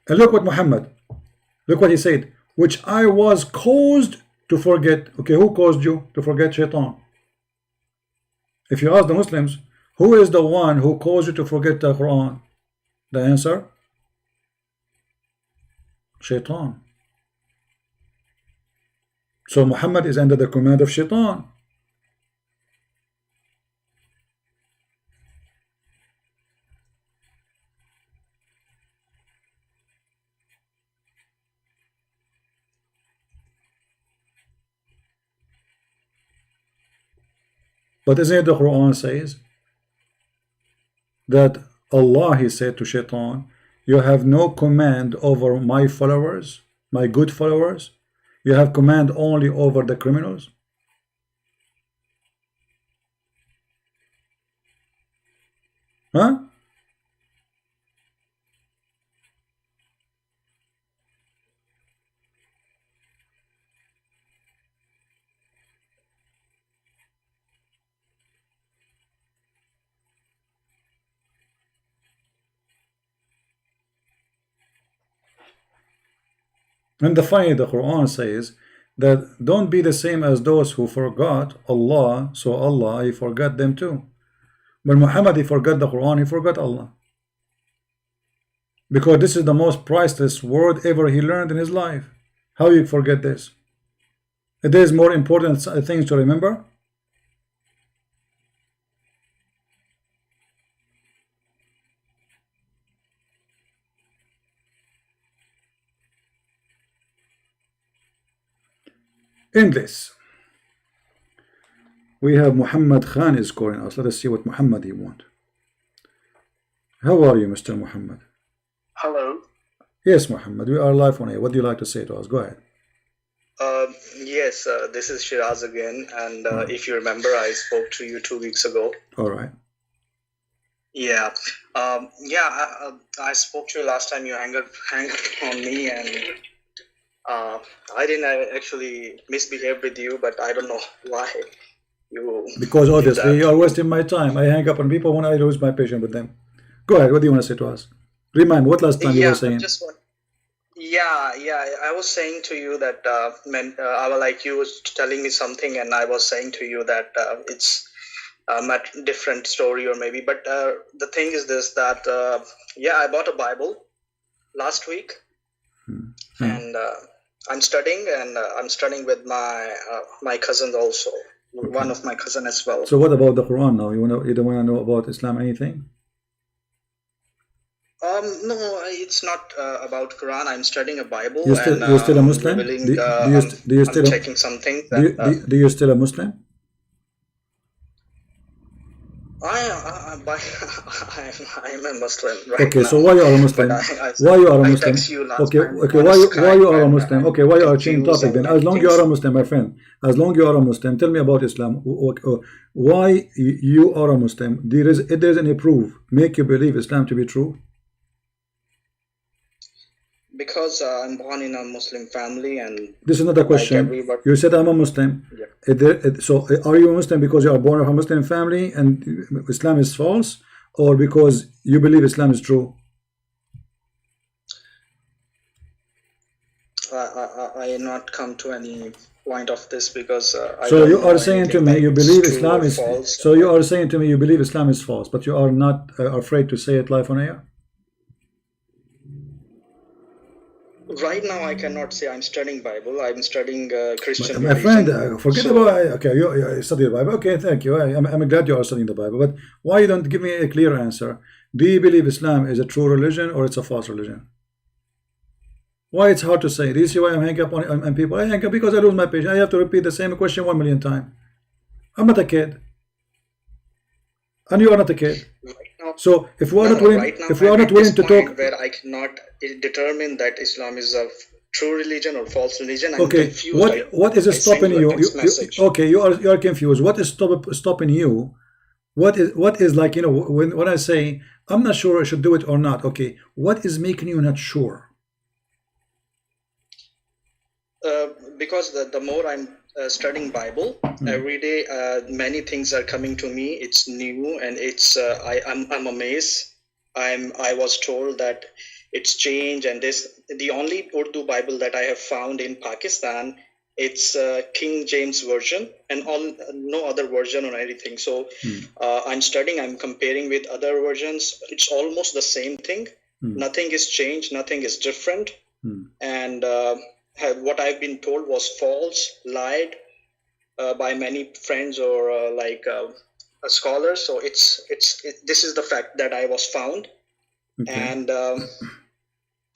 And look what Muhammad, look what he said, which I was caused to forget. Okay, who caused you to forget? Shaitan. If you ask the Muslims, who is the one who caused you to forget the Quran? The answer? Shaitan. So Muhammad is under the command of Shaitan. But isn't it the Quran says that Allah he said to Shaitan, you have no command over my followers, my good followers. You have command only over the criminals. Huh? And the Quran says that don't be the same as those who forgot Allah, so Allah he forgot them too. When Muhammad he forgot the Quran, he forgot Allah. Because this is the most priceless word ever he learned in his life. How you forget this? It is more important things to remember. In this, we have Muhammad Khan is calling us. Let us see what Muhammad he want. How are you, Mr. Muhammad? Hello. Yes, Muhammad, we are live on air. What do you like to say to us? Go ahead. Yes, this is Shiraz again, and if you remember, I spoke to you 2 weeks ago. All right. Yeah, I spoke to you last time. You hung up on me, and I didn't actually misbehave with you, but I don't know why you. Because obviously you are wasting my time. I hang up on people when I lose my patience with them. Go ahead. What do you want to say to us? Remind what last time you were saying. I was saying to you that I was like you was telling me something, and I was saying to you that it's a different story or maybe. But the thing is this that I bought a Bible last week, and I'm studying, and I'm studying with my cousin also. One of my cousin as well. So what about the Quran now? You don't want to know about Islam anything? No, it's not about Quran. I'm studying a Bible. You're still a Muslim? I'm checking something. Do you still a Muslim? I'm a Muslim right okay, now. so why you are a Muslim? Why you are a Muslim? Why you are a Muslim? Okay, why you are changing topic then? As long you are a Muslim, my friend. As long you are a Muslim, tell me about Islam. Why you are a Muslim? If there is any proof make you believe Islam to be true? Because I'm born in a Muslim family, and this is not a question. Like you said I'm a Muslim. Yeah. So are you a Muslim because you are born of a Muslim family and Islam is false, or because you believe Islam is true? I not come to any point of this because so you are saying to me you believe Islam is false. So you are saying to me you believe Islam is false, but you are not afraid to say it live on air? Right now, I cannot say I'm studying Bible. I'm studying Christian. My friend, forget about okay. You study the Bible. Okay, thank you. I'm glad you are studying the Bible. But why you don't give me a clear answer? Do you believe Islam is a true religion or it's a false religion? Why it's hard to say? Do you see why I'm hanging up on people? I hang up because I lose my patience. I have to repeat the same question 1 million times. I'm not a kid, and you are not a kid. So if we are not willing to talk, where I cannot determine that Islam is a true religion or false religion, I'm okay. confused. What is stopping you? Okay, you are confused. What is stopping you? What is like, you know, when I say I'm not sure I should do it or not? Okay, what is making you not sure? Because the more I'm studying Bible every day, many things are coming to me. It's new, and it's I'm amazed. I was told that it's changed, and the only Urdu Bible that I have found in Pakistan, it's King James version, and no other version or anything. So I'm studying, I'm comparing with other versions. It's almost the same thing. Nothing is changed, nothing is different, and what I've been told was false, lied by many friends or scholars. So this is the fact that I was found, and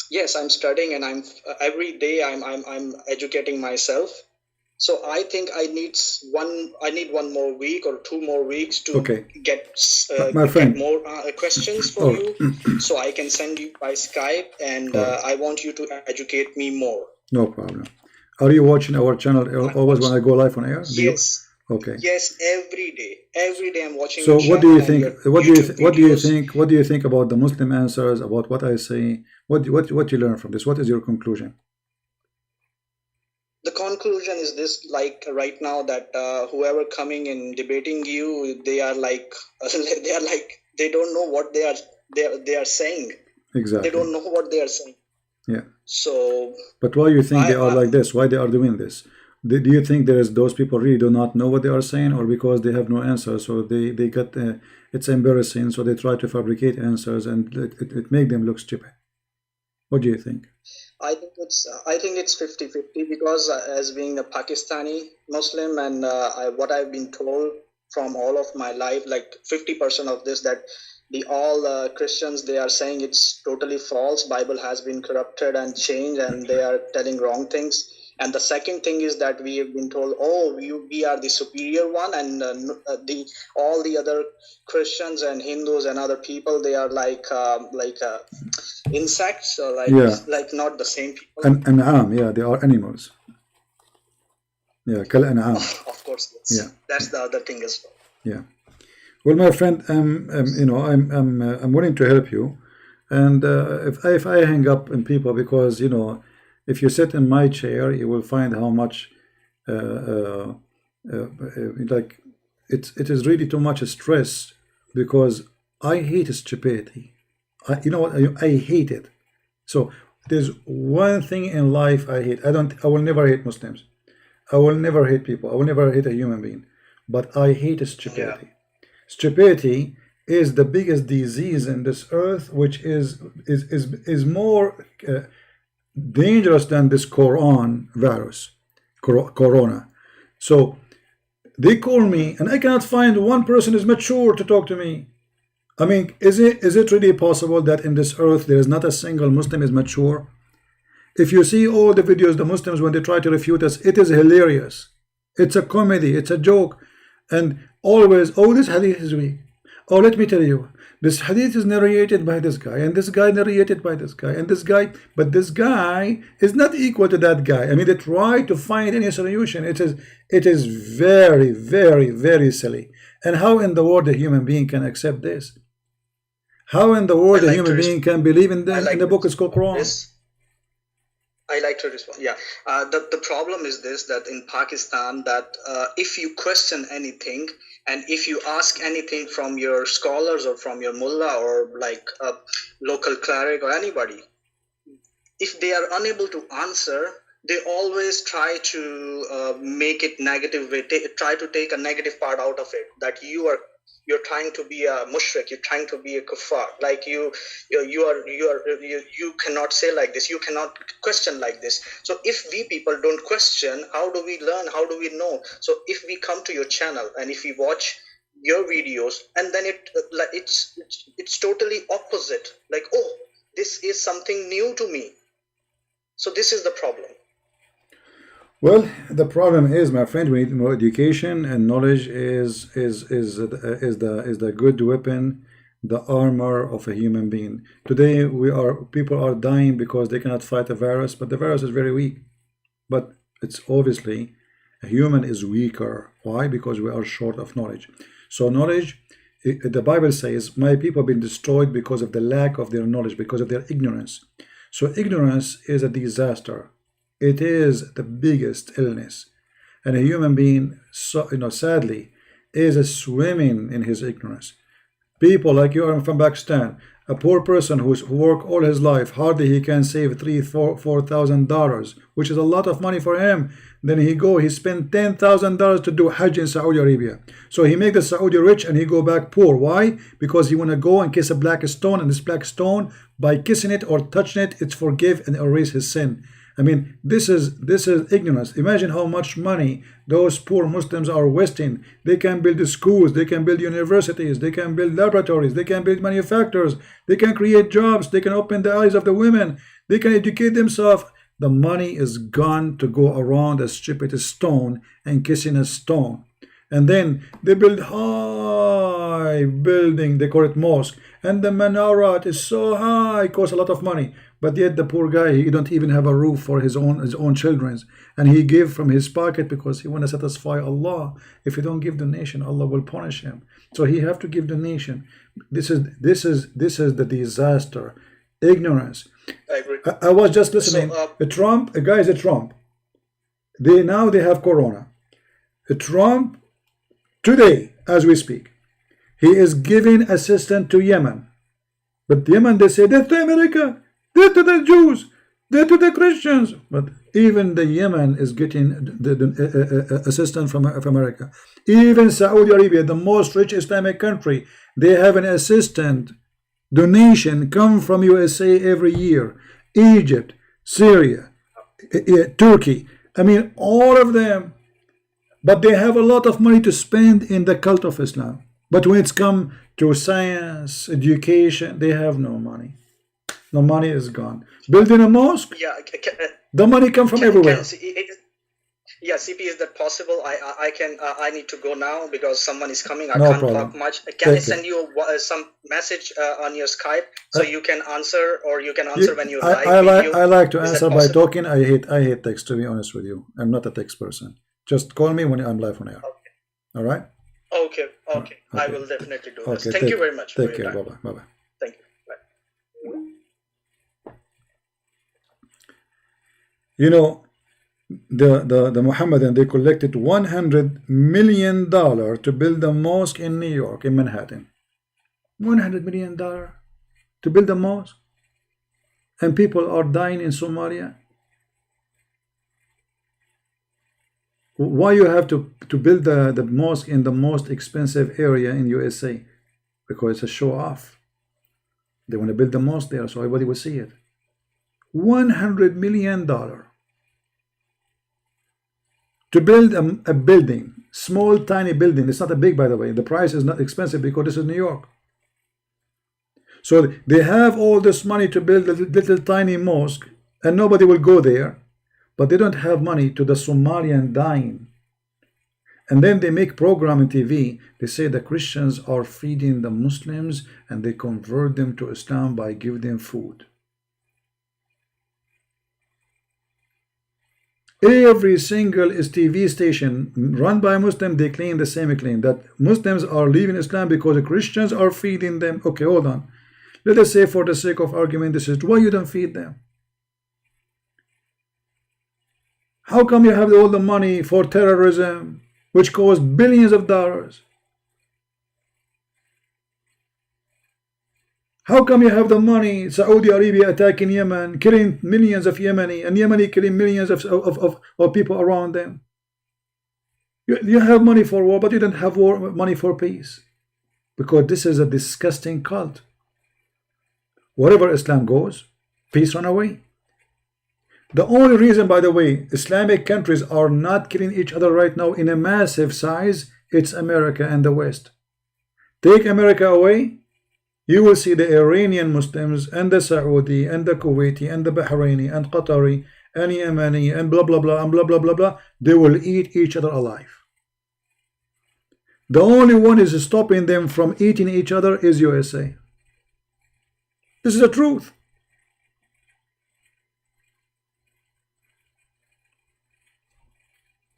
yes, I'm studying, and I'm every day I'm educating myself. So I think I need one more week or 2 more weeks to get more questions for you, so I can send you by Skype, and I want you to educate me more. No problem. Are you watching our channel always when I go live on air? Yes. Okay. Yes, every day I'm watching. So what do you think? What do you think about the Muslim answers, about what I say? What you learn from this? What is your conclusion? The conclusion is this: like right now, that whoever coming and debating you, they are like they don't know what they are saying. Exactly. They don't know what they are saying. Yeah. So. But why you think they are like this? Why they are doing this? Do you think those people really do not know what they are saying, or because they have no answer, so they get it's embarrassing, so they try to fabricate answers, and it make them look stupid? What do you think? I think it's 50-50, because as being a Pakistani Muslim, and what I've been told from all of my life, like 50% of this, that all Christians, they are saying it's totally false. Bible has been corrupted and changed, and they are telling wrong things. And the second thing is that we have been told, we are the superior one, and all the other Christians and Hindus and other people, they are like insects, or like not the same people. Yeah, they are animals. Yeah, kal an'am. Of course, yes. Yeah. That's the other thing as well. Yeah. Well, my friend, you know, I'm willing to help you, and if I hang up on people, because you know, if you sit in my chair, you will find how much like it is really too much stress, because I hate stupidity. You know what? I hate it. So there's one thing in life I hate. I will never hate Muslims. I will never hate people. I will never hate a human being. But I hate stupidity. Yeah. Stupidity is the biggest disease in this earth, which is more dangerous than this Quran virus, Corona. So they call me, and I cannot find one person is mature to talk to me. I mean, is it really possible that in this earth there is not a single Muslim is mature? If you see all the videos, the Muslims, when they try to refute us, it is hilarious. It's a comedy, it's a joke. And always, oh, this hadith is weak. Oh, let me tell you, this hadith is narrated by this guy, and this guy narrated by this guy, and this guy, but this guy is not equal to that guy. I mean, they try to find any solution. It is very, very, very silly. And how in the world a human being can accept this? How in the world a human being can believe in the book is called Quran? I like to respond. Yeah, the problem is this, that in Pakistan, that if you question anything and if you ask anything from your scholars or from your mullah or like a local cleric or anybody, if they are unable to answer, they always try to make it negative way, try to take a negative part out of it, that you're trying to be a mushrik, you're trying to be a kuffar, like you cannot say like this, you cannot question like this. So if we people don't question, how do we learn, how do we know? So if we come to your channel and if we watch your videos, and then it's totally opposite, like, oh, this is something new to me. So this is the problem. Well, the problem is, my friend, we need more education, and knowledge is the good weapon, the armor of a human being. Today people are dying because they cannot fight a virus, but the virus is very weak. But it's obviously a human is weaker. Why? Because we are short of knowledge. So knowledge, the Bible says, my people have been destroyed because of the lack of their knowledge, because of their ignorance. So ignorance is a disaster. It is the biggest illness, and a human being, sadly, is swimming in his ignorance. People like you are from Pakistan, a poor person who worked all his life, hardly he can save $4,000, which is a lot of money for him. Then he spend $10,000 to do Hajj in Saudi Arabia. So he make the Saudi rich and he go back poor. Why? Because he want to go and kiss a black stone, and this black stone, by kissing it or touching it, it's forgive and erase his sin. I mean, this is ignorance. Imagine how much money those poor Muslims are wasting. They can build schools, they can build universities, they can build laboratories, they can build manufacturers, they can create jobs, they can open the eyes of the women, they can educate themselves. The money is gone to go around a stupid stone and kissing a stone. And then they build high building, they call it mosque, and the menorah is so high, it costs a lot of money. But yet the poor guy, he don't even have a roof for his own children, and he give from his pocket because he want to satisfy Allah. If he don't give donation, Allah will punish him. So he have to give donation. This is the disaster, ignorance. I agree. I was just listening. So, A guy is a Trump. They have Corona. Trump today, as we speak, he is giving assistance to Yemen. But Yemen, they say death to America. Death to the Jews, death to the Christians. But even the Yemen is getting the assistance from America. Even Saudi Arabia, the most rich Islamic country, they have an assistant donation come from USA every year. Egypt, Syria, Turkey. I mean, all of them. But they have a lot of money to spend in the cult of Islam. But when it's come to science, education, they have no money. The money is gone. Building a mosque, yeah, the money come from everywhere. Yeah, CP, is that possible? I need to go now because someone is coming. I No can't problem. talk much. Can I send you some message on your Skype so you can answer, or you can answer when you're live? I like to Is that answer by possible? talking. I hate text, to be honest with you. I'm not a text person. Just call me when I'm live on air. Okay. All right? Okay. I will definitely do this. Okay, Thank you very much. Take for your care. time. Bye-bye. Thank you. Bye. You know, the Mohammedan, they collected $100 million to build a mosque in New York, in Manhattan. $100 million to build a mosque, and people are dying in Somalia. Why you have to build the mosque in the most expensive area in USA? Because it's a show off. They want to build the mosque there so everybody will see it. $100 million to build a building, small tiny building. It's not a big, by the way. The price is not expensive because this is New York. So they have all this money to build a little tiny mosque, and nobody will go there, but they don't have money to the Somalian dying. And then they make program on TV. They say the Christians are feeding the Muslims and they convert them to Islam by giving them food. Every single TV station run by Muslim, they claim the same claim, that Muslims are leaving Islam because the Christians are feeding them. Okay, hold on. Let us say, for the sake of argument, this is why you don't feed them. How come you have all the money for terrorism, which costs billions of dollars? How come you have the money, Saudi Arabia attacking Yemen, killing millions of Yemeni, and Yemeni killing millions of people around them? You have money for war, but you don't have money for peace. Because this is a disgusting cult. Wherever Islam goes, peace run away. The only reason, by the way, Islamic countries are not killing each other right now in a massive size, it's America and the West. Take America away, you will see the Iranian Muslims and the Saudi and the Kuwaiti and the Bahraini and Qatari and Yemeni and blah blah blah and blah blah blah blah. They will eat each other alive. The only one is stopping them from eating each other is USA. This is the truth.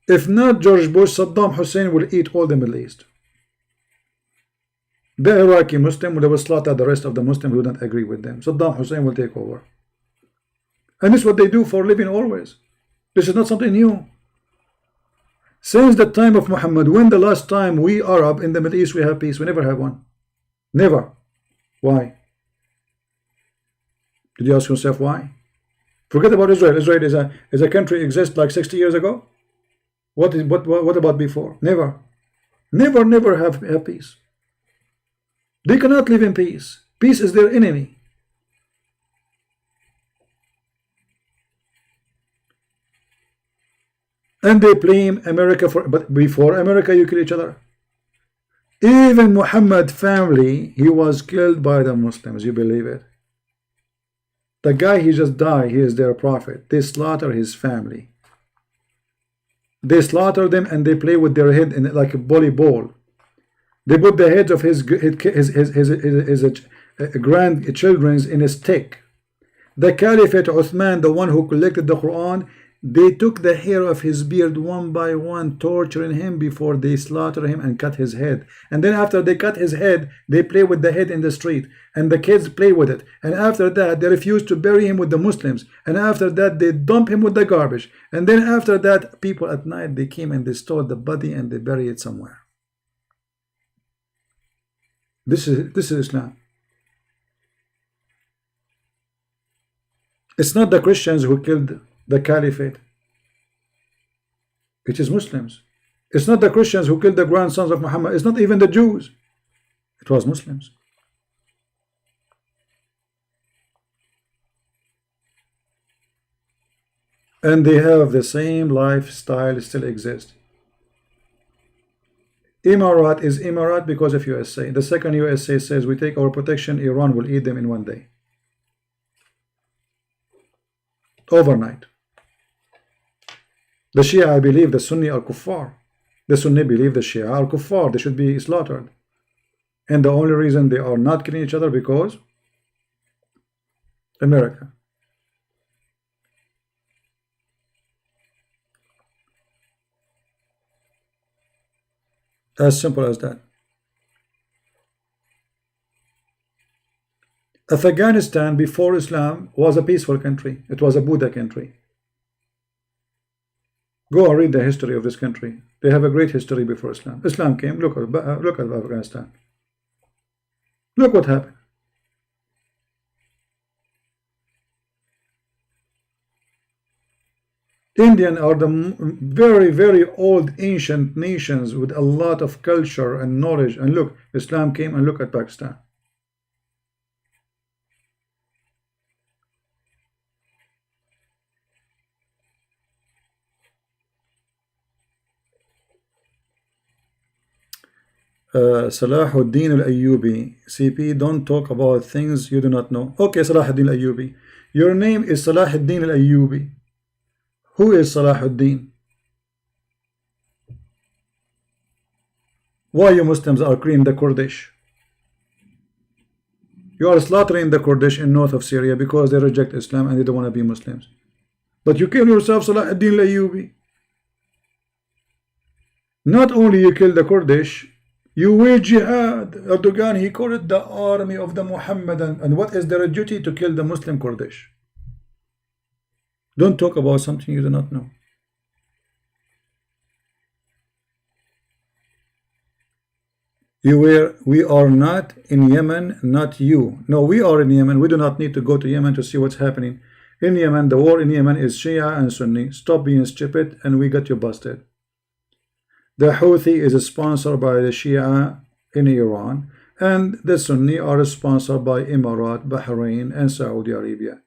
If not George Bush, Saddam Hussein will eat all the Middle East. The Iraqi Muslim will slaughter the rest of the Muslims who don't agree with them. Saddam Hussein will take over. And this is what they do for a living always. This is not something new. Since the time of Muhammad, when the last time we Arab in the Middle East we have peace? We never have one. Never. Why? Did you ask yourself why? Forget about Israel. Israel is a country exists like 60 years ago. What about before? Never. Never have peace. They cannot live in peace. Peace is their enemy. And they blame America for, but before America you kill each other. Even Muhammad family, he was killed by the Muslims. You believe it? The guy, he just died. He is their prophet. They slaughter his family. They slaughter them and they play with their head in like a volleyball. They put the heads of his grandchildren in a stick. The Caliphate Uthman, the one who collected the Quran, they took the hair of his beard one by one, torturing him before they slaughter him and cut his head. And then after they cut his head, they play with the head in the street. And the kids play with it. And after that, they refuse to bury him with the Muslims. And after that, they dump him with the garbage. And then after that, people at night, they came and they stole the body and they bury it somewhere. This is Islam. It's not the Christians who killed the Caliphate. It is Muslims. It's not the Christians who killed the grandsons of Muhammad. It's not even the Jews. It was Muslims. And they have the same lifestyle still exists. Emirat is Emirat because of USA. The second USA says we take our protection, Iran will eat them in one day. Overnight. The Shia, I believe the Sunni are kuffar. The Sunni believe the Shia are kuffar. They should be slaughtered. And the only reason they are not killing each other because America. As simple as that. Afghanistan before Islam was a peaceful country. It was a Buddha country. Go and read the history of this country. They have a great history before Islam. Islam came. Look at Afghanistan. Look what happened. Indian are the very, very old ancient nations with a lot of culture and knowledge. And look, Islam came and look at Pakistan. Salahuddin al-Ayyubi. CP, don't talk about things you do not know. Okay, Salahuddin al-Ayyubi. Your name is Salahuddin al-Ayyubi. Who is Salahuddin? Why you Muslims are killing the Kurdish? You are slaughtering the Kurdish in north of Syria because they reject Islam and they don't want to be Muslims. But you kill yourself, Salahuddin al-Ayyubi. Not only you kill the Kurdish, you wage jihad. Erdogan, he called it the army of the Muhammadan. And what is their duty? To kill the Muslim Kurdish. Don't talk about something you do not know. We are not in Yemen, not you. No, we are in Yemen. We do not need to go to Yemen to see what's happening. In Yemen, the war in Yemen is Shia and Sunni. Stop being stupid and we got you busted. The Houthi is sponsored by the Shia in Iran, and the Sunni are sponsored by Emirat, Bahrain, and Saudi Arabia.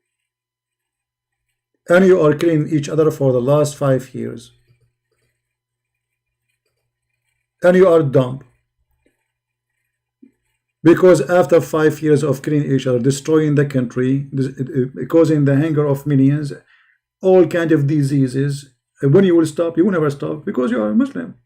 And you are killing each other for the last 5 years. And you are dumb. Because after 5 years of killing each other, destroying the country, causing the hunger of millions, all kinds of diseases, when you will stop? You will never stop because you are a Muslim.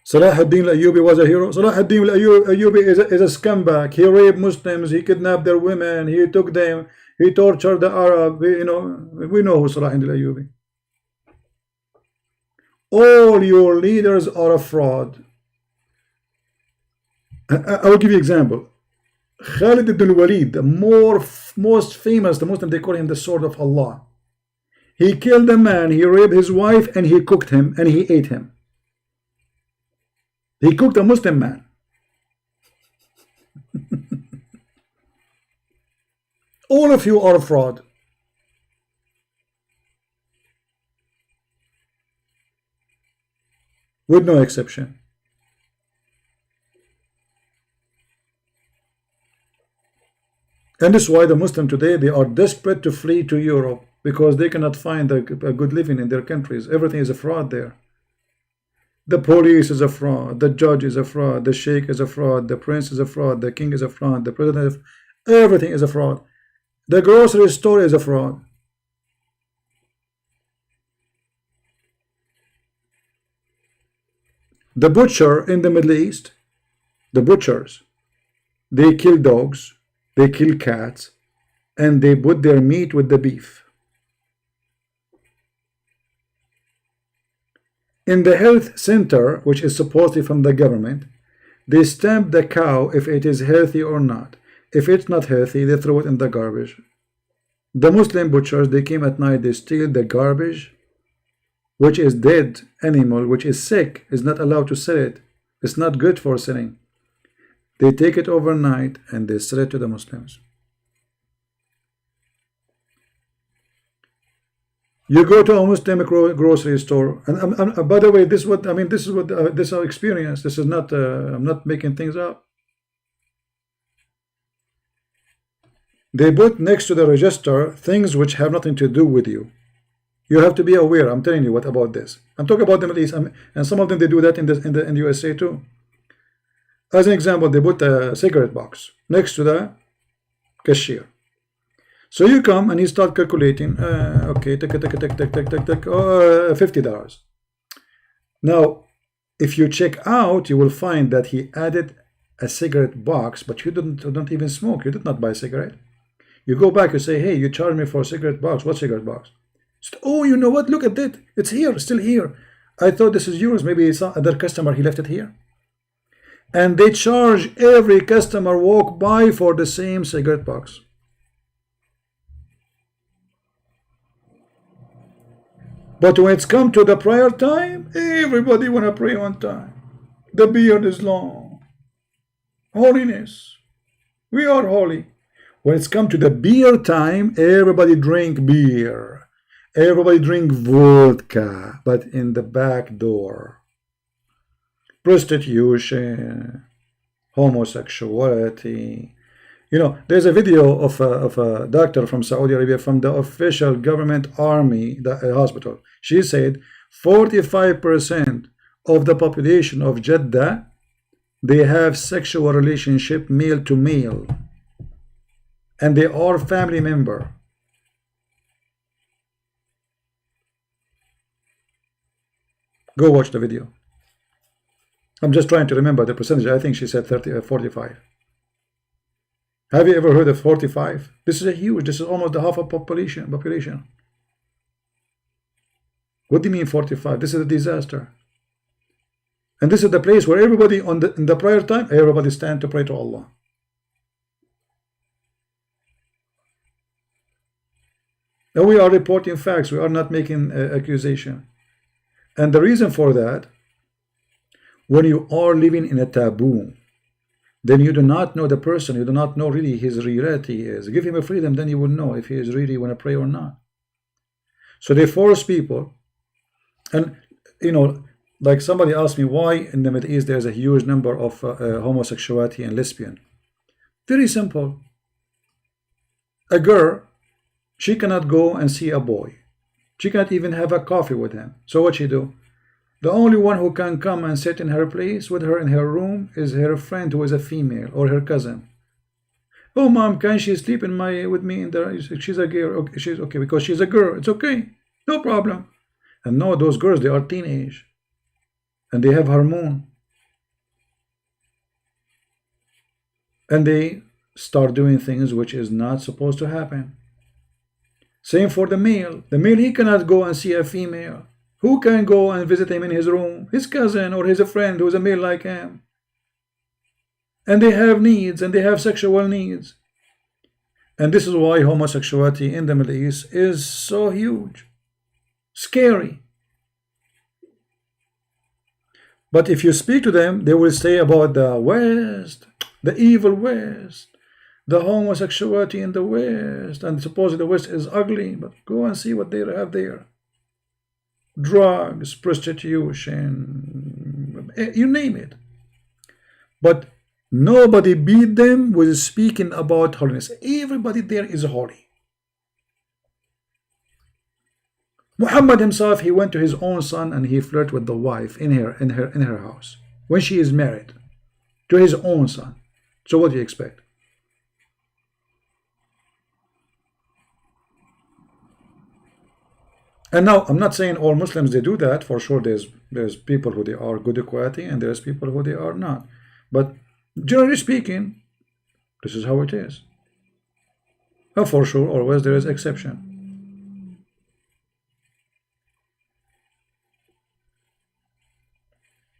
Salahuddin al-Ayyubi was a hero. Salahuddin al-Ayyubi is a scumbag. He raped Muslims, he kidnapped their women, he took them, he tortured the Arab. We know who Salahuddin al-Ayyubi. All your leaders are a fraud. I will give you an example. Khalid ibn al-Walid, the most famous, the Muslim, they call him the sword of Allah. He killed a man, he raped his wife, and he cooked him, and he ate him. He cooked a Muslim man. All of you are a fraud. With no exception. And this is why the Muslim today, they are desperate to flee to Europe because they cannot find a good living in their countries. Everything is a fraud there. The police is a fraud, the judge is a fraud, the sheikh is a fraud, the prince is a fraud, the king is a fraud, the president is everything is a fraud. The grocery store is a fraud. The butcher in the Middle East, the butchers, they kill dogs, they kill cats, and they put their meat with the beef. In the health center, which is supposedly from the government, they stamp the cow if it is healthy or not. If it's not healthy, they throw it in the garbage. The Muslim butchers, they came at night, they steal the garbage, which is dead animal, which is sick, is not allowed to sell it. It's not good for selling. They take it overnight and they sell it to the Muslims. You go to a Muslim grocery store, and by the way, this is what I mean. This is our experience. This is not. I'm not making things up. They put next to the register things which have nothing to do with you. You have to be aware. I'm telling you what about this. I'm talking about the Middle East, and some of them they do that in the USA too. As an example, they put a cigarette box next to the cashier. So you come and you start calculating. Okay, $50. Now, if you check out, you will find that he added a cigarette box, but you don't even smoke. You did not buy a cigarette. You go back, you say, hey, you charged me for a cigarette box. What cigarette box? Oh, you know what? Look at it. It's here, still here. I thought this is yours. Maybe some other customer, he left it here. And they charge every customer walk by for the same cigarette box. But when it's come to the prayer time, everybody want to pray on time. The beard is long. Holiness. We are holy. When it's come to the beer time, everybody drink beer. Everybody drink vodka, but in the back door. Prostitution, homosexuality, You know, there's a video of a doctor from Saudi Arabia, from the official government army hospital. She said 45% of the population of Jeddah, they have sexual relationship male to male, and they are family member. Go watch the video. I'm just trying to remember the percentage. I think she said 45. Have you ever heard of 45? This is a huge, this is almost the half of population. What do you mean 45? This is a disaster. And this is the place where everybody in the prayer time, everybody stand to pray to Allah. And we are reporting facts. We are not making accusation. And the reason for that, when you are living in a taboo, then you do not know the person. You do not know really his reality is. Give him a freedom, then you will know if he is really want to pray or not. So they force people. And, you know, like somebody asked me why in the Middle East there's a huge number of homosexuality and lesbian. Very simple. A girl, she cannot go and see a boy. She cannot even have a coffee with him. So what she do? The only one who can come and sit in her place with her in her room is her friend who is a female, or her cousin. Oh, mom, can she sleep with me in there? She's a girl. Okay, she's okay because she's a girl. It's okay, no problem. And no, those girls, they are teenage, and they have hormone, and they start doing things which is not supposed to happen. Same for the male. The male, he cannot go and see a female. Who can go and visit him in his room? His cousin or his friend who is a male like him. And they have needs, and they have sexual needs. And this is why homosexuality in the Middle East is so huge. Scary. But if you speak to them, they will say about the West, the evil West, the homosexuality in the West, and supposedly the West is ugly, but go and see what they have there. Drugs, prostitution, you name it. But nobody beat them with speaking about holiness. Everybody there is holy. Muhammad himself, he went to his own son and he flirted with the wife in her house when she is married to his own son. So what do you expect? And now, I'm not saying all Muslims, they do that. For sure, there's people who they are good equality, and there's people who they are not. But generally speaking, this is how it is. And for sure, always there is exception.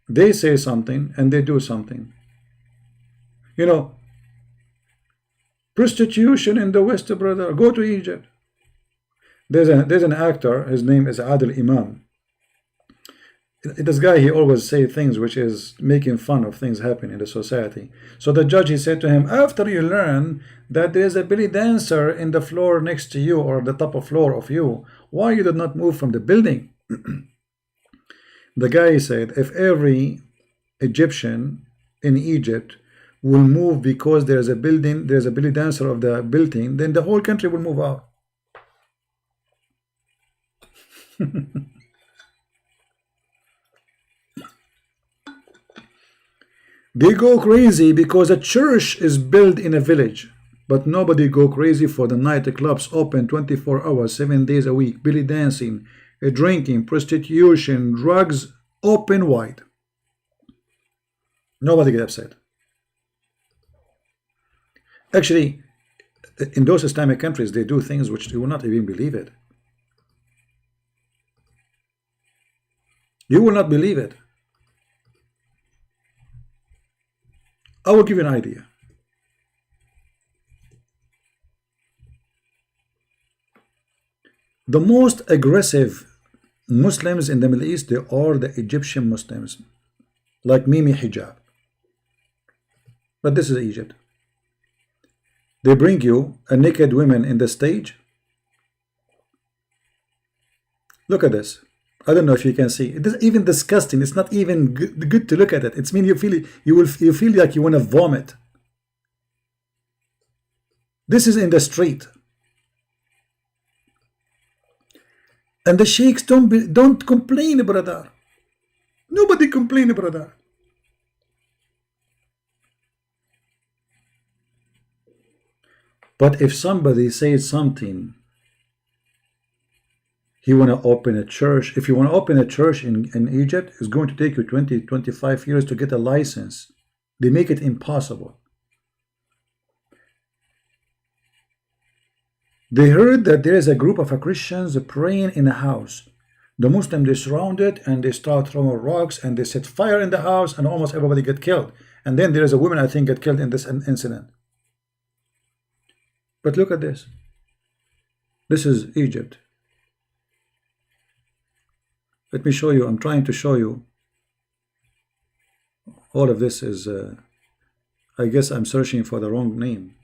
They say something, and they do something. You know, prostitution in the West, brother, go to Egypt. There's an actor, his name is Adil Imam. This guy, he always say things which is making fun of things happening in the society. So the judge, he said to him, after you learn that there is a belly dancer in the floor next to you, or the top of floor of you, why you did not move from the building? The guy said, if every Egyptian in Egypt will move because there's a belly dancer of the building, then the whole country will move out. They go crazy because a church is built in a village, but nobody go crazy for the nightclubs open 24 hours, 7 days a week, belly dancing, drinking, prostitution, drugs, open wide. Nobody get upset. Actually, in those Islamic countries, they do things which you will not even believe it. You will not believe it. I will give you an idea. The most aggressive Muslims in the Middle East, they are the Egyptian Muslims, like Mimi Hijab. But this is Egypt. They bring you a naked woman in the stage. Look at this. I don't know if you can see. It is even disgusting. It's not even good to look at it. It's mean you feel like you want to vomit. This is in the street. And the sheikhs don't complain, brother. Nobody complain, brother. But if somebody says something, he want to open a church. If you want to open a church in Egypt, it's going to take you 20-25 years to get a license. They make it impossible. They heard that there is a group of Christians praying in a house. The Muslims, they surround it and they start throwing rocks and they set fire in the house and almost everybody get killed. And then there is a woman, I think, get killed in this incident. But look at this. This is Egypt. Let me show you. I'm trying to show you. All of this is, I guess I'm searching for the wrong name.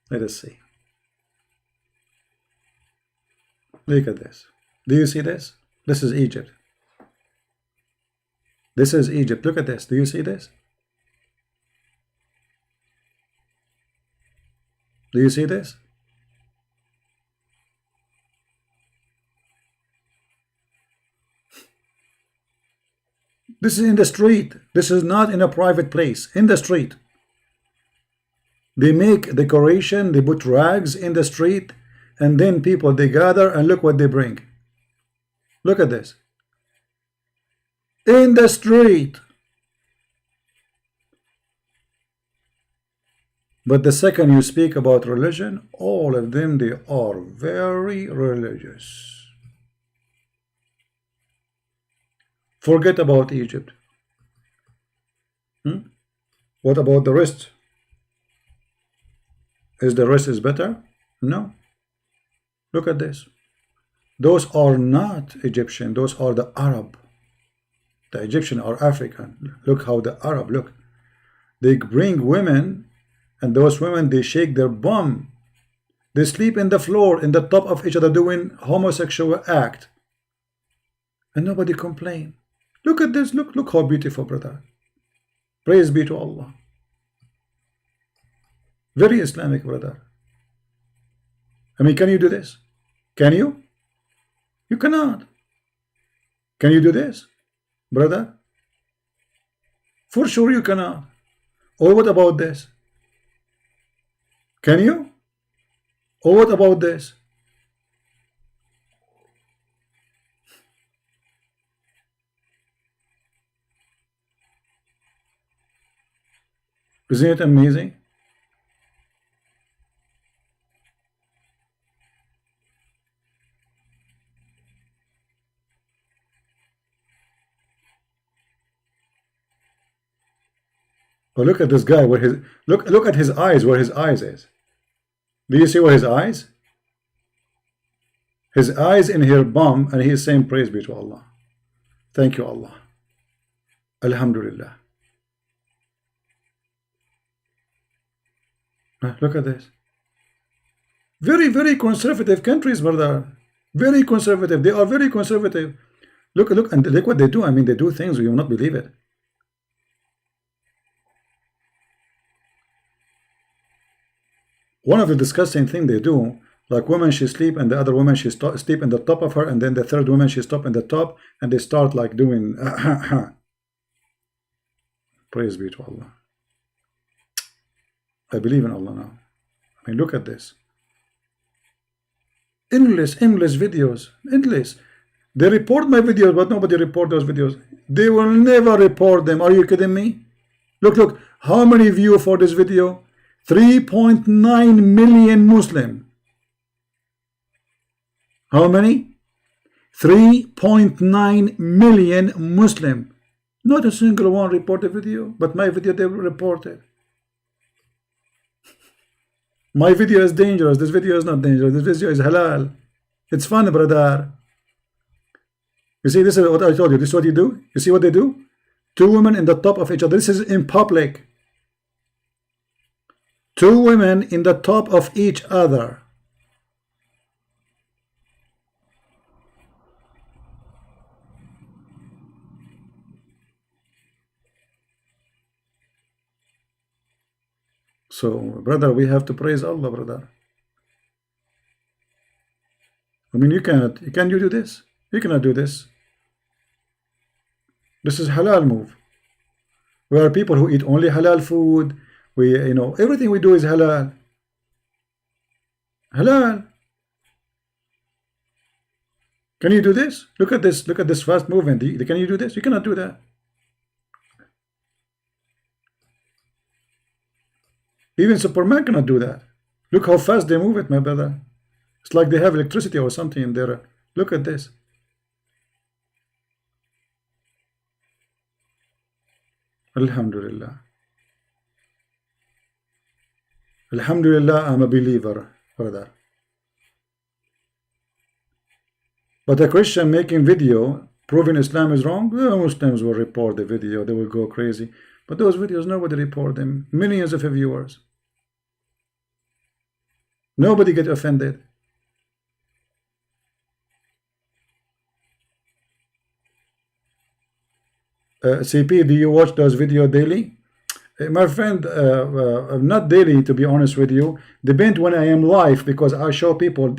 Let us see. Look at this. Do you see this? This is Egypt. This is Egypt. Look at this. Do you see this? Do you see this? This is in the street. This is not in a private place. In the street. They make decoration. They put rags in the street. And then people, they gather and look what they bring. Look at this. In the street. But the second you speak about religion, all of them, they are very religious. Forget about Egypt. What about the rest? Is the rest is better? No. Look at this. Those are not Egyptian. Those are the Arab. The Egyptian are African. Look how the Arab look. They bring women, and those women, they shake their bum. They sleep in the floor, in the top of each other, doing homosexual act. And nobody complain. Look at this. Look how beautiful, brother. Praise be to Allah. Very Islamic, brother. I mean, can you do this? Can you? You cannot. Can you do this, brother? For sure you cannot. Or what about this? Can you? Or what about this? Isn't it amazing? But look at this guy, where his look at his eyes, where his eyes is. Do you see where his eyes? His eyes in her bum, and he is saying praise be to Allah. Thank you, Allah. Alhamdulillah. Look at this. Very, very conservative countries, brother. Very conservative. They are very conservative. Look, and look what they do. I mean, they do things you will not believe it. One of the disgusting thing they do, like women, she sleep, and the other woman, she sleep in the top of her, and then the third woman, she stop in the top, and they start like doing praise be to Allah. I believe in Allah now. I mean, look at this. Endless videos. Endless. They report my videos, but nobody report those videos. They will never report them. Are you kidding me? Look. How many view for this video? 3.9 million Muslim. How many? 3.9 million Muslim. Not a single one reported video, but my video they reported. My video is dangerous. This video is not dangerous. This video is halal. It's fun, brother. You see, this is what I told you. This is what you do. You see what they do? Two women in the top of each other. This is in public. Two women in the top of each other. So, brother, we have to praise Allah, brother. I mean, can you do this? You cannot do this. This is halal move. We are people who eat only halal food. We, everything we do is halal. Halal. Can you do this? Look at this. Look at this fast movement. Can you do this? You cannot do that. Even Superman cannot do that. Look how fast they move it, my brother. It's like they have electricity or something in there. Look at this. Alhamdulillah. Alhamdulillah, I'm a believer, brother. But a Christian making video proving Islam is wrong, the Muslims will report the video. They will go crazy. But those videos, nobody report them. Millions of viewers. Nobody get offended. CP, do you watch those videos daily? My friend, not daily, to be honest with you. Depends when I am live, because I show people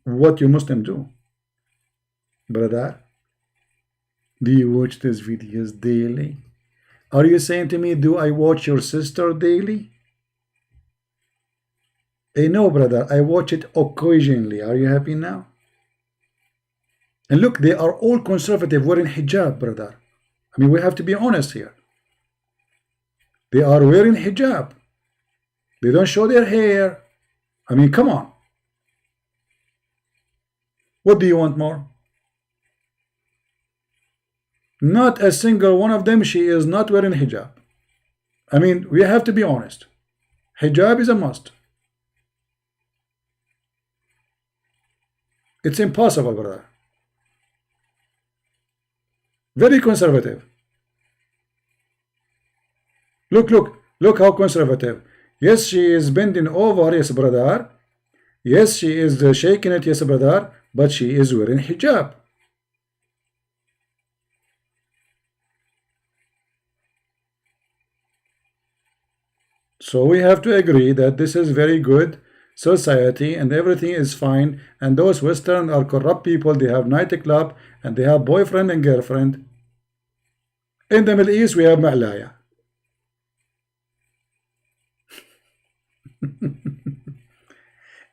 what you Muslim do. Brother, do you watch these videos daily? Are you saying to me, do I watch your sister daily? No, brother, I watch it occasionally. Are you happy now? And look, they are all conservative wearing hijab, brother. I mean, we have to be honest here. They are wearing hijab. They don't show their hair. I mean, come on. What do you want more? Not a single one of them, she is not wearing hijab. I mean, we have to be honest. Hijab is a must. It's impossible, brother. Very conservative. Look how conservative. Yes, she is bending over, yes, brother. Yes, she is shaking it, yes, brother. But she is wearing hijab. So we have to agree that this is very good society and everything is fine, and those Western are corrupt people. They have nightclub and they have boyfriend and girlfriend. In the Middle East we have Ma'laya.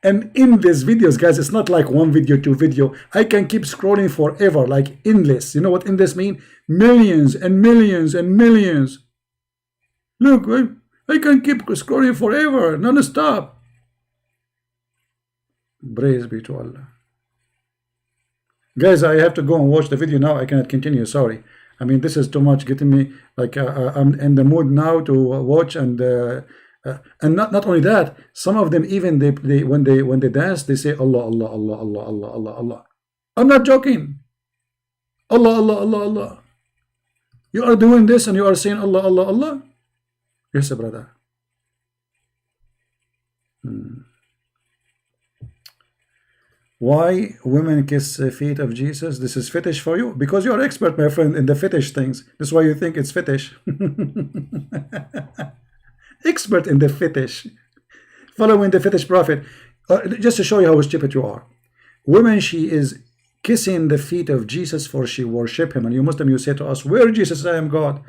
And in these videos, guys, it's not like one video, two video. I can keep scrolling forever, like endless. You know what endless mean? Millions and millions and millions. Look, I can keep scrolling forever, non-stop. Praise be to Allah. Guys, I have to go and watch the video now. I cannot continue, sorry. I mean, this is too much getting me, like, I'm in the mood now to watch, and not only that, some of them even, when they dance, they say Allah, Allah, Allah, Allah, Allah, Allah, Allah. I'm not joking. Allah, Allah, Allah, Allah. You are doing this and you are saying Allah, Allah, Allah? Yes, brother. Why women kiss the feet of Jesus? This is fetish for you? Because you are expert, my friend, in the fetish things. That's why you think it's fetish. Expert in the fetish. Following the fetish prophet. Just to show you how stupid you are. Women, she is kissing the feet of Jesus for she worship him. And you Muslim, you say to us, where Jesus, I am God.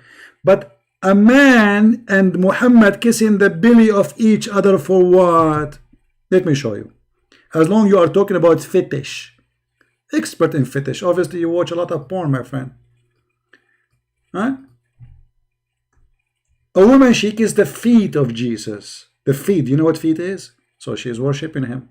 But a man and Muhammad kissing the belly of each other for what? Let me show you. As long you are talking about fetish. Expert in fetish. Obviously you watch a lot of porn, my friend. Huh? A woman, she kissed the feet of Jesus. The feet, you know what feet is? So she is worshipping him.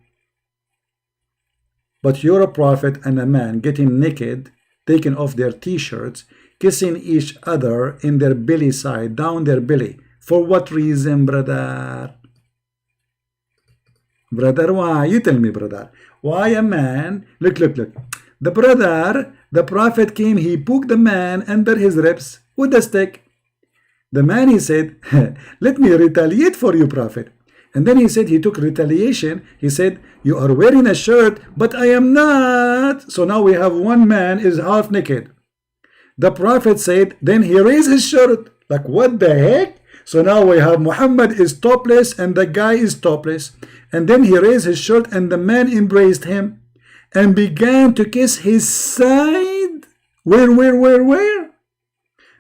But you're a prophet and a man getting naked, taking off their t-shirts, kissing each other in their belly side, down their belly. For what reason, brother? Brother, why? You tell me, brother. Why a man? Look. The brother, the prophet came, he poked the man under his ribs with a stick. The man, he said, let me retaliate for you, prophet. And then he said, he took retaliation. He said, you are wearing a shirt, but I am not. So now we have one man is half naked. The prophet said, then he raised his shirt. Like, what the heck? So now we have Muhammad is topless and the guy is topless, and then he raised his shirt and the man embraced him and began to kiss his side. Where?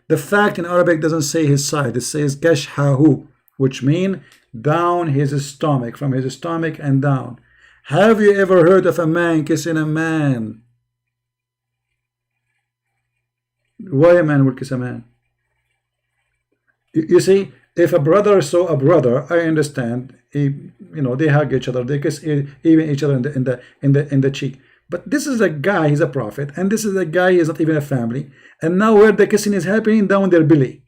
The fact in Arabic doesn't say his side, it says kashhahu, which means down his stomach, from his stomach and down. Have you ever heard of a man kissing a man? Why a man would kiss a man? You see, if a brother saw a brother, I understand. They hug each other, they kiss even each other in the cheek. But this is a guy, he's a prophet, and this is a guy, he's not even a family. And now where the kissing is happening, down their belly.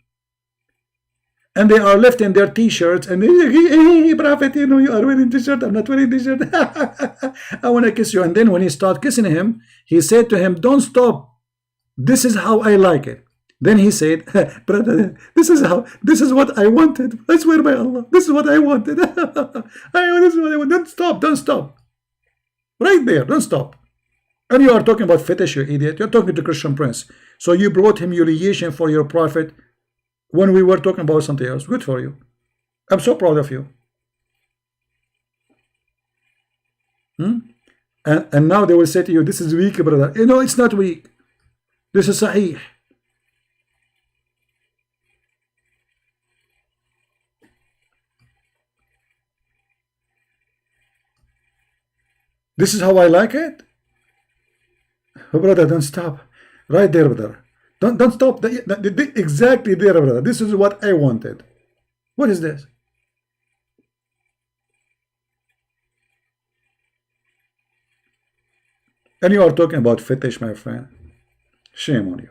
And they are left in their t-shirts, and hey, prophet, you are wearing t-shirt, I'm not wearing t-shirt. I want to kiss you. And then when he started kissing him, he said to him, don't stop. This is how I like it. Then he said, brother, this is what I wanted. I swear by Allah, this is what I wanted. This is what I want. Don't stop. Right there, don't stop. And you are talking about fetish, you idiot. You're talking to Christian Prince. So you brought humiliation for your prophet when we were talking about something else. Good for you. I'm so proud of you. And now they will say to you, this is weak, brother. No, it's not weak. This is sahih. This is how I like it. Oh, brother, don't stop. Right there, brother. Don't stop. Exactly there, brother. This is what I wanted. What is this? And you are talking about fetish, my friend. Shame on you.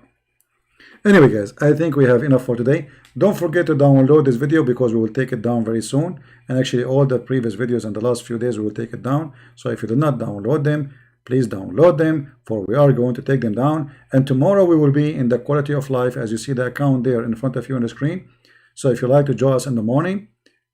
Anyway, guys, I think we have enough for today. Don't forget to download this video because we will take it down very soon. And actually, all the previous videos in the last few days, we will take it down. So if you did not download them, please download them, for we are going to take them down. And tomorrow we will be in the Quality of Life, as you see the account there in front of you on the screen. So if you like to join us in the morning,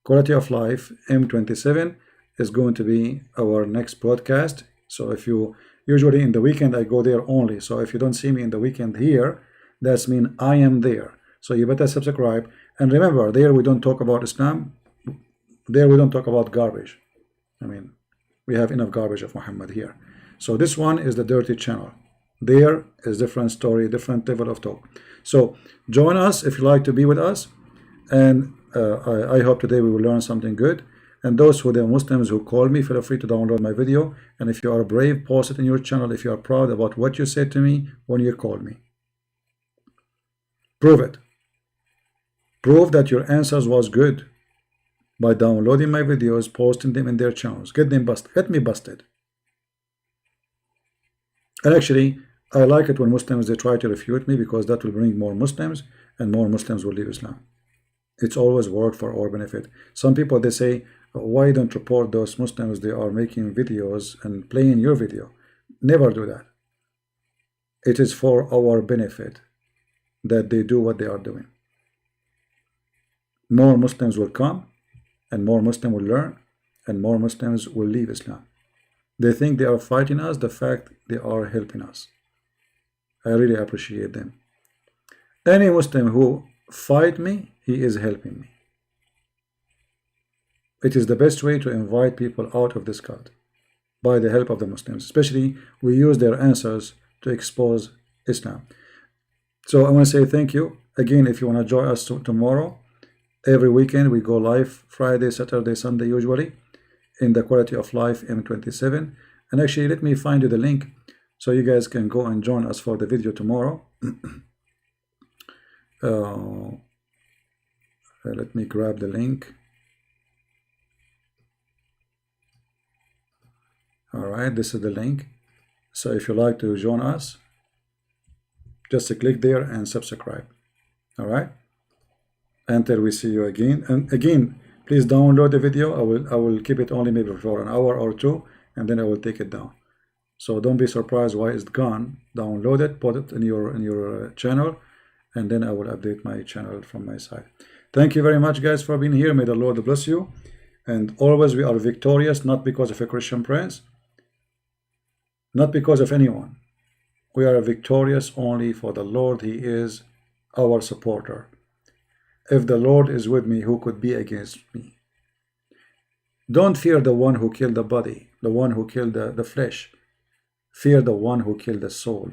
Quality of Life M27 is going to be our next broadcast. So if you usually in the weekend I go there only. So if you don't see me in the weekend here, that's mean I am there. So you better subscribe. And remember, there we don't talk about Islam. There we don't talk about garbage. I mean, we have enough garbage of Muhammad here. So this one is the dirty channel. There is different story, different level of talk. So join us if you like to be with us. And I hope today we will learn something good. And those who are Muslims who call me, feel free to download my video. And if you are brave, post it in your channel if you are proud about what you said to me when you called me. Prove it. Prove that your answers was good by downloading my videos, posting them in their channels. Get them busted. Get me busted. And actually, I like it when Muslims, they try to refute me because that will bring more Muslims and more Muslims will leave Islam. It's always worked for our benefit. Some people, they say, why don't report those Muslims? They are making videos and playing your video. Never do that. It is for our benefit that they do what they are doing. More Muslims will come and more Muslims will learn and more Muslims will leave Islam. They think they are fighting us. The fact they are helping us. I really appreciate them. Any Muslim who fight me, he is helping me. It is the best way to invite people out of this cult by the help of the Muslims. Especially we use their answers to expose Islam. So I want to say thank you. Again, if you want to join us tomorrow, every weekend we go live Friday, Saturday, Sunday usually in the Quality of Life M27. And actually, let me find you the link so you guys can go and join us for the video tomorrow. Let me grab the link. All right, this is the link. So if you like to join us, just click there and subscribe. All right, until we see you again. And again, please download the video. I will keep it only maybe for an hour or two, and then I will take it down. So don't be surprised why it's gone. Download it, put it in your channel, and then I will update my channel from my side. Thank you very much, guys, for being here. May the Lord bless you. And always we are victorious, not because of a Christian Prince, not because of anyone. We are victorious only for the Lord. He is our supporter. If the Lord is with me, who could be against me? Don't fear the one who killed the body, the one who killed the flesh. Fear the one who killed the soul,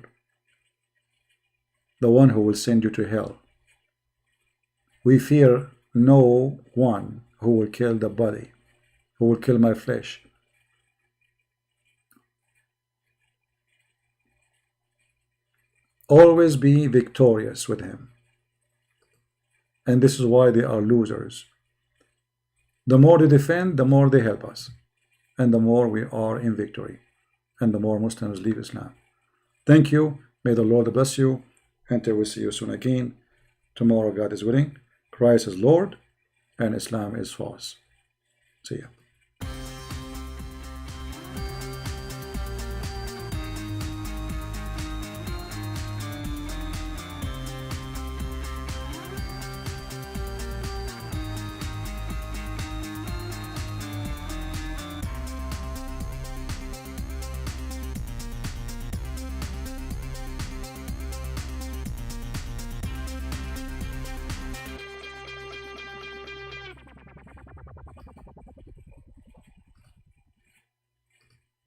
the one who will send you to hell. We fear no one who will kill the body, who will kill my flesh. Always be victorious with him. And this is why they are losers. The more they defend, the more they help us. And the more we are in victory. And the more Muslims leave Islam. Thank you. May the Lord bless you. Until we see you soon again. Tomorrow, God is willing. Christ is Lord. And Islam is false. See ya.